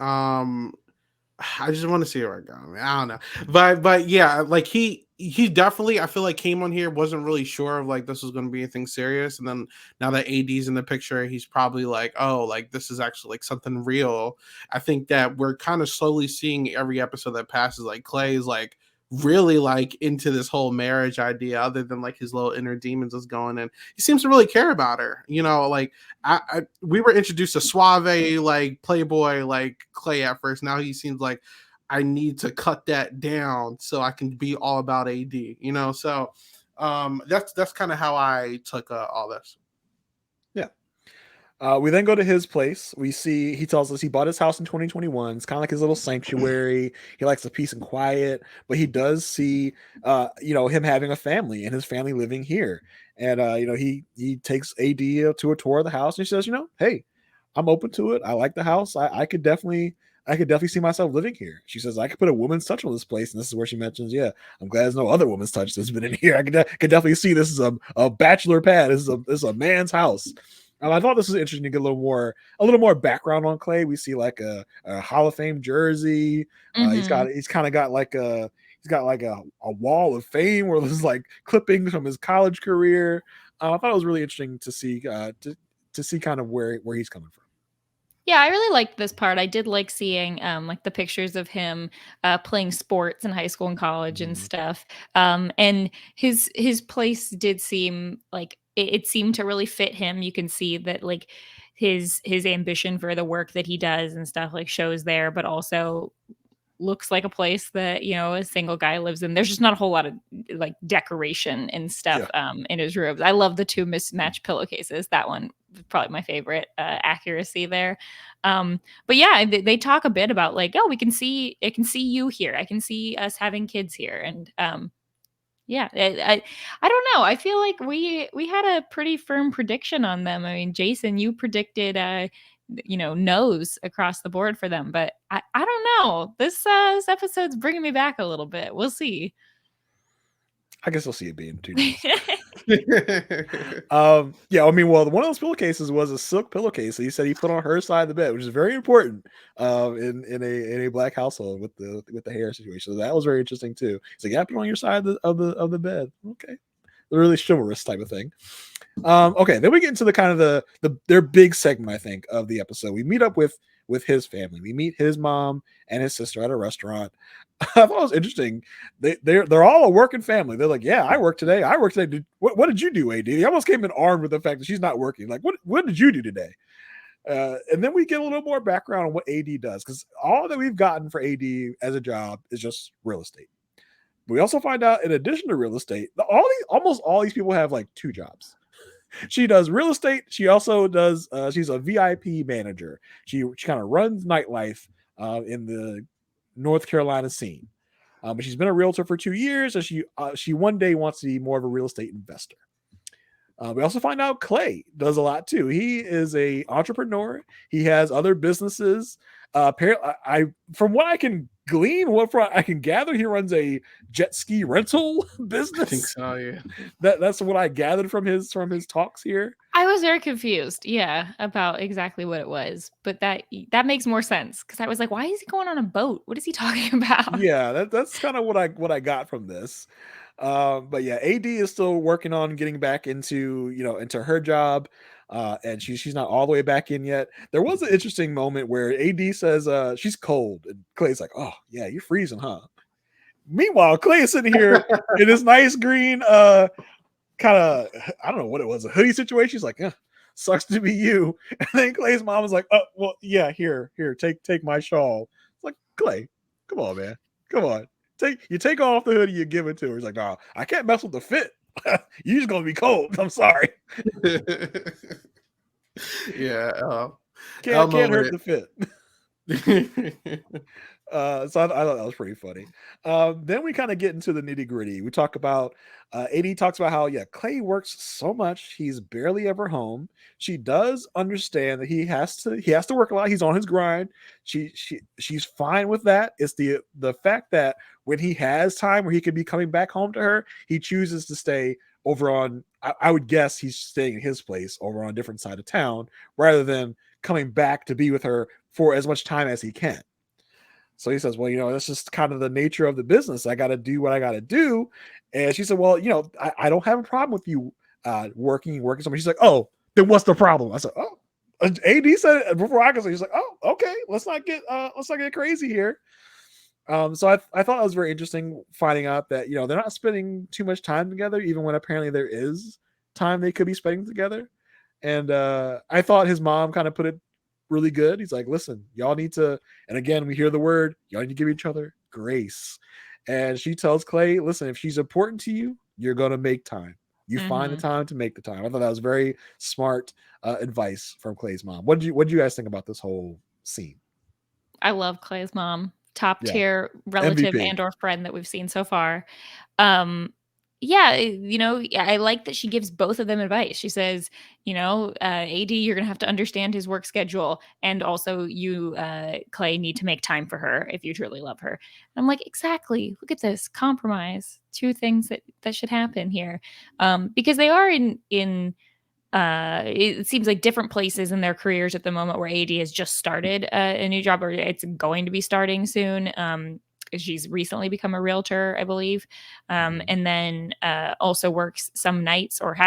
I just want to see where it goes. I mean, I don't know, but yeah, like he definitely, I feel like came on here, wasn't really sure of like this was going to be anything serious, and then now that AD's in the picture, he's probably like, oh, like this is actually like something real. I think that we're kind of slowly seeing every episode that passes, like Clay is like really like into this whole marriage idea, other than like his little inner demons is going, and he seems to really care about her. Like we were introduced to suave, like playboy, like Clay at first. Now he seems like I need to cut that down so I can be all about AD. So that's kind of how I took all this. We then go to his place. We see he tells us he bought his house in 2021. It's kind of like his little sanctuary. He likes the peace and quiet, but he does see, him having a family and his family living here. And he takes AD to a tour of the house, and he says, hey, I'm open to it. I like the house. I could definitely see myself living here. She says, I could put a woman's touch on this place. And this is where she mentions, yeah, I'm glad there's no other woman's touch that's been in here. I could definitely see this is a bachelor pad. This is a man's house. I thought this was interesting to get a little more background on Clay. We see like a Hall of Fame jersey. Mm-hmm. He's got like a wall of fame where there's like clippings from his college career. I thought it was really interesting to see to see kind of where he's coming from. Yeah, I really liked this part. I did like seeing like the pictures of him playing sports in high school and college and stuff. And his place did seem like it seemed to really fit him. You can see that like his ambition for the work that he does and stuff like shows there, but also looks like a place that, you know, a single guy lives in. There's just not a whole lot of like decoration and stuff in his rooms. I love the 2 mismatched pillowcases. That one was probably my favorite accuracy there. But yeah, they talk a bit about like, oh, I can see you here. I can see us having kids here. And yeah, I don't know. I feel like we had a pretty firm prediction on them. I mean, Jason, you predicted you know, no's across the board for them, but I don't know. This episode's bringing me back a little bit. We'll see. I guess we'll see it being 2 no's. Yeah, I mean, well, one of those pillowcases was a silk pillowcase. So he said he put on her side of the bed, which is very important in a black household with the hair situation. So that was very interesting too. He's like, yeah, put on your side of the bed. Okay, a really chivalrous type of thing. Okay, then we get into the kind of their big segment, I think, of the episode. We meet up with his family. We meet his mom and his sister at a restaurant. I thought it was interesting. They're all a working family. They're like, yeah, I work today. I work today. What did you do, AD? He almost came in armed with the fact that she's not working. Like, what did you do today? And then we get a little more background on what AD does, because all that we've gotten for AD as a job is just real estate. We also find out, in addition to real estate, almost all these people have like 2 jobs. She does real estate. She also does. She's a VIP manager. She kind of runs nightlife in the North Carolina scene. But she's been a realtor for 2 years, and she one day wants to be more of a real estate investor. We also find out Clay does a lot too. He is a entrepreneur. He has other businesses. Apparently, from what I can glean, I can gather, he runs a jet ski rental business. I think so, yeah. That's what I gathered from his talks here. I was very confused, about exactly what it was, but that makes more sense, because I was like, why is he going on a boat? What is he talking about? Yeah, that's kind of what I got from this. But yeah, AD is still working on getting back into her job. And she's not all the way back in yet. There was an interesting moment where AD says she's cold, and Clay's like, oh yeah, you're freezing, huh? Meanwhile, Clay is sitting here in his nice green kind of, I don't know what it was, a hoodie situation. She's like, sucks to be you. And then Clay's mom was like, oh well, yeah, here, take my shawl. It's like, Clay, come on, man, come on, take off the hoodie, you give it to her. He's like, no, I can't mess with the fit. You're just gonna be cold. I'm sorry. Yeah, can't hurt the fit. So I thought that was pretty funny. Then we kind of get into the nitty gritty. We talk about AD talks about how Clay works so much, he's barely ever home. She does understand that he has to work a lot. He's on his grind. She's fine with that. It's the fact that when he has time where he could be coming back home to her, he chooses to stay over on, I would guess he's staying in his place over on a different side of town, rather than coming back to be with her for as much time as he can. So he says, well, that's just kind of the nature of the business. I got to do what I got to do. And she said, well, I don't have a problem with you working somewhere. She's like, oh, then what's the problem? I said, oh, AD said it before I could say. He's like, oh, okay, let's not get crazy here. So I thought it was very interesting finding out that they're not spending too much time together, even when apparently there is time they could be spending together. And I thought his mom kind of put it really good. He's like, listen, y'all need to, and again, we hear the word, y'all need to give each other grace. And she tells Clay, listen, if she's important to you, you're going to make time. You find the time to make the time. I thought that was very smart advice from Clay's mom. What did you guys think about this whole scene? I love Clay's mom. Top tier relative MVP. and or friend that we've seen so far. I like that she gives both of them advice. She says, AD, you're going to have to understand his work schedule. And also you, Clay, need to make time for her if you truly love her. And I'm like, exactly. Look at this compromise. 2 things that should happen here. Because they are in it seems like different places in their careers at the moment, where AD has just started a new job, or it's going to be starting soon. She's recently become a realtor, I believe, and then also works some nights, or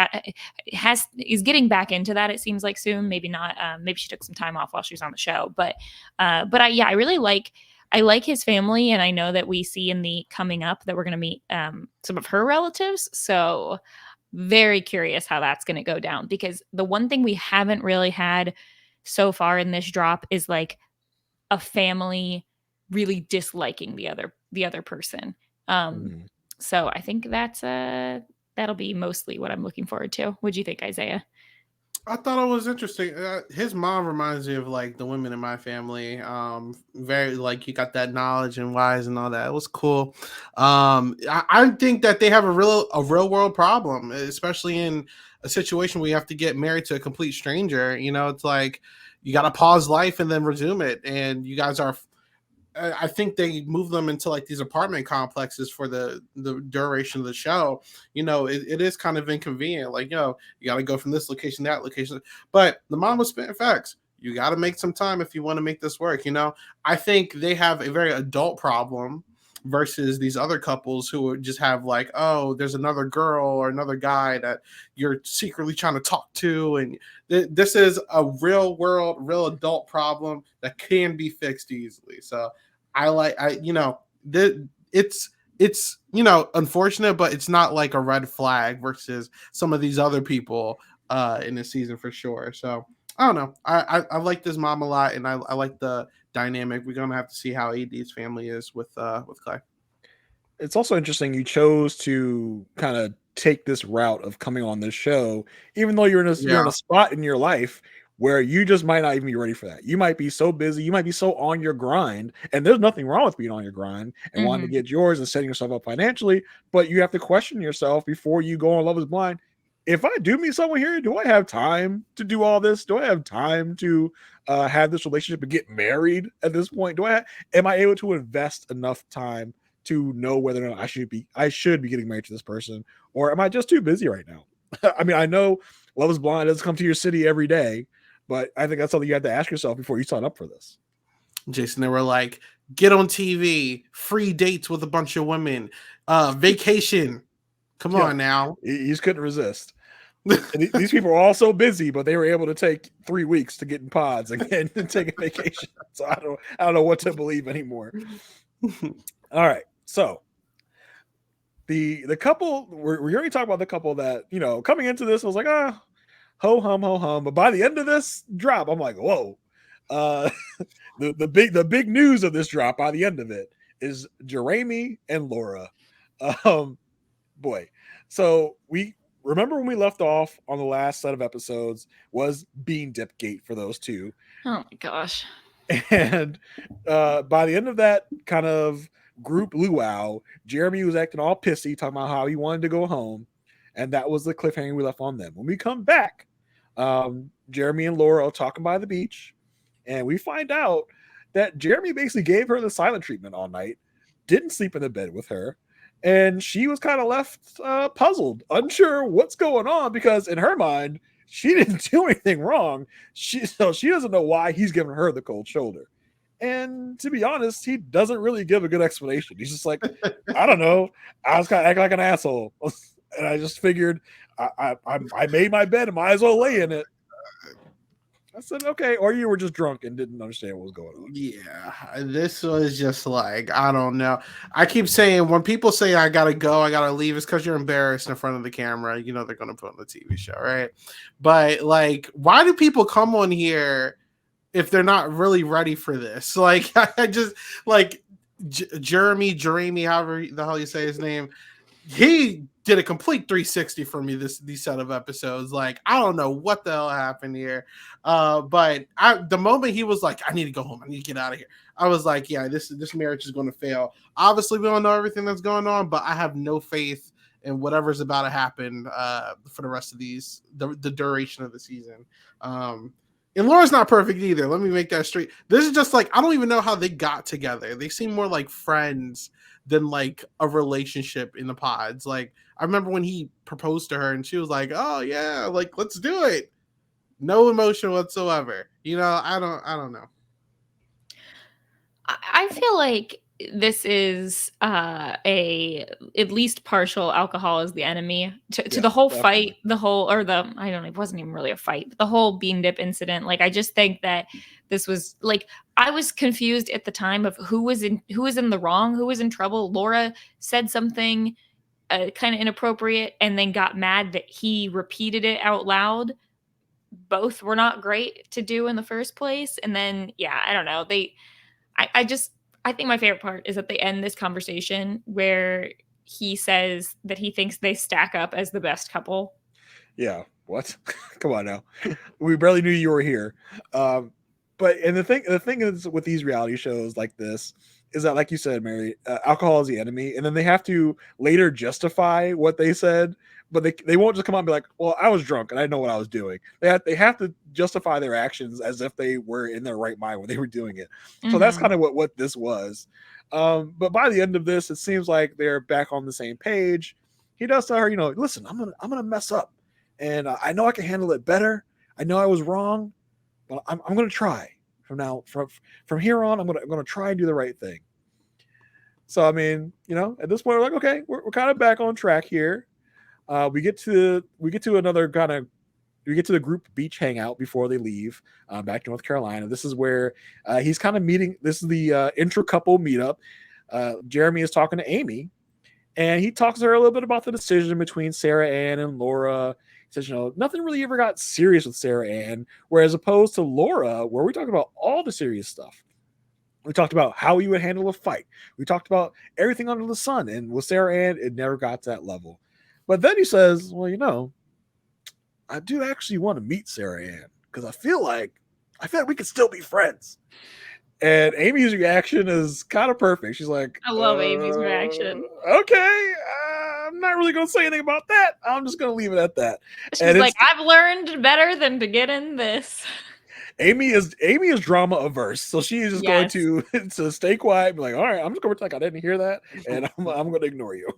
is getting back into that. It seems like soon, maybe not. Maybe she took some time off while she was on the show, but I really like. I like his family, and I know that we see in the coming up that we're going to meet some of her relatives. So very curious how that's going to go down, because the one thing we haven't really had so far in this drop is like a family really disliking the other person. Mhm. So I think that'll be mostly what I'm looking forward to. What'd you think, Isaiah? I thought it was interesting. His mom reminds me of like the women in my family. Very like you got that knowledge and wise and all that. It was cool. I think that they have a real world problem, especially in a situation where you have to get married to a complete stranger. You know, it's like you got to pause life and then resume it. And you guys are. I think they move them into like these apartment complexes for the duration of the show. You know, it is kind of inconvenient. Like, you know, you got to go from this location to that location. But the mom was spitting facts. You got to make some time if you want to make this work. You know, I think they have a very adult problem versus these other couples who would just have like, oh, there's another girl or another guy that you're secretly trying to talk to. And this is a real world, real adult problem that can be fixed easily. So it's you know, unfortunate, but it's not like a red flag versus some of these other people in this season for sure. So I don't know. I like this mom a lot, and I like the dynamic. We're gonna have to see how AD's family is with Clay. It's also interesting you chose to kind of take this route of coming on this show, even though you're Yeah. in a spot in your life where you just might not even be ready for that. You might be so busy, you might be so on your grind, and there's nothing wrong with being on your grind and wanting to get yours and setting yourself up financially, but you have to question yourself before you go on Love is Blind. If I do meet someone here, do I have time to do all this? Do I have time to have this relationship and get married at this point? Am I able to invest enough time to know whether or not I should be getting married to this person, or am I just too busy right now? I mean, I know Love is Blind doesn't come to your city every day, but I think that's something you have to ask yourself before you sign up for this. Jason, they were like, get on TV, free dates with a bunch of women, vacation. Come on now. You just couldn't resist. And these people are all so busy, but they were able to take 3 weeks to get in pods and take a vacation. So I don't know what to believe anymore. All right. So the couple, we're already talking about the couple that, you know, coming into this, I was like, ho hum. But by the end of this drop, I'm like, whoa. The big news of this drop by the end of it is Jeramey and Laura. Boy. So we remember when we left off on the last set of episodes was Bean Dip Gate for those two. Oh my gosh. And by the end of that kind of group luau, Jeramey was acting all pissy, talking about how he wanted to go home. And that was the cliffhanger we left on them. When we come back, Jeramey and Laura are talking by the beach. And we find out that Jeramey basically gave her the silent treatment all night, didn't sleep in the bed with her. And she was kind of left puzzled, unsure what's going on, because in her mind, she didn't do anything wrong. She doesn't know why he's giving her the cold shoulder. And to be honest, he doesn't really give a good explanation. He's just like, I don't know. I was kind of acting like an asshole. And I just figured I made my bed and might as well lay in it. I said, okay, or you were just drunk and didn't understand what was going on. Yeah, this was just like, I don't know. I keep saying when people say I gotta go, I gotta leave, it's because you're embarrassed in front of the camera. You know they're gonna put on the TV show, right? But like, why do people come on here if they're not really ready for this? Like, I just like Jeramey, however the hell you say his name. He did a complete 360 for me these set of episodes. Like, I don't know what the hell happened here. But the moment he was like, I need to go home, I need to get out of here, I was like, yeah, this marriage is going to fail. Obviously, we don't know everything that's going on, but I have no faith in whatever's about to happen for the rest of the duration of the season. And Laura's not perfect either. Let me make that straight. This is just like, I don't even know how they got together. They seem more like friends than like a relationship in the pods. Like, I remember when he proposed to her and she was like, oh yeah, like, let's do it. No emotion whatsoever. You know, I don't know. I feel like this is at least partial alcohol is the enemy to the whole definitely. fight, I don't know, it wasn't even really a fight, but the whole bean dip incident. Like, I just think that this was like, I was confused at the time of who was in the wrong, who was in trouble. Laura said something kind of inappropriate and then got mad that he repeated it out loud. Both were not great to do in the first place. And then, yeah, I don't know. I think my favorite part is at the end this conversation where he says that he thinks they stack up as the best couple. Yeah. What? Come on now. We barely knew you were here. But and the thing is with these reality shows like this is that, like you said, Mary, alcohol is the enemy, and then they have to later justify what they said, but they won't just come out and be like, "Well, I was drunk and I know what I was doing." They have to justify their actions as if they were in their right mind when they were doing it. So that's kind of what this was. But by the end of this, it seems like they're back on the same page. He does tell her, listen, I'm gonna mess up, and I know I can handle it better. I know I was wrong, but I'm going to try from here on. I'm going to try and do the right thing. So, I mean, at this point, we're like, okay, we're kind of back on track here. We get to the group beach hangout before they leave back to North Carolina. This is where he's kind of meeting. This is the intra-couple meetup. Jeramey is talking to Amy, and he talks to her a little bit about the decision between Sarah Ann and Laura. He says, nothing really ever got serious with Sarah Ann, whereas opposed to Laura, where we talked about all the serious stuff. We talked about how you would handle a fight. We talked about everything under the sun. And with Sarah Ann, it never got to that level. But then he says, well, I do actually want to meet Sarah Ann because I feel like we could still be friends. And Amy's reaction is kind of perfect. She's like, I love Amy's reaction. Okay, I'm not really going to say anything about that. I'm just going to leave it at that. She's like, I've learned better than to get in this. Amy is drama averse, so she is just going to stay quiet and be like, all right, I'm just going to pretend like I didn't hear that, and I'm going to ignore you.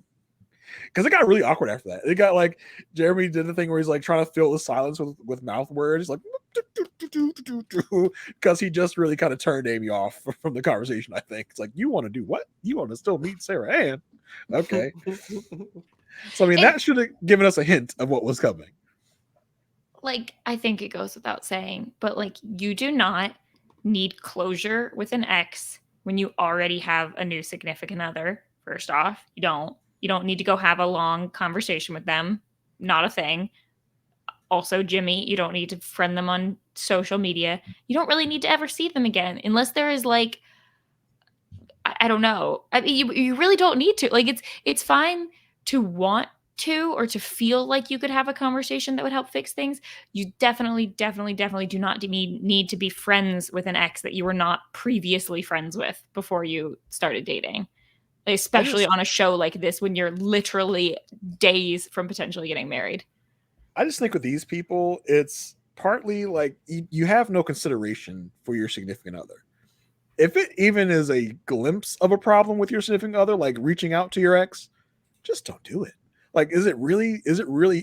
Because it got really awkward after that. It got like Jeramey did the thing where he's like trying to fill the silence with mouth words, like because he just really kind of turned Amy off from the conversation. I think it's like, you want to do what? You want to still meet Sarah Ann? Okay. So I mean, that should have given us a hint of what was coming. Like, I think it goes without saying, but like, you do not need closure with an ex when you already have a new significant other. First off, you don't need to go have a long conversation with them. Not a thing. Also, Jimmy, you don't need to friend them on social media. You don't really need to ever see them again unless there is like, I don't know. I mean, you really don't need to. Like, it's fine to want to or to feel like you could have a conversation that would help fix things. You definitely do not need to be friends with an ex that you were not previously friends with before you started dating. Especially on a show like this when you're literally days from potentially getting married. I just think with these people, it's partly like you have no consideration for your significant other. If it even is a glimpse of a problem with your significant other, like reaching out to your ex, just don't do it. Like, is it really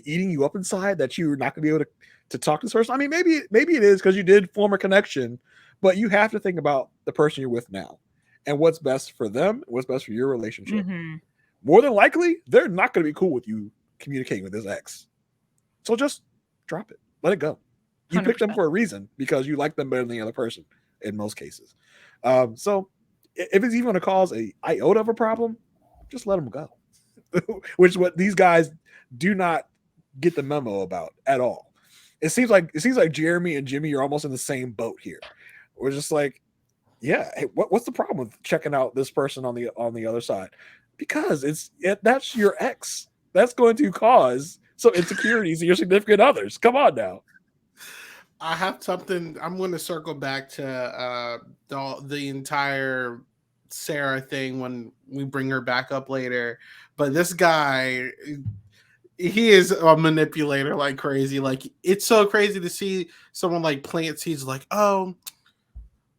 eating you up inside that you're not gonna be able to talk to this person? I mean, maybe it is because you did form a connection, but you have to think about the person you're with now and what's best for them, what's best for your relationship. Mm-hmm. More than likely, they're not going to be cool with you communicating with this ex. So just drop it. Let it go. You 100%. Picked them for a reason because you like them better than the other person in most cases. So if it's even going to cause a iota of a problem, just let them go. Which is what these guys do not get the memo about at all. It seems like Jeramey and Jimmy are almost in the same boat here. We're just like, yeah, hey, what's the problem with checking out this person on the other side? Because that's your ex. That's going to cause some insecurities in your significant others. Come on now. I have something. I'm going to circle back to the entire Sarah thing when we bring her back up later. But this guy, he is a manipulator like crazy. Like, it's so crazy to see someone like plant seeds like, oh,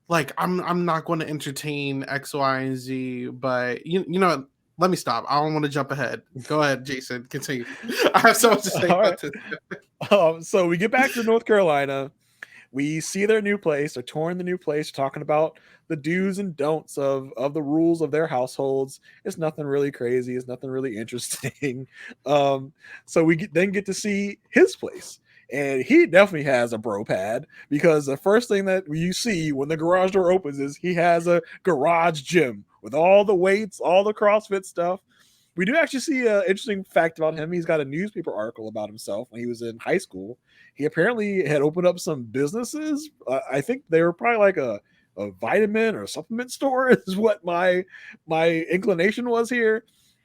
like I'm not going to entertain X, Y, and Z. But you know, let me stop. I don't want to jump ahead. Go ahead, Jason. Continue. I have so much to say about this. So we get back to North Carolina. We see their new place. They're touring the new place, talking about the do's and don'ts of the rules of their households. It's nothing really crazy. It's nothing really interesting. So we then get to see his place. And he definitely has a bro pad because the first thing that you see when the garage door opens is he has a garage gym with all the weights, all the CrossFit stuff. We do actually see an interesting fact about him. He's got a newspaper article about himself when he was in high school. He apparently had opened up some businesses. I think they were probably like vitamin or a supplement store is what my inclination was here.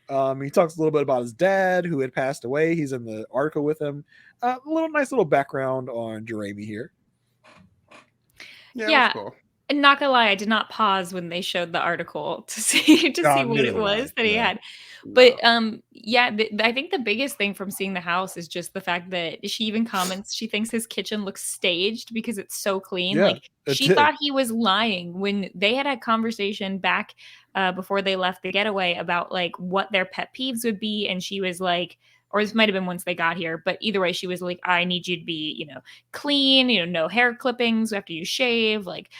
He talks a little bit about his dad who had passed away. He's in the article with him. A nice little background on Jeramey here. Yeah, Yeah. that's cool. And not gonna lie, I did not pause when they showed the article to see what it was that he had. But I think the biggest thing from seeing the house is just the fact that she even comments she thinks his kitchen looks staged because it's so clean. Yeah, Like she thought he was lying when they had conversation back before they left the getaway about like what their pet peeves would be, and she was like, or this might have been once they got here, but either way, she was like, I need you to be, clean, no hair clippings after you shave, like,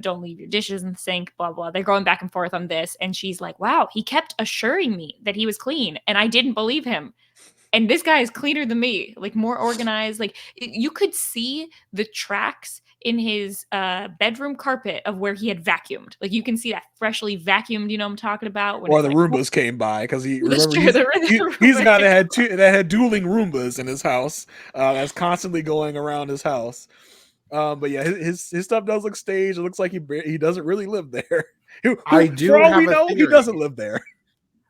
don't leave your dishes in the sink, blah, blah. They're going back and forth on this. And she's like, wow, he kept assuring me that he was clean and I didn't believe him. And this guy is cleaner than me, like more organized. Like you could see the tracks in his bedroom carpet of where he had vacuumed. Like you can see that freshly vacuumed, I'm talking about. Or the Roombas came by because he's the guy that had dueling Roombas in his house that's constantly going around his house. But yeah, his stuff does look staged. It looks like he doesn't really live there. For all we know, he doesn't live there.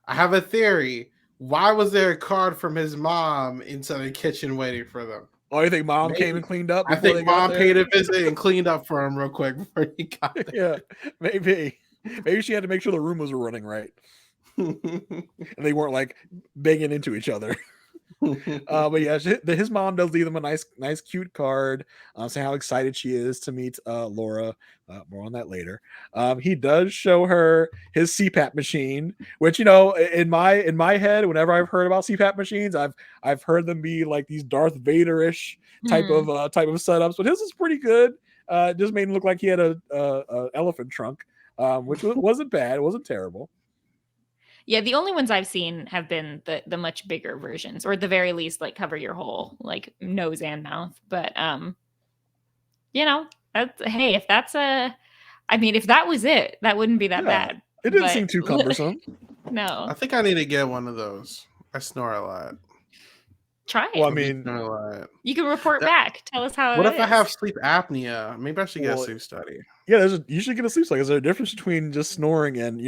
I have a theory. Why was there a card from his mom inside the kitchen waiting for them? Oh, you think mom came and cleaned up? I think mom paid a visit and cleaned up for him real quick before he got there. Yeah, maybe she had to make sure the room was running right, and they weren't like banging into each other. But yeah, his mom does leave them a nice cute card saying how excited she is to meet Laura. More on that later. He does show her his CPAP machine, which in my head, whenever I've heard about CPAP machines, I've heard them be like these Darth Vader-ish type of setups, but his is pretty good. Just made him look like he had a elephant trunk, which wasn't bad. It wasn't terrible. Yeah, the only ones I've seen have been the much bigger versions, or at the very least, like cover your whole like nose and mouth. But if that's if that was it, that wouldn't be that bad. It didn't seem too cumbersome. No, I think I need to get one of those. I snore a lot. Try it. Well, you can report back. Tell us how. What if I have sleep apnea? Maybe I should get a sleep study. Yeah, you should get a sleep study. Is there a difference between just snoring and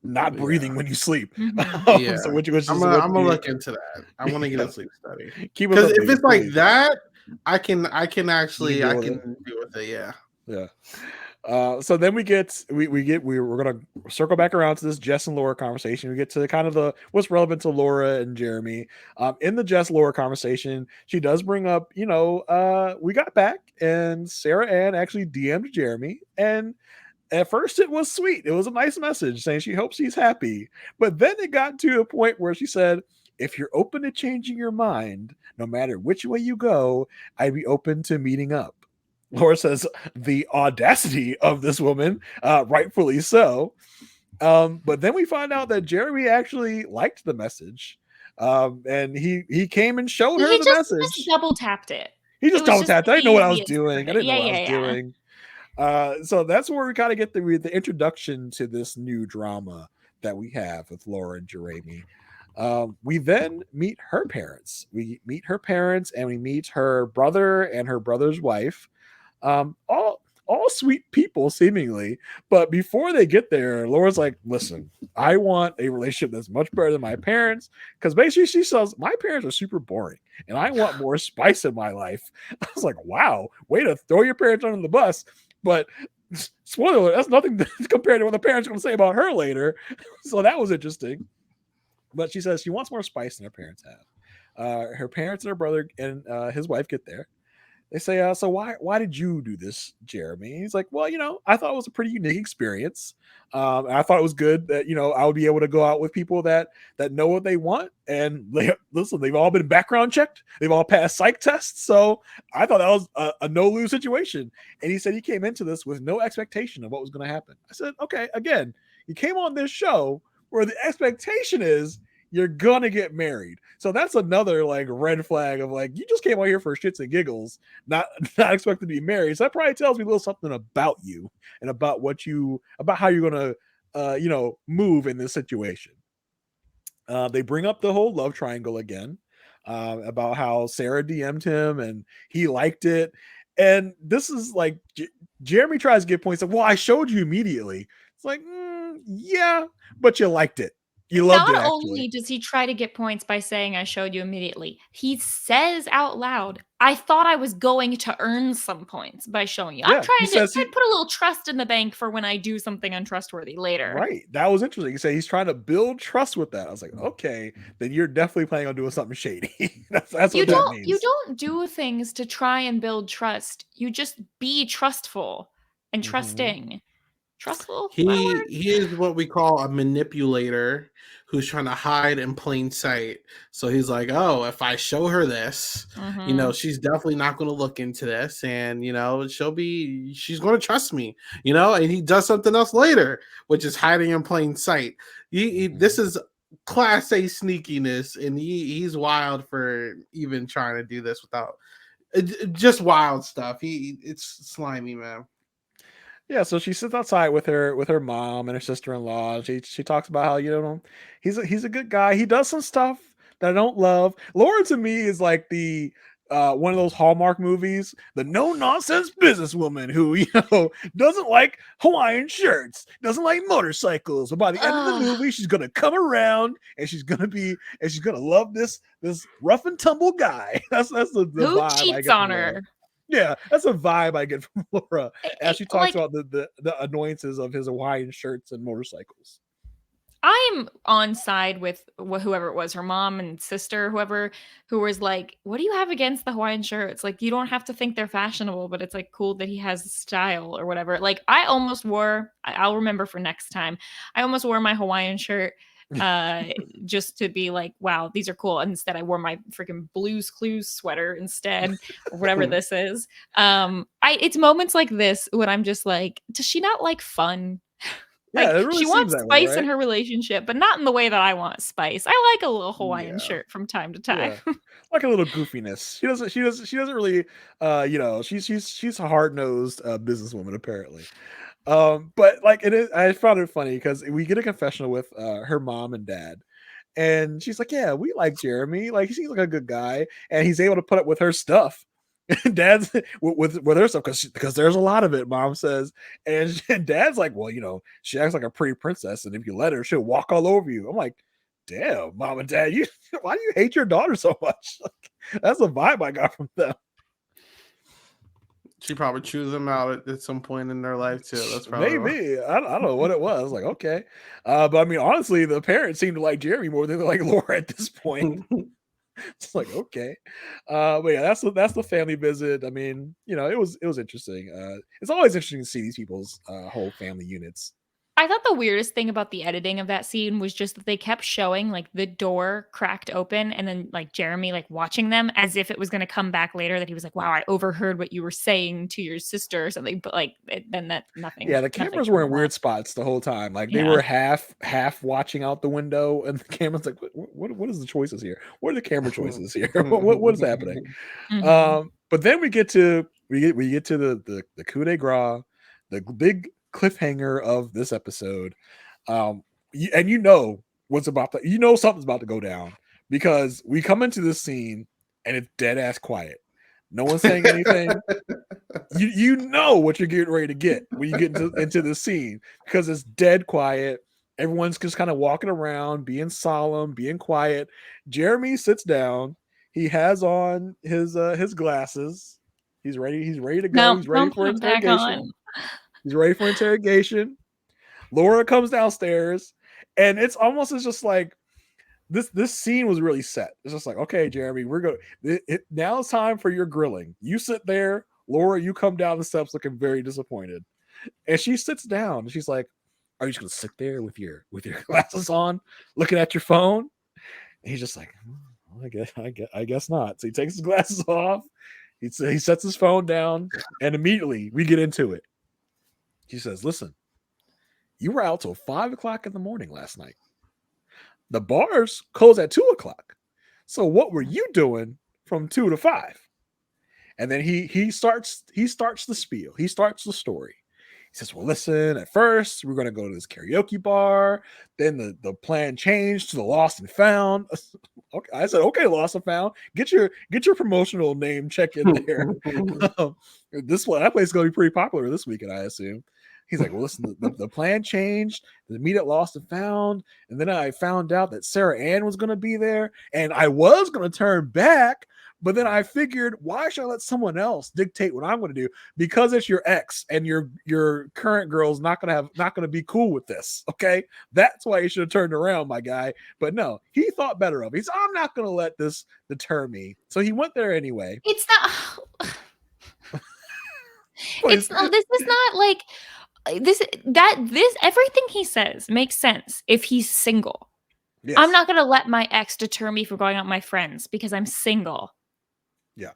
not breathing when you sleep? Mm-hmm. Yeah, so I'm gonna look into that. I want to get a sleep study because if it's like that, I can deal with it. Yeah. So then we're gonna circle back around to this Jess and Laura conversation. We get to kind of what's relevant to Laura and Jeramey. In the Jess Laura conversation, she does bring up, we got back and Sarah Ann actually DM'd Jeramey, and at first it was sweet. It was a nice message saying she hopes he's happy, but then it got to a point where she said, if you're open to changing your mind, no matter which way you go, I'd be open to meeting up. Laura says the audacity of this woman, rightfully so. But then we find out that Jeramey actually liked the message. And he came and showed her the message. He just double tapped it. He just double tapped. I didn't know what I was doing. Doing. So that's where we kind of get the introduction to this new drama that we have with Laura and Jeramey. We then meet her parents. We meet her parents and we meet her brother and her brother's wife. All sweet people seemingly, but before they get there, Laura's like, listen, I want a relationship that's much better than my parents, because basically she says my parents are super boring and I want more spice in my life. I was like, wow, way to throw your parents under the bus. But spoiler alert, that's nothing compared to what the parents are going to say about her later. So that was interesting. But she says she wants more spice than her parents have. Her parents and her brother and his wife get there. They say, so why did you do this, Jeramey? He's like, well, I thought it was a pretty unique experience. I thought it was good that, I would be able to go out with people that know what they want. And they've all been background checked. They've all passed psych tests. So I thought that was a no-lose situation. And he said he came into this with no expectation of what was going to happen. I said, okay, again, you came on this show where the expectation is you're gonna get married. So that's another like red flag of like, you just came out here for shits and giggles, not expected to be married. So that probably tells me a little something about you and about how you're gonna move in this situation. They bring up the whole love triangle again, about how Sarah DM'd him and he liked it. And this is like Jeramey tries to get points. Like, well, I showed you immediately. It's like, yeah, but you liked it. You loved it. Not Actually, only does he try to get points by saying I showed you immediately, he says out loud, I thought I was going to earn some points by showing you. I'm he trying says to put a little trust in the bank for when I do something untrustworthy later. Right. That was interesting. He said he's trying to build trust with that. I was like, okay, then you're definitely planning on doing something shady. that's what that means. You don't do things to try and build trust. You just be trustful and trusting. Trustful? He is what we call a manipulator who's trying to hide in plain sight. So he's like, oh, if I show her this, she's definitely not going to look into this, and she's going to trust me, and he does something else later, which is hiding in plain sight. This is class A sneakiness, and he's wild for even trying to do this without just wild stuff. It's slimy, man. Yeah, so she sits outside with her mom and her sister-in-law. She talks about how he's a good guy. He does some stuff that I don't love. Laura to me is like the one of those Hallmark movies, the no nonsense businesswoman who doesn't like Hawaiian shirts, doesn't like motorcycles. But by the end of the movie, she's gonna come around and she's gonna love this rough and tumble guy. That's the who vibe cheats I get on from her. Yeah, that's a vibe I get from Laura as she talks about the annoyances of his Hawaiian shirts and motorcycles. I'm on side with whoever it was, her mom and sister, who was like, what do you have against the Hawaiian shirts? Like, you don't have to think they're fashionable, but it's like cool that he has style or whatever. Like, I almost wore, I'll remember for next time, I almost wore my Hawaiian shirt just to be like, wow, these are cool. And instead I wore my freaking Blues Clues sweater instead, or whatever this is. It's moments like this when I'm just like, does she not like fun? Yeah, Like, it really she wants seems that spice way, right? in her relationship, but not in the way that I want spice. I like a little Hawaiian shirt from time to time. Yeah. Like a little goofiness. She doesn't really she's a hard-nosed businesswoman apparently. But like I found it funny because we get a confessional with her mom and dad. And she's like, yeah, we like Jeramey. Like, he seems like a good guy, and he's able to put up with her stuff. Dad's with her stuff because there's a lot of it, mom says. And dad's like, well, she acts like a pretty princess, and if you let her, she'll walk all over you. I'm like, damn, mom and dad, why do you hate your daughter so much? Like, that's a vibe I got from them. She probably chews them out at some point in their life too. That's probably maybe. I don't know what it was. I was like, okay. But I mean, honestly, the parents seem to like Jeramey more than they like Laura at this point. It's like, okay. But yeah, that's the family visit. I mean, it was interesting. It's always interesting to see these people's whole family units. I thought the weirdest thing about the editing of that scene was just that they kept showing like the door cracked open and then like Jeramey like watching them as if it was going to come back later, that he was like, wow, I overheard what you were saying to your sister or something. But like then that nothing. Yeah, the cameras were in weird spots the whole time. Like they were half watching out the window, and the camera's like, what is the choices here? What are the camera choices here? what is happening? But then we get to the coup de grace, the big cliffhanger of this episode. And what's about to, something's about to go down, because we come into this scene and it's dead ass quiet. No one's saying anything. you know what you're getting ready to get when you get into the scene, because it's dead quiet. Everyone's just kind of walking around, being solemn, being quiet. Jeramey sits down. He has on his glasses. He's ready to go. No, he's ready for interrogation. He's ready for interrogation. Laura comes downstairs, and it's almost as just like this scene was really set. It's just like, okay, Jeramey, we're going. Now it's time for your grilling. You sit there, Laura. You come down the steps looking very disappointed, and she sits down. And she's like, "Are you just gonna sit there with your glasses on, looking at your phone?" And he's just like, I guess not. So he takes his glasses off. He sets his phone down, and immediately we get into it. He says, listen, you were out till 5 o'clock in the morning last night. The bars close at 2 o'clock. So what were you doing from 2 to 5? And then he starts the spiel. He starts the story. He says, well, listen, at first we're going to go to this karaoke bar. Then the plan changed to the lost and found. Okay, I said, okay, lost and found. Get your promotional name check in there. That place is going to be pretty popular this weekend, I assume. He's like, well, listen, the plan changed. The meet at Lost and Found, and then I found out that Sarah Ann was going to be there, and I was going to turn back, but then I figured, why should I let someone else dictate what I'm going to do? Because it's your ex, and your current girl's not going to be cool with this. Okay, that's why you should have turned around, my guy. But no, he thought better of it. He's, I'm not going to let this deter me. So he went there anyway. It's not. This is not like this. Everything he says makes sense if he's single. Yes. I'm not going to let my ex deter me from going out with my friends because I'm single. Yeah.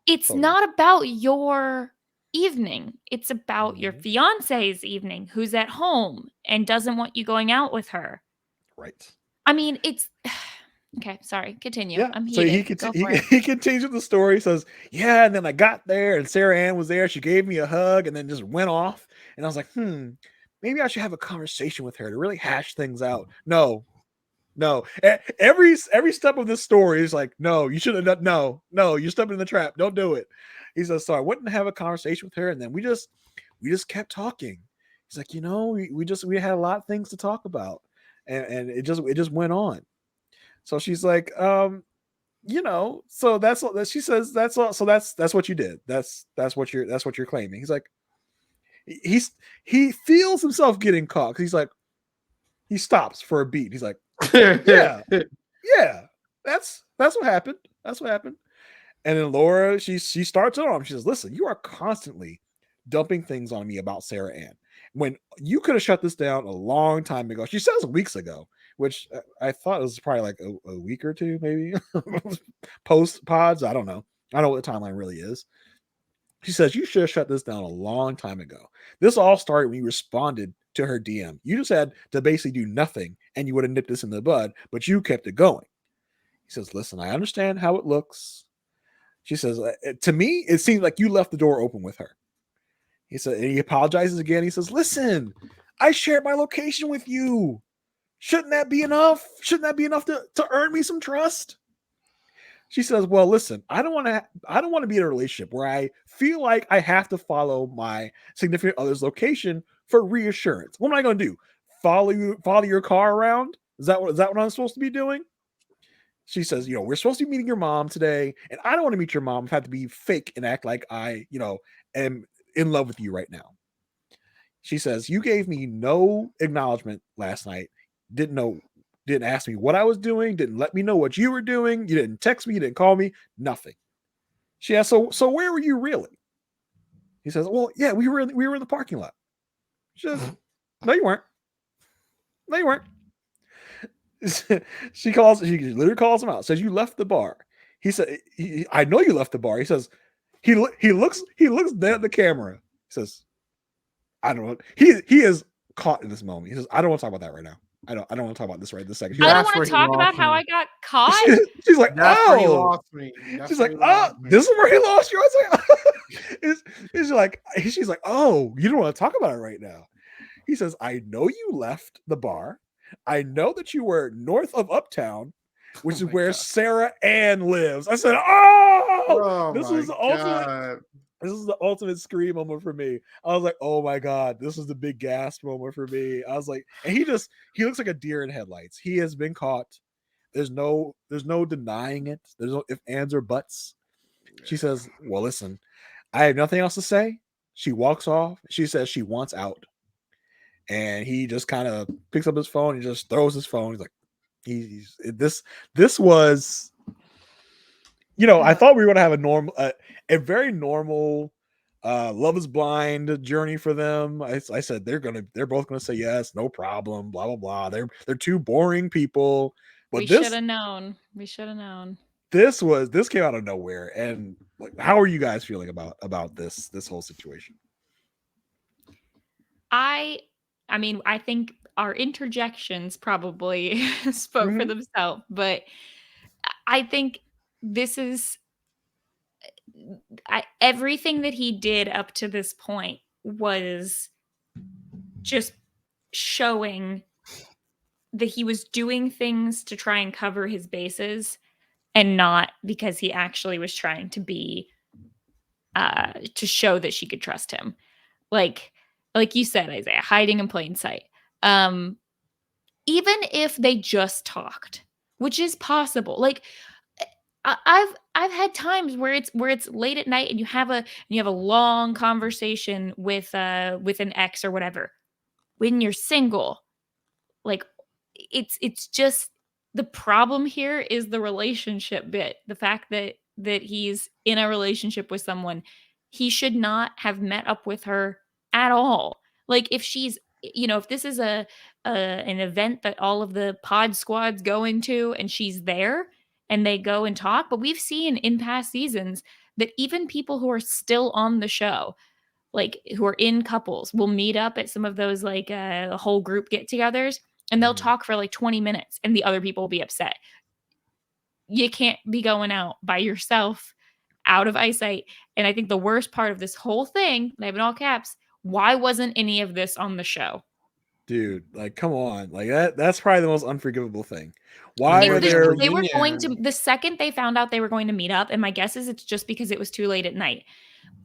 It's not about your evening. It's about your fiance's evening, who's at home and doesn't want you going out with her. Right. I mean, it's okay. Sorry. Continue. Yeah. I'm heated. So he continues with the story. He says, yeah, and then I got there and Sarah Ann was there. She gave me a hug and then just went off. And I was like, maybe I should have a conversation with her to really hash things out. No. Every step of this story is like, no, you shouldn't have done. No, you're stepping in the trap. Don't do it. He says, so I went and have a conversation with her, and then we just kept talking. He's like, we had a lot of things to talk about, and it just went on. So she's like, so that's what she says. That's all. So that's what you did. That's what you're claiming. He's like, he feels himself getting caught. He's like, he stops for a beat. He's like, yeah, that's what happened. That's what happened. And then Laura, she starts it on. She says, listen, you are constantly dumping things on me about Sarah Ann when you could have shut this down a long time ago. She says weeks ago, which I thought it was probably like a week or two, maybe post pods. I don't know. I don't know what the timeline really is. She says, you should have shut this down a long time ago. This all started when you responded to her DM. You just had to basically do nothing and you would have nipped this in the bud, but you kept it going. He says, listen, I understand how it looks. She says, to me, it seems like you left the door open with her. He said, and he apologizes again. He says, listen, I shared my location with you. Shouldn't that be enough? Shouldn't that be enough to earn me some trust? She says, well, listen, I don't want to be in a relationship where I feel like I have to follow my significant other's location for reassurance. What am I going to do? Follow your car around? Is that what I'm supposed to be doing? She says, we're supposed to be meeting your mom today, and I don't want to meet your mom. I have to be fake and act like I, am in love with you right now. She says, you gave me no acknowledgement last night. Didn't ask me what I was doing, didn't let me know what you were doing. You didn't text me, you didn't call me, nothing. She asked, so where were you really? He says, well, yeah, we were in the parking lot. She says, no, you weren't. She literally calls him out, says, you left the bar. He said, I know you left the bar. He says, he looks dead at the camera. He says, I don't know. He is caught in this moment. He says, I don't want to talk about that right now. I don't want to talk about this right this second. I don't want to talk about how I got caught. She's like, that's where he lost me. She's like, this is where he lost you. I was like, she's like, oh, you don't want to talk about it right now. He says, I know you left the bar. I know that you were north of Uptown, which is where Sarah Ann lives. I said, this was the ultimate. This is the ultimate scream moment for me. I was like, oh my God, this is the big gasp moment for me. I was like, and he looks like a deer in headlights. He has been caught. There's no denying it. There's no ifs, ands, or buts. She says, well, listen, I have nothing else to say. She walks off. She says she wants out. And he just kind of picks up his phone and just throws his phone. He's like, this was, I thought we were going to have a very normal Love is Blind journey for them. I said they're both going to say yes, no problem, blah blah blah. They're two boring people. But we should have known. We should have known. This came out of nowhere. And like, how are you guys feeling about this whole situation? I mean, I think our interjections probably spoke for themselves, but I think this is everything that he did up to this point was just showing that he was doing things to try and cover his bases and not because he actually was trying to be to show that she could trust him. Like you said, Isaiah, hiding in plain sight. Even if they just talked, which is possible. Like I've had times where it's late at night and you have a long conversation with an ex or whatever. When you're single, like it's just the problem here is the relationship bit. The fact that he's in a relationship with someone, he should not have met up with her at all. Like if she's if this is an event that all of the pod squads go into and she's there and they go and talk, but we've seen in past seasons that even people who are still on the show, like who are in couples, will meet up at some of those like whole group get-togethers and they'll talk for like 20 minutes and the other people will be upset. You can't be going out by yourself out of eyesight. And I think the worst part of this whole thing, and I have in all caps, why wasn't any of this on the show? Dude, like, come on. Like that's probably the most unforgivable thing. Why They were were there going to, the second they found out they were going to meet up, and my guess is it's just because it was too late at night.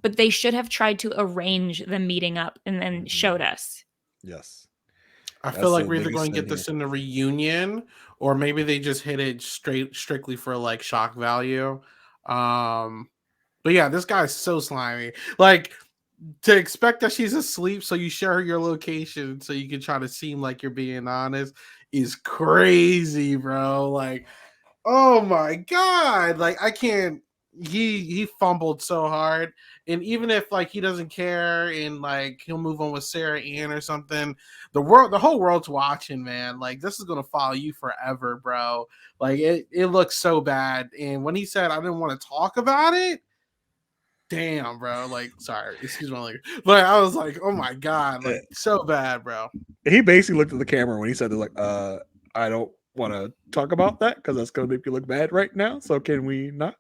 But they should have tried to arrange them meeting up and then showed us. Yes. I feel like we're either going to get this in a reunion or maybe they just hit it strictly for like shock value. But yeah, this guy's so slimy. Like to expect that she's asleep, so you share your location so you can try to seem like you're being honest is crazy, bro. Like, oh my God. Like I can't, he fumbled so hard. And even if like he doesn't care and like he'll move on with Sarah Ann or something, the whole world's watching, man. Like this is gonna follow you forever, bro. Like it looks so bad. And when he said I didn't want to talk about it, damn, bro. Like, sorry, excuse my language, but I was like, oh my God, like so bad, bro. He basically looked at the camera when he said, "Like, I don't want to talk about that because that's going to make you look bad right now. So can we not?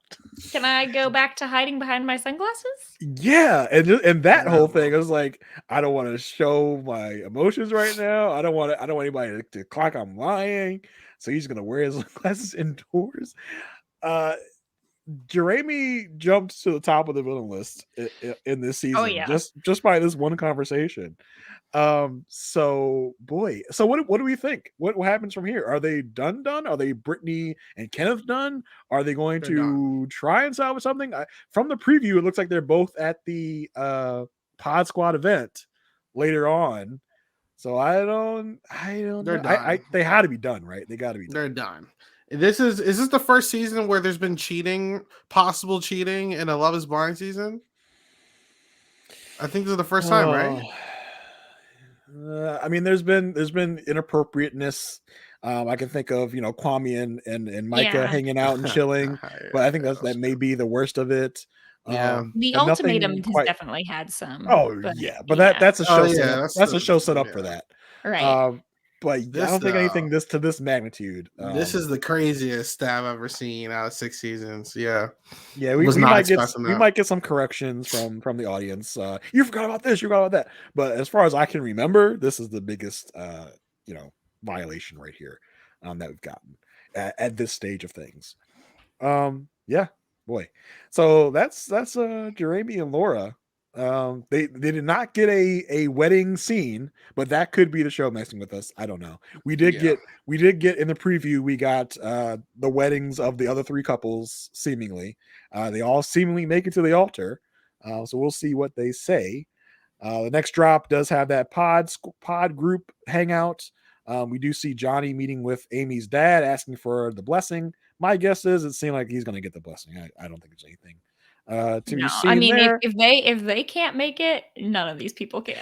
Can I go back to hiding behind my sunglasses?" Yeah, and that whole thing, I was like, I don't want to show my emotions right now. I don't want anybody to clock I'm lying. So he's gonna wear his sunglasses indoors. Jeramey jumped to the top of the villain list in this season. Oh, yeah. just by this one conversation. So boy, so what do we think? What happens from here? Are they done? Are they Brittany and Kenneth done? Are they going to try and salvage something? From the preview, it looks like they're both at the Pod Squad event later on. So I don't They're know. done. They had to be done, right? They got to be done. They're done. Is this the first season where there's been possible cheating in a Love Is Blind season? I think this is the first time, right? I mean, there's been inappropriateness. I can think of Kwame and Micah hanging out and chilling, but I think that may be the worst of it. Yeah, the ultimatum has definitely had some. But that's a show. That's a show set up for that, right? But I don't think anything to this magnitude. This is the craziest stab I've ever seen out of 6 seasons. Yeah, we might get some corrections from the audience. You forgot about this, you forgot about that. But as far as I can remember, this is the biggest violation right here that we've gotten at this stage of things. Yeah, boy. So that's Jeramey and Laura. They did not get a wedding scene, but that could be the show messing with us. I don't know. We did get in the preview, we got the weddings of the other 3 couples seemingly. They all seemingly make it to the altar. So we'll see what they say. The next drop does have that pod group hangout. We do see Johnny meeting with Amy's dad, asking for the blessing. My guess is it seemed like he's going to get the blessing. I don't think there's anything to be seen. I mean, there. if they can't make it, none of these people can.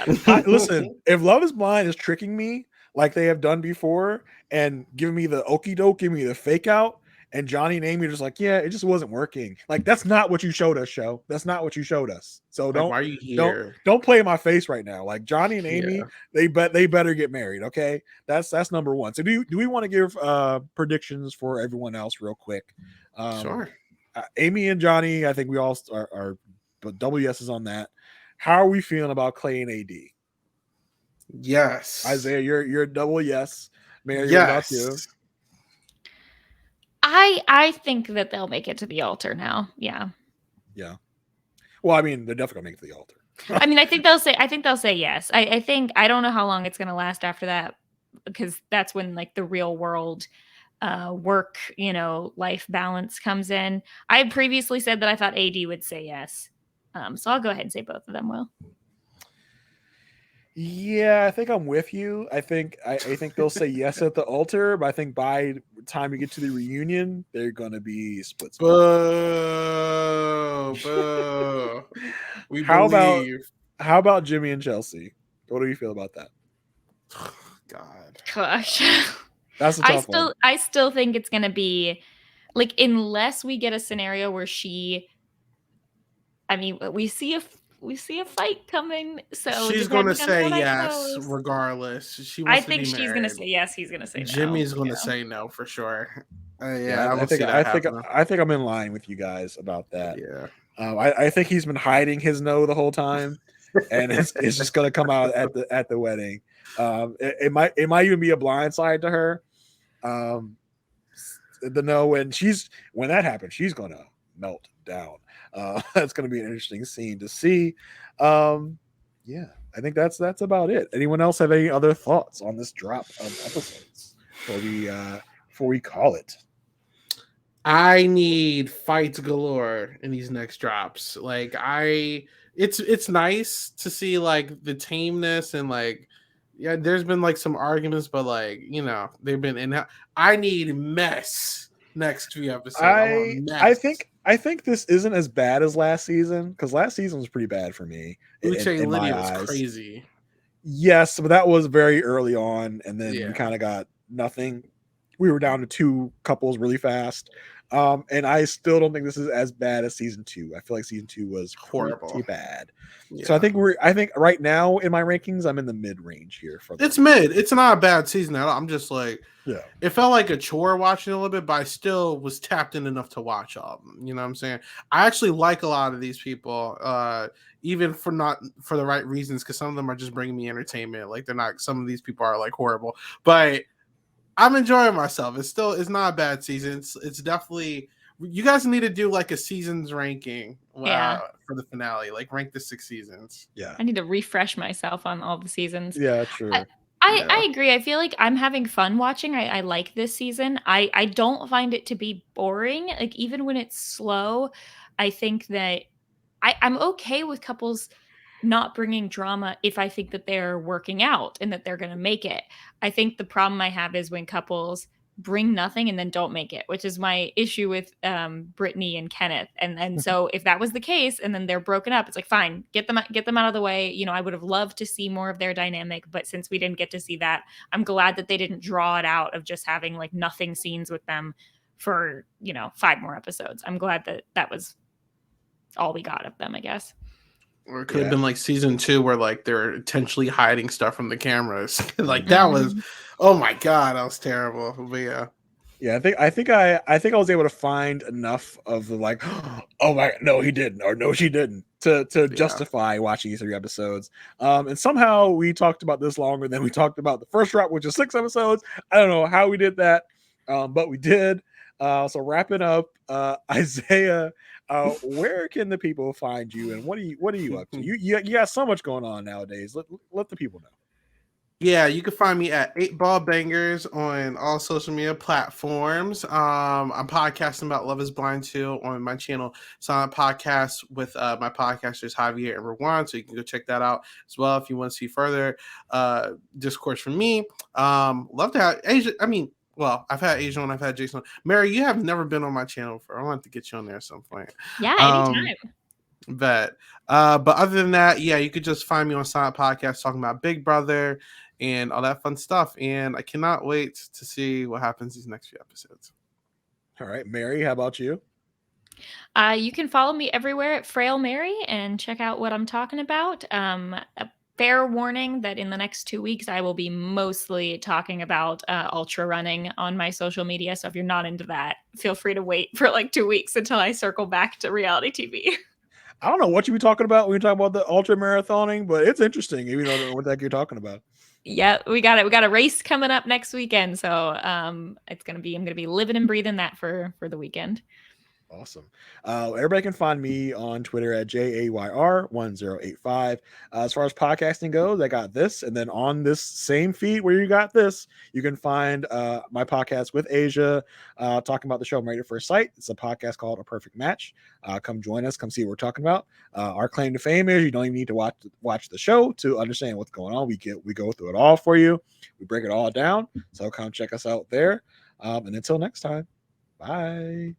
Listen, if Love Is Blind is tricking me like they have done before and giving me the okie doke, give me the fake out, and Johnny and Amy are just like, yeah, it just wasn't working. Like that's not what you showed us, show. That's not what you showed us. So why are you here? Don't play in my face right now. Like Johnny and Amy, they better get married. Okay, that's number one. So do we want to give predictions for everyone else real quick? Sure. Amy and Johnny, I think we all are double yeses on that. How are we feeling about Clay and AD? Yes. Isaiah, you're a double yes. Mary, yes. what about you? I think that they'll make it to the altar now. Yeah. Yeah. Well, I mean, they're definitely gonna make it to the altar. I mean, I think they'll say yes. I think I don't know how long it's gonna last after that, because that's when like the real world work, life balance comes in. I had previously said that I thought AD would say yes. So I'll go ahead and say both of them will. Yeah, I think I'm with you. I think they'll say yes at the altar, but I think by the time we get to the reunion, they're gonna be split. Boo, boo. We How believe. about Jimmy and Chelsea? What do you feel about that? God. Gosh. That's a tough one. I still think it's gonna be like, unless we get a scenario where we see a fight coming, so She's gonna depending on say how that yes goes, regardless. She I wants to think be she's married. gonna say yes. He's gonna say no. Jimmy's gonna say no for sure. Yeah, I think I'm in line with you guys about that. Yeah. I think he's been hiding his no the whole time, and it's just gonna come out at the wedding. It might even be a blindside to her. The no, when that happens, she's gonna melt down. That's gonna be an interesting scene to see. Yeah, I think that's about it. Anyone else have any other thoughts on this drop of episodes before we call it? I need fights galore in these next drops. Like it's nice to see like the tameness and like, yeah, there's been like some arguments, but like, they've been in. I need mess next 2 episodes. I think this isn't as bad as last season, because last season was pretty bad for me. In my Lydia was eyes. crazy. Yes, but that was very early on, and then Yeah. we kind of got nothing. We were down to 2 couples really fast. And I still don't think this is as bad as season 2. I feel like season 2 was Horrible. pretty bad. Yeah. So I think right now in my rankings, I'm in the mid range here. It's mid. It's not a bad season at all. I'm just like, yeah. It felt like a chore watching a little bit, but I still was tapped in enough to watch all of them. You know what I'm saying? I actually like a lot of these people, even for not for the right reasons, because some of them are just bringing me entertainment. Like they're not. Some of these people are like horrible, but I'm enjoying myself. It's not a bad season. It's definitely. You guys need to do like a seasons ranking for the finale. Like rank the 6 seasons. Yeah. I need to refresh myself on all the seasons. Yeah, true. I agree. I feel like I'm having fun watching. I like this season. I don't find it to be boring. Like even when it's slow, I think that I'm okay with couples not bringing drama if I think that they're working out and that they're going to make it. I think the problem I have is when couples bring nothing and then don't make it, which is my issue with Brittany and Kenneth. And so if that was the case and then they're broken up, it's like, fine, get them out of the way. I would have loved to see more of their dynamic, but since we didn't get to see that, I'm glad that they didn't draw it out of just having like nothing scenes with them for, 5 more episodes. I'm glad that that was all we got of them, I guess. Or it could have been like season 2 where like they're intentionally hiding stuff from the cameras. Like that was, oh my God, that was terrible. But yeah. Yeah, I think I was able to find enough of the like, oh my, no, he didn't, or no, she didn't, to justify watching these 3 episodes. And somehow we talked about this longer than we talked about the first drop, which is 6 episodes. I don't know how we did that, but we did. So wrapping up, Isaiah, where can the people find you, and what are you up to? You got so much going on nowadays. Let the people know. Yeah, you can find me at 8 Ball Bangers on all social media platforms. I'm podcasting about Love is Blind 2 on my channel, Silent Podcast, with my podcasters Javier and Rwan. So you can go check that out as well if you want to see further discourse from me. Love to have Asia. Well, I've had Asia on, I've had Jason on. Mary, you have never been on my channel before. I want to get you on there at some point. Yeah, anytime. But other than that, yeah, you could just find me on Silent Podcast talking about Big Brother and all that fun stuff. And I cannot wait to see what happens these next few episodes. All right, Mary, how about you? You can follow me everywhere at Frail Mary and check out what I'm talking about. A fair warning that in the next 2 weeks, I will be mostly talking about ultra running on my social media. So if you're not into that, feel free to wait for like 2 weeks until I circle back to reality TV. I don't know what you be talking about when you talk about the ultra marathoning, but it's interesting, even though I don't know what the heck you're talking about. Yeah, we got it. We got a race coming up next weekend, so I'm gonna be living and breathing that for the weekend. Awesome. Everybody can find me on Twitter at JAYR1085. As far as podcasting goes, I got this. And then on this same feed where you got this, you can find my podcast with Asia talking about the show Married at First Sight. It's a podcast called A Perfect Match. Come join us. Come see what we're talking about. Our claim to fame is you don't even need to watch the show to understand what's going on. We go through it all for you. We break it all down. So come check us out there. And until next time, bye.